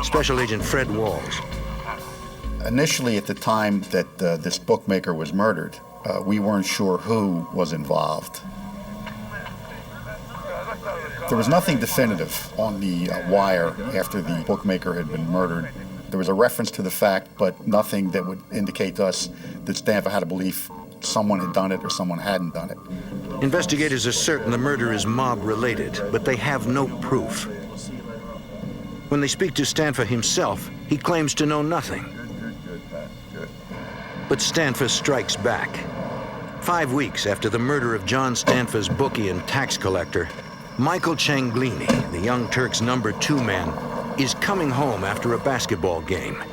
Speaker 1: Special Agent Fred Walls.
Speaker 12: Initially, at the time that this bookmaker was murdered, we weren't sure who was involved. There was nothing definitive on the wire after the bookmaker had been murdered. There was a reference to the fact, but nothing that would indicate to us that Stanfa had a belief someone had done it or someone hadn't done it.
Speaker 1: Investigators are certain the murder is mob-related, but they have no proof. When they speak to Stanfa himself, he claims to know nothing. But Stanfa strikes back. 5 weeks after the murder of John Stanfa's bookie and tax collector, Michael Cianglini, the Young Turks' number 2 man, is coming home after a basketball game.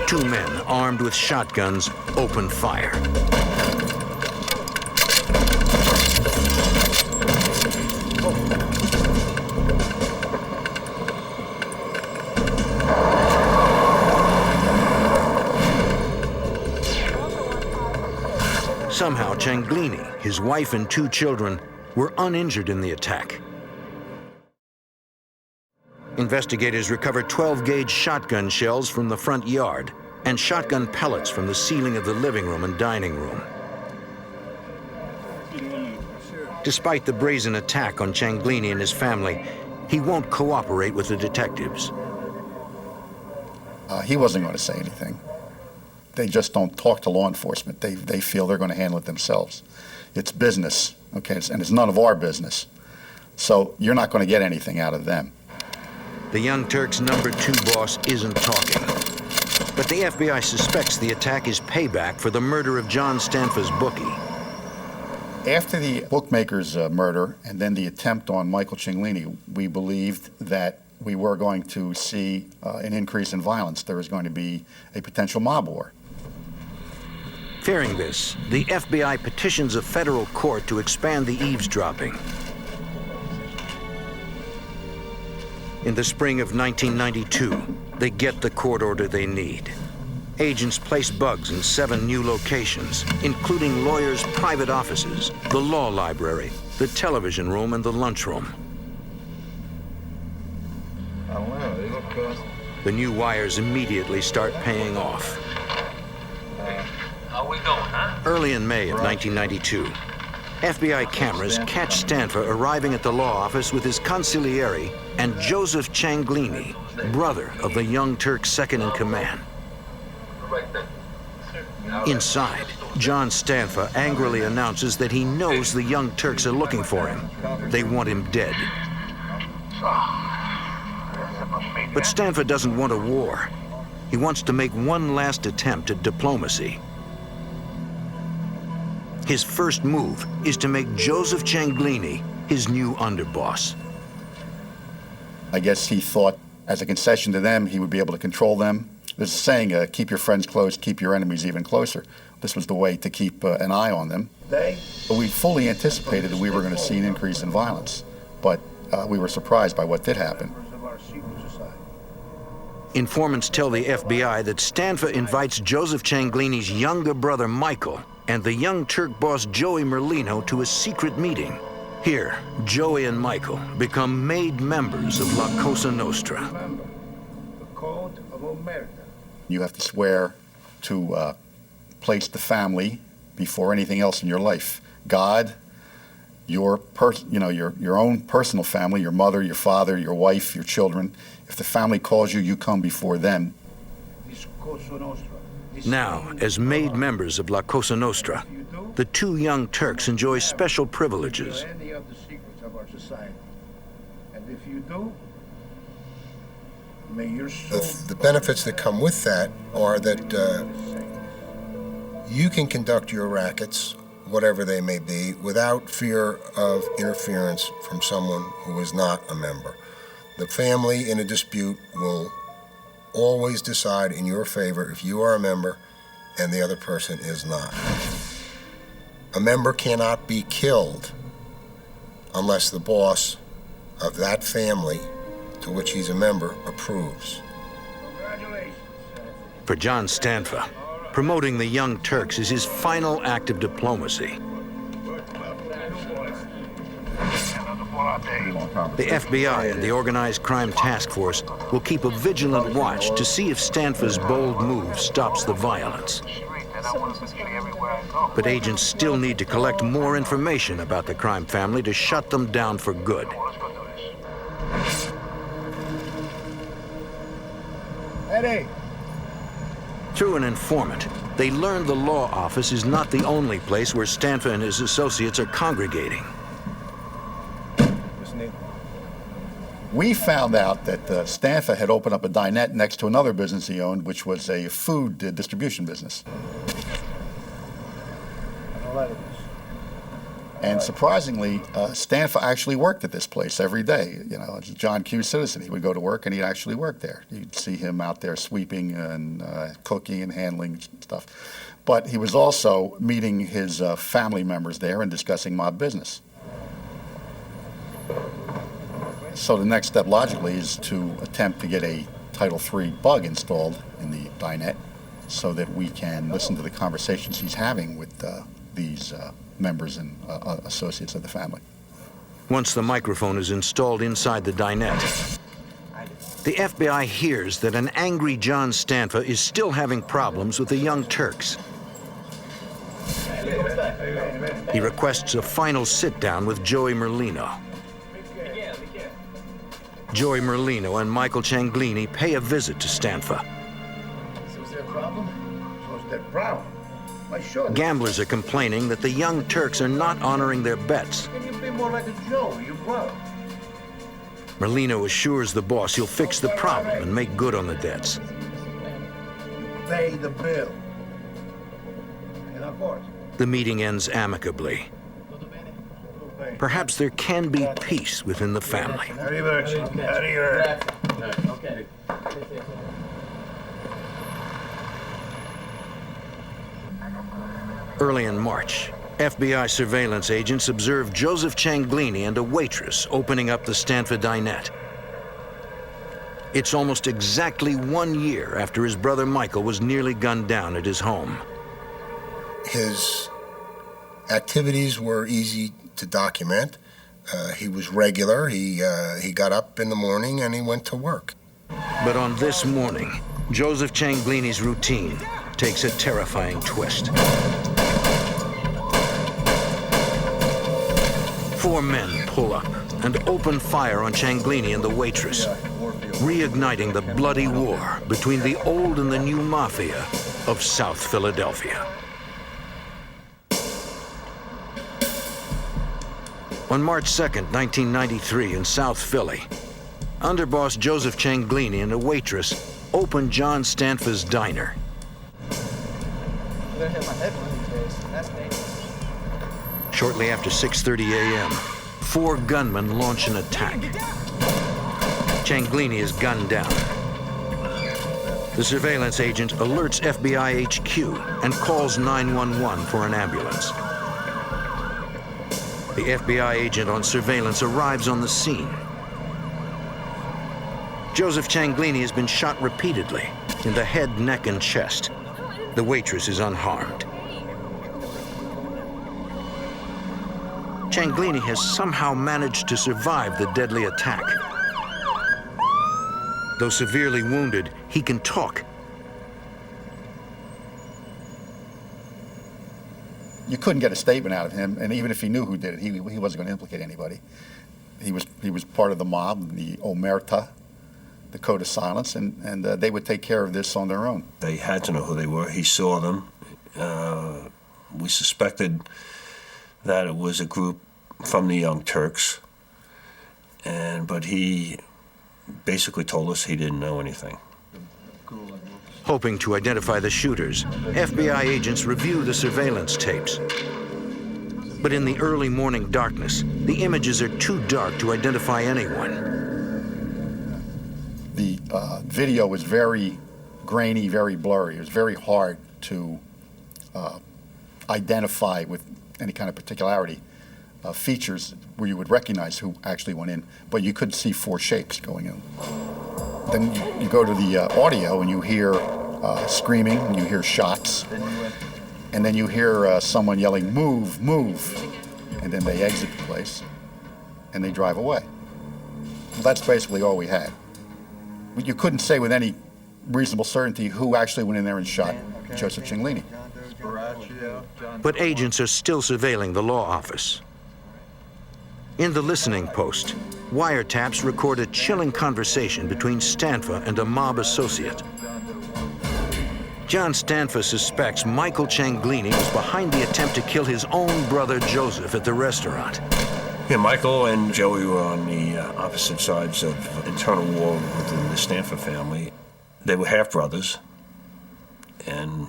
Speaker 1: 2 men armed with shotguns open fire. Somehow, Cianglini, his wife and 2 children, were uninjured in the attack. Investigators recovered 12-gauge shotgun shells from the front yard and shotgun pellets from the ceiling of the living room and dining room. Despite the brazen attack on Cianglini and his family, he won't cooperate with the detectives.
Speaker 12: He wasn't going to say anything. They just don't talk to law enforcement. They feel they're going to handle it themselves. It's business, okay, and it's none of our business. So you're not going to get anything out of them.
Speaker 1: The Young Turks' number 2 boss isn't talking. But the FBI suspects the attack is payback for the murder of John Stanfa's bookie.
Speaker 12: After the bookmaker's murder and then the attempt on Michael Cianglini, we believed that we were going to see an increase in violence. There was going to be a potential mob war.
Speaker 1: Fearing this, the FBI petitions a federal court to expand the eavesdropping. In the spring of 1992, they get the court order they need. Agents place bugs in 7 new locations, including lawyers' private offices, the law library, the television room, and the lunchroom.
Speaker 7: I don't know, they look good.
Speaker 1: The new wires immediately start paying off.
Speaker 21: How we going, huh?
Speaker 1: Early in May of 1992, FBI cameras catch Stanfa arriving at the law office with his consigliere and Joseph Cianglini, brother of the Young Turks' second-in-command. Inside, John Stanfa angrily announces that he knows the Young Turks are looking for him. They want him dead. But Stanfa doesn't want a war. He wants to make one last attempt at diplomacy. His first move is to make Joseph Cianglini his new underboss.
Speaker 12: I guess he thought, as a concession to them, he would be able to control them. There's a saying, keep your friends close, keep your enemies even closer. This was the way to keep an eye on them. But we fully anticipated that we were going to see an increase in violence, but we were surprised by what did happen.
Speaker 1: Informants tell the FBI that Stanfa invites Joseph Cianglini's younger brother Michael and the young Turk boss Joey Merlino to a secret meeting. Here, Joey and Michael become made members of La Cosa Nostra.
Speaker 12: You have to swear to place the family before anything else in your life. God, your own personal family, your mother, your father, your wife, your children. If the family calls you, you come before them.
Speaker 1: Now, as made members of La Cosa Nostra, the two young Turks enjoy special privileges.
Speaker 18: The benefits that come with that are that you can conduct your rackets, whatever they may be, without fear of interference from someone who is not a member. The family in a dispute will always decide in your favor if you are a member and the other person is not. A member cannot be killed unless the boss of that family to which he's a member approves.
Speaker 1: For John Stanfa, promoting the young Turks is his final act of diplomacy. The FBI and the Organized Crime Task Force will keep a vigilant watch to see if Stanfa's bold move stops the violence. But agents still need to collect more information about the crime family to shut them down for good.
Speaker 5: Eddie!
Speaker 1: Through an informant, they learn the law office is not the only place where Stanfa and his associates are congregating.
Speaker 12: We found out that Stanfa had opened up a dinette next to another business he owned, which was a food distribution business. And surprisingly, Stanfa actually worked at this place every day. You know, as a John Q. citizen, he would go to work and he'd actually work there. You'd see him out there sweeping and cooking and handling stuff. But he was also meeting his family members there and discussing mob business. So the next step, logically, is to attempt to get a Title III bug installed in the dinette so that we can listen to the conversations he's having with these members and associates of the family.
Speaker 1: Once the microphone is installed inside the dinette, the FBI hears that an angry John Stanfa is still having problems with the young Turks. He requests a final sit-down with Joey Merlino. Joey Merlino and Michael Cianglini pay a visit to Stanfa.
Speaker 5: So is there a problem? So is there a problem? Why, sure.
Speaker 1: Gamblers are complaining that the young Turks are not honoring their bets.
Speaker 5: Can you be more like a Joe, you brother?
Speaker 1: Merlino assures the boss he'll fix the problem and make good on the debts.
Speaker 5: Pay the bill. And of course.
Speaker 1: The meeting ends amicably. Perhaps there can be peace within the family. Early in March, FBI surveillance agents observed Joseph Cianglini and a waitress opening up the Stanfa dinette. It's almost exactly 1 year after his brother Michael was nearly gunned down at his home.
Speaker 18: His activities were easy to document. He was regular. He got up in the morning and he went to work.
Speaker 1: But on this morning, Joseph Cianglini's routine takes a terrifying twist. 4 men pull up and open fire on Cianglini and the waitress, reigniting the bloody war between the old and the new mafia of South Philadelphia. On March 2nd, 1993, in South Philly, underboss Joseph Cianglini and a waitress opened John Stanfa's diner. Shortly after 6:30 a.m., 4 gunmen launch an attack. Cianglini is gunned down. The surveillance agent alerts FBI HQ and calls 911 for an ambulance. The FBI agent on surveillance arrives on the scene. Joseph Cianglini has been shot repeatedly in the head, neck, and chest. The waitress is unharmed. Cianglini has somehow managed to survive the deadly attack. Though severely wounded, he can talk.
Speaker 12: You couldn't get a statement out of him, and even if he knew who did it, he wasn't going to implicate anybody. He was part of the mob, the Omerta, the Code of Silence, and they would take care of this on their own.
Speaker 6: They had to know who they were. He saw them. We suspected that it was a group from the Young Turks, but he basically told us he didn't know anything.
Speaker 1: Hoping to identify the shooters, FBI agents review the surveillance tapes. But in the early morning darkness, the images are too dark to identify anyone.
Speaker 12: The video was very grainy, very blurry. It was very hard to identify with any kind of particularity features where you would recognize who actually went in, but you could see 4 shapes going in. Then you go to the audio and you hear screaming, and you hear shots, and then you hear someone yelling, "Move, move," and then they exit the place and they drive away. Well, that's basically all we had. You couldn't say with any reasonable certainty who actually went in there and shot Joseph Cianglini.
Speaker 1: But agents are still surveilling the law office. In the listening post, wiretaps record a chilling conversation between Stanfa and a mob associate. John Stanfa suspects Michael Cianglini was behind the attempt to kill his own brother Joseph at the restaurant.
Speaker 6: Yeah, Michael and Joey were on the opposite sides of internal war within the Stanfa family. They were half-brothers, and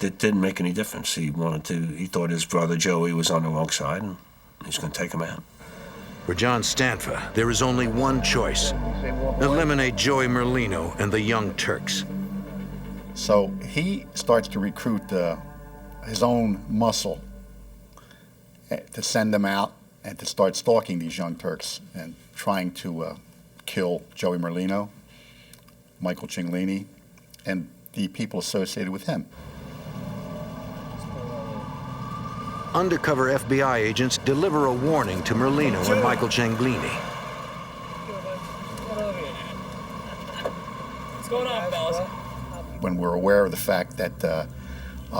Speaker 6: it didn't make any difference. He thought his brother Joey was on the wrong side, and he's going to take him out.
Speaker 1: For John Stanfa, there is only one choice: eliminate Joey Merlino and the Young Turks.
Speaker 12: So he starts to recruit his own muscle to send them out and to start stalking these Young Turks and trying to kill Joey Merlino, Michael Cianglini, and the people associated with him.
Speaker 1: Undercover FBI agents deliver a warning to Merlino and Michael Cianglini.
Speaker 10: What's going on, fellas?
Speaker 12: When we're aware of the fact that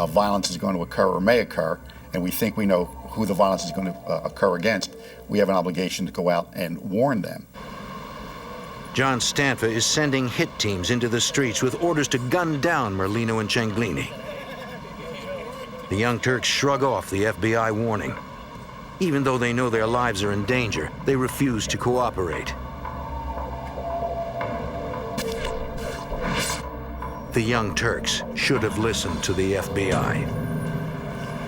Speaker 12: violence is going to occur or may occur, and we think we know who the violence is going to occur against, we have an obligation to go out and warn them.
Speaker 1: John Stanfa is sending hit teams into the streets with orders to gun down Merlino and Cianglini. The Young Turks shrug off the FBI warning. Even though they know their lives are in danger, they refuse to cooperate. The Young Turks should have listened to the FBI.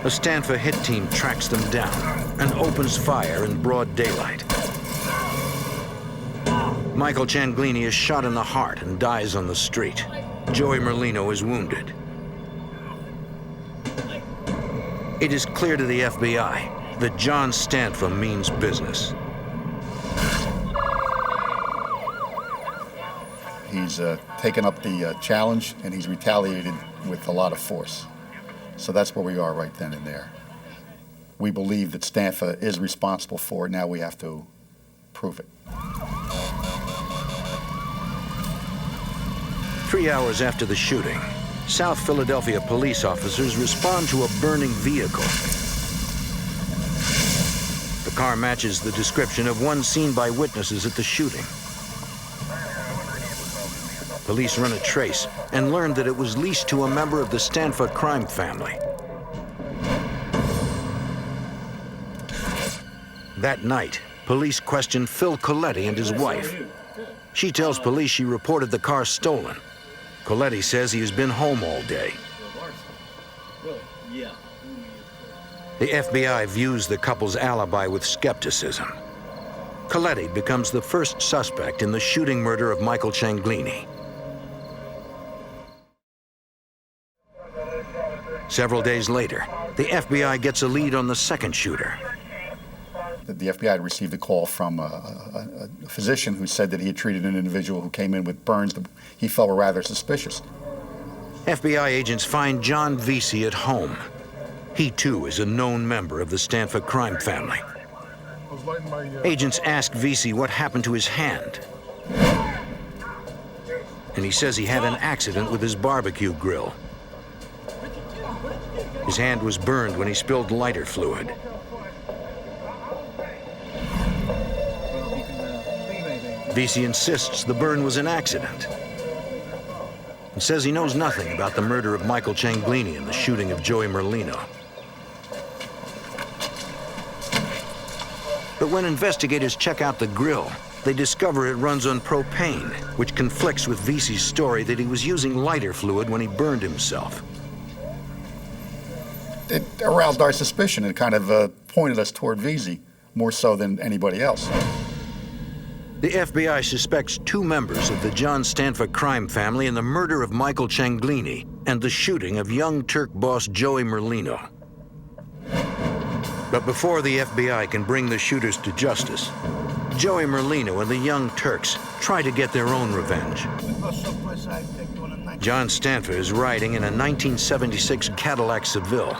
Speaker 1: A Stanfa hit team tracks them down and opens fire in broad daylight. Michael Cianglini is shot in the heart and dies on the street. Joey Merlino is wounded. It is clear to the FBI that John Stanfa means business.
Speaker 12: He's taken up the challenge, and he's retaliated with a lot of force. So that's where we are right then and there. We believe that Stanfa is responsible for it. Now we have to prove it.
Speaker 1: 3 hours after the shooting, South Philadelphia police officers respond to a burning vehicle. The car matches the description of one seen by witnesses at the shooting. Police run a trace and learn that it was leased to a member of the Stanfa crime family. That night, police question Phil Coletti and his wife. She tells police she reported the car stolen. Coletti says he has been home all day. The FBI views the couple's alibi with skepticism. Coletti becomes the first suspect in the shooting murder of Michael Cianglini. Several days later, the FBI gets a lead on the second shooter.
Speaker 12: The FBI had received a call from a physician who said that he had treated an individual who came in with burns that he felt were rather suspicious.
Speaker 1: FBI agents find John Vesey at home. He, too, is a known member of the Stanfa crime family. Agents ask Vesey what happened to his hand. And he says he had an accident with his barbecue grill. His hand was burned when he spilled lighter fluid. Vesey insists the burn was an accident and says he knows nothing about the murder of Michael Cianglini and the shooting of Joey Merlino. But when investigators check out the grill, they discover it runs on propane, which conflicts with Vesey's story that he was using lighter fluid when he burned himself.
Speaker 12: It aroused our suspicion and kind of pointed us toward Vesey, more so than anybody else.
Speaker 1: The FBI suspects two members of the John Stanfa crime family in the murder of Michael Cianglini and the shooting of Young Turk boss Joey Merlino. But before the FBI can bring the shooters to justice, Joey Merlino and the Young Turks try to get their own revenge. John Stanfa is riding in a 1976 Cadillac Seville.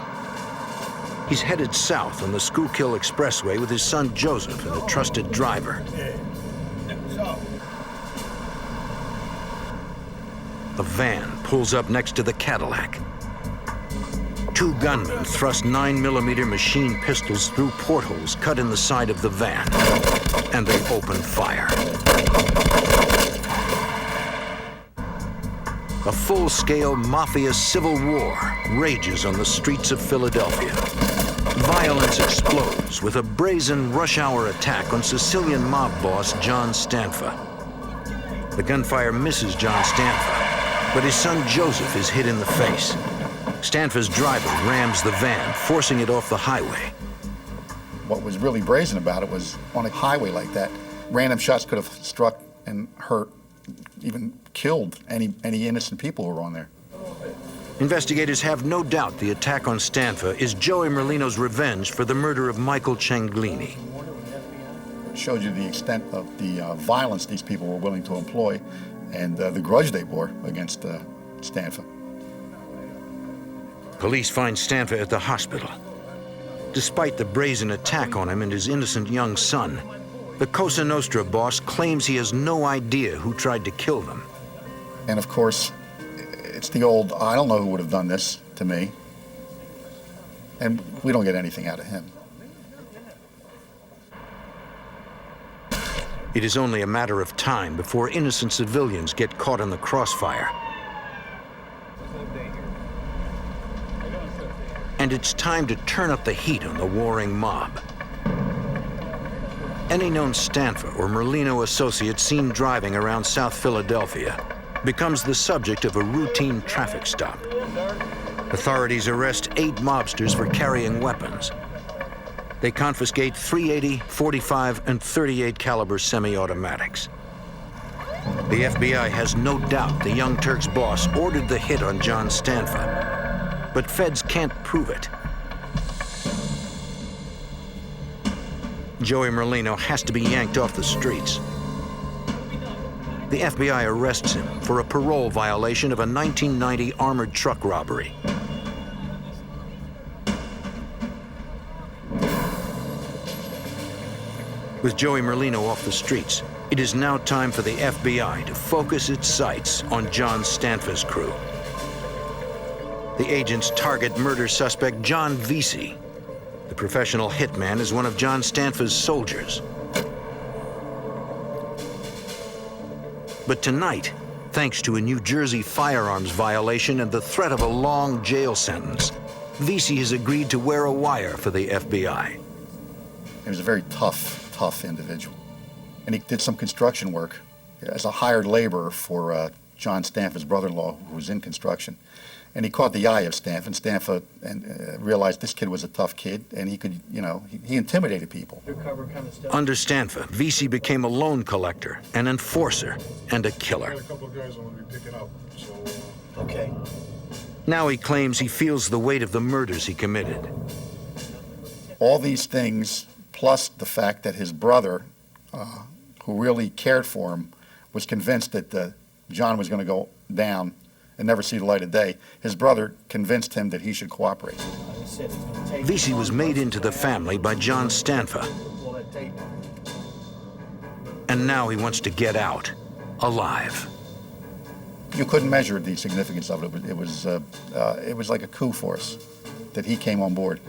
Speaker 1: He's headed south on the Schuylkill Expressway with his son Joseph and a trusted driver. A van pulls up next to the Cadillac. Two gunmen thrust 9mm machine pistols through portholes cut in the side of the van, and they open fire. A full-scale mafia civil war rages on the streets of Philadelphia. Violence explodes with a brazen rush-hour attack on Sicilian mob boss John Stanfa. The gunfire misses John Stanfa, but his son Joseph is hit in the face. Stanfa's driver rams the van, forcing it off the highway.
Speaker 12: What was really brazen about it was on a highway like that, random shots could have struck and hurt, even killed any innocent people who were on there.
Speaker 1: Investigators have no doubt the attack on Stanfa is Joey Merlino's revenge for the murder of Michael Cianglini.
Speaker 12: It showed you the extent of the violence these people were willing to employ and the grudge they bore against Stanfa.
Speaker 1: Police find Stanfa at the hospital. Despite the brazen attack on him and his innocent young son, the Cosa Nostra boss claims he has no idea who tried to kill them.
Speaker 12: And of course, it's the old, I don't know who would have done this to me. And we don't get anything out of him.
Speaker 1: It is only a matter of time before innocent civilians get caught in the crossfire. And it's time to turn up the heat on the warring mob. Any known Stanfa or Merlino associate seen driving around South Philadelphia becomes the subject of a routine traffic stop. Authorities arrest 8 mobsters for carrying weapons. They confiscate .380, .45, and .38 caliber semi-automatics. The FBI has no doubt the Young Turks boss ordered the hit on John Stanfa, but feds can't prove it. Joey Merlino has to be yanked off the streets. The FBI arrests him for a parole violation of a 1990 armored truck robbery. With Joey Merlino off the streets, it is now time for the FBI to focus its sights on John Stanfa's crew. The agents target murder suspect John Vesey. The professional hitman is one of John Stanfa's soldiers. But tonight, thanks to a New Jersey firearms violation and the threat of a long jail sentence, Vesey has agreed to wear a wire for the FBI.
Speaker 12: He was a very tough individual. And he did some construction work as a hired laborer for John Stanfa's brother-in-law, who was in construction. And he caught the eye of Stanfa, and Stanfa realized this kid was a tough kid, and he could, you know, he intimidated people.
Speaker 1: Under Stanfa, VC became a loan collector, an enforcer, and a killer.
Speaker 12: Okay.
Speaker 1: Now he claims he feels the weight of the murders he committed.
Speaker 12: All these things, plus the fact that his brother, who really cared for him, was convinced that John was going to go down and never see the light of day. His brother convinced him that he should cooperate.
Speaker 1: VC was made into the family by John Stanfa. And now he wants to get out, alive.
Speaker 12: You couldn't measure the significance of it. It was like a coup for us that he came on board.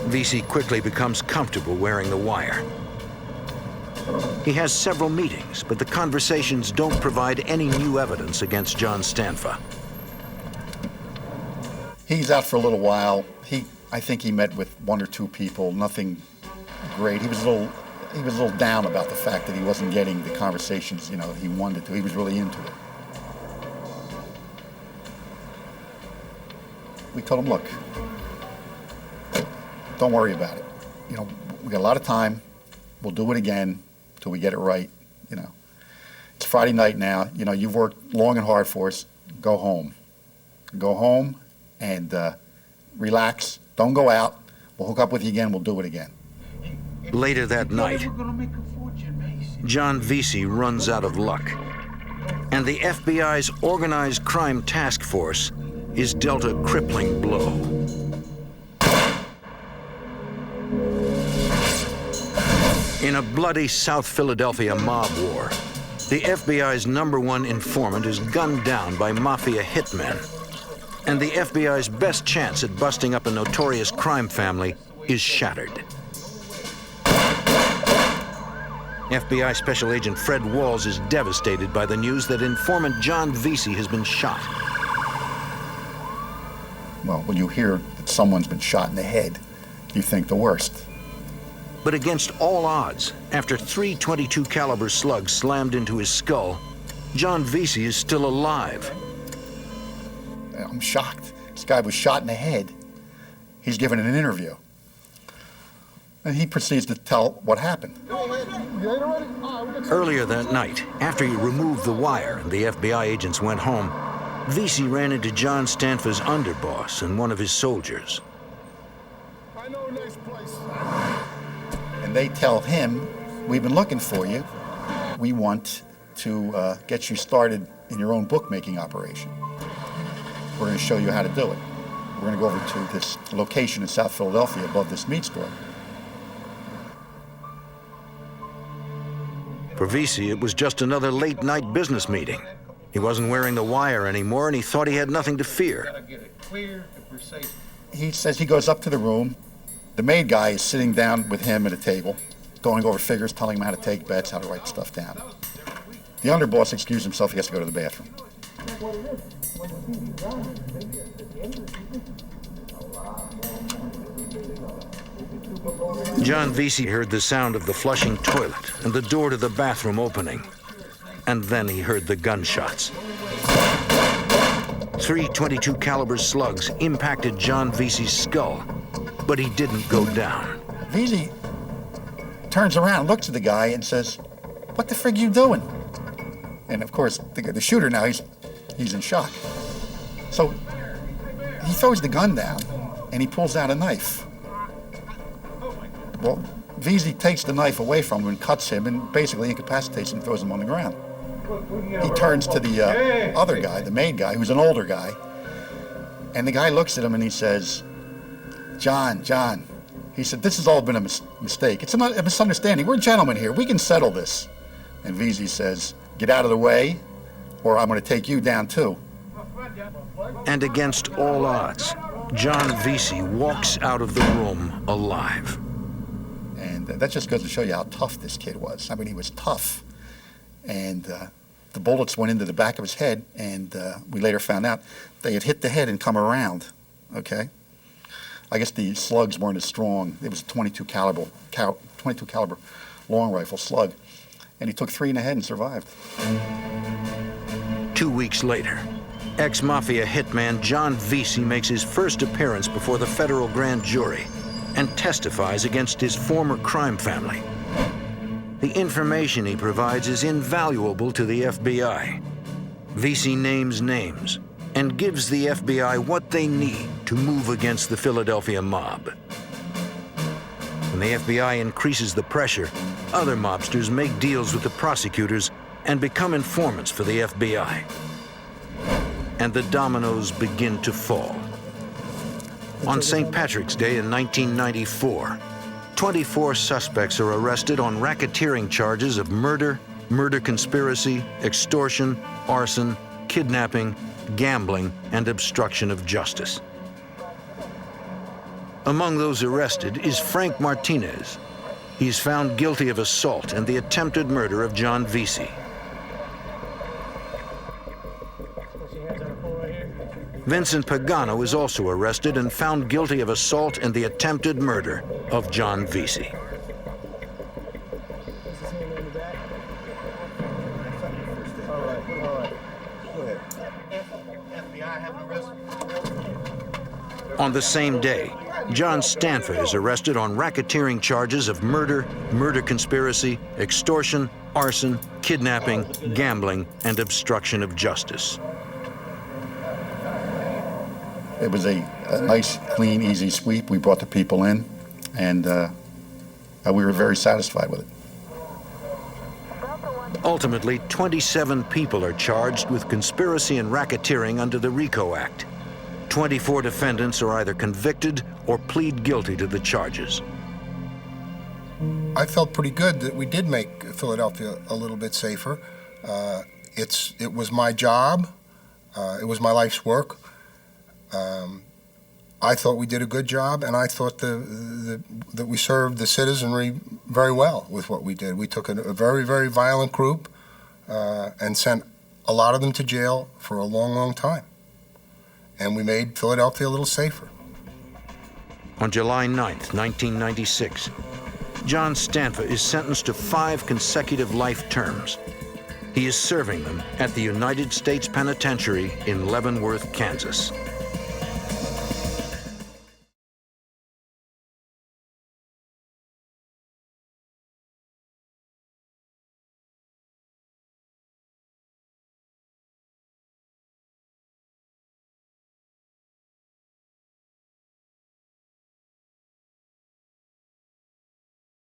Speaker 1: VC quickly becomes comfortable wearing the wire. He has several meetings, but the conversations don't provide any new evidence against John Stanfa.
Speaker 12: He's out for a little while. I think he met with one or two people, nothing great. He was a little down about the fact that he wasn't getting the conversations, you know, he wanted to. He was really into it. We told him, look, don't worry about it. You know, we got a lot of time. We'll do it again till we get it right, you know. It's Friday night now. You know, you've worked long and hard for us. Go home. Go home and relax. Don't go out. We'll hook up with you again. We'll do it again.
Speaker 1: Later that night, John VC runs out of luck, and the FBI's Organized Crime Task Force is dealt a crippling blow. In a bloody South Philadelphia mob war, the FBI's #1 informant is gunned down by mafia hitmen, and the FBI's best chance at busting up a notorious crime family is shattered. FBI Special Agent Fred Walls is devastated by the news that informant John VC has been shot.
Speaker 12: Well, when you hear that someone's been shot in the head, you think the worst.
Speaker 1: But against all odds, after 3 .22 caliber slugs slammed into his skull, John VC is still alive.
Speaker 12: I'm shocked. This guy was shot in the head. He's given an interview. And he proceeds to tell what happened.
Speaker 1: Earlier that night, after he removed the wire and the FBI agents went home, VC ran into John Stanfa's underboss and one of his soldiers.
Speaker 12: And they tell him, we've been looking for you. We want to get you started in your own bookmaking operation. We're going to show you how to do it. We're going to go over to this location in South Philadelphia above this meat store.
Speaker 1: For VC, it was just another late-night business meeting. He wasn't wearing the wire anymore, and he thought he had nothing to fear.
Speaker 12: He says he goes up to the room. The maid guy is sitting down with him at a table, going over figures, telling him how to take bets, how to write stuff down. The underboss excused himself. He has to go to the bathroom.
Speaker 1: John VC heard the sound of the flushing toilet and the door to the bathroom opening. And then he heard the gunshots. 3 .22 caliber slugs impacted John VC's skull, but he didn't go down.
Speaker 12: VC turns around, looks at the guy, and says, "What the frig are you doing?" And of course, the shooter now, he's in shock. So he throws the gun down, and he pulls out a knife. Well, VC takes the knife away from him and cuts him and basically incapacitates him and throws him on the ground. He turns to the other guy, the main guy, who's an older guy, and the guy looks at him and he says, John, he said, "This has all been a mistake. It's a misunderstanding. We're gentlemen here. We can settle this." And VC says, "Get out of the way, or I'm going to take you down too."
Speaker 1: And against all odds, John VC walks out of the room alive.
Speaker 12: And that just goes to show you how tough this kid was. I mean, he was tough. And the bullets went into the back of his head, and we later found out they had hit the head and come around, okay? I guess the slugs weren't as strong. It was a 22 caliber long rifle slug. And he took 3 in the head and survived.
Speaker 1: 2 weeks later, Ex-mafia hitman John Vesey makes his first appearance before the federal grand jury and testifies against his former crime family. The information he provides is invaluable to the FBI. Vesey names names and gives the FBI what they need to move against the Philadelphia mob. When the FBI increases the pressure, other mobsters make deals with the prosecutors and become informants for the FBI. And the dominoes begin to fall. On St. Patrick's Day in 1994, 24 suspects are arrested on racketeering charges of murder, murder conspiracy, extortion, arson, kidnapping, gambling, and obstruction of justice. Among those arrested is Frank Martinez. He's found guilty of assault and the attempted murder of John Vesey. Vincent Pagano is also arrested and found guilty of assault and the attempted murder of John Vesey. On the same day, John Stanfa is arrested on racketeering charges of murder, murder conspiracy, extortion, arson, kidnapping, gambling, and obstruction of justice.
Speaker 12: It was a nice, clean, easy sweep. We brought the people in, and we were very satisfied with it.
Speaker 1: Ultimately, 27 people are charged with conspiracy and racketeering under the RICO Act. 24 defendants are either convicted or plead guilty to the charges.
Speaker 18: I felt pretty good that we did make Philadelphia a little bit safer. It was my job. It was my life's work. I thought we did a good job, and I thought that we served the citizenry very well with what we did. We took a very, very violent group and sent a lot of them to jail for a long, long time. And we made Philadelphia a little safer.
Speaker 1: On July 9th, 1996, John Stanfa is sentenced to 5 consecutive life terms. He is serving them at the United States Penitentiary in Leavenworth, Kansas.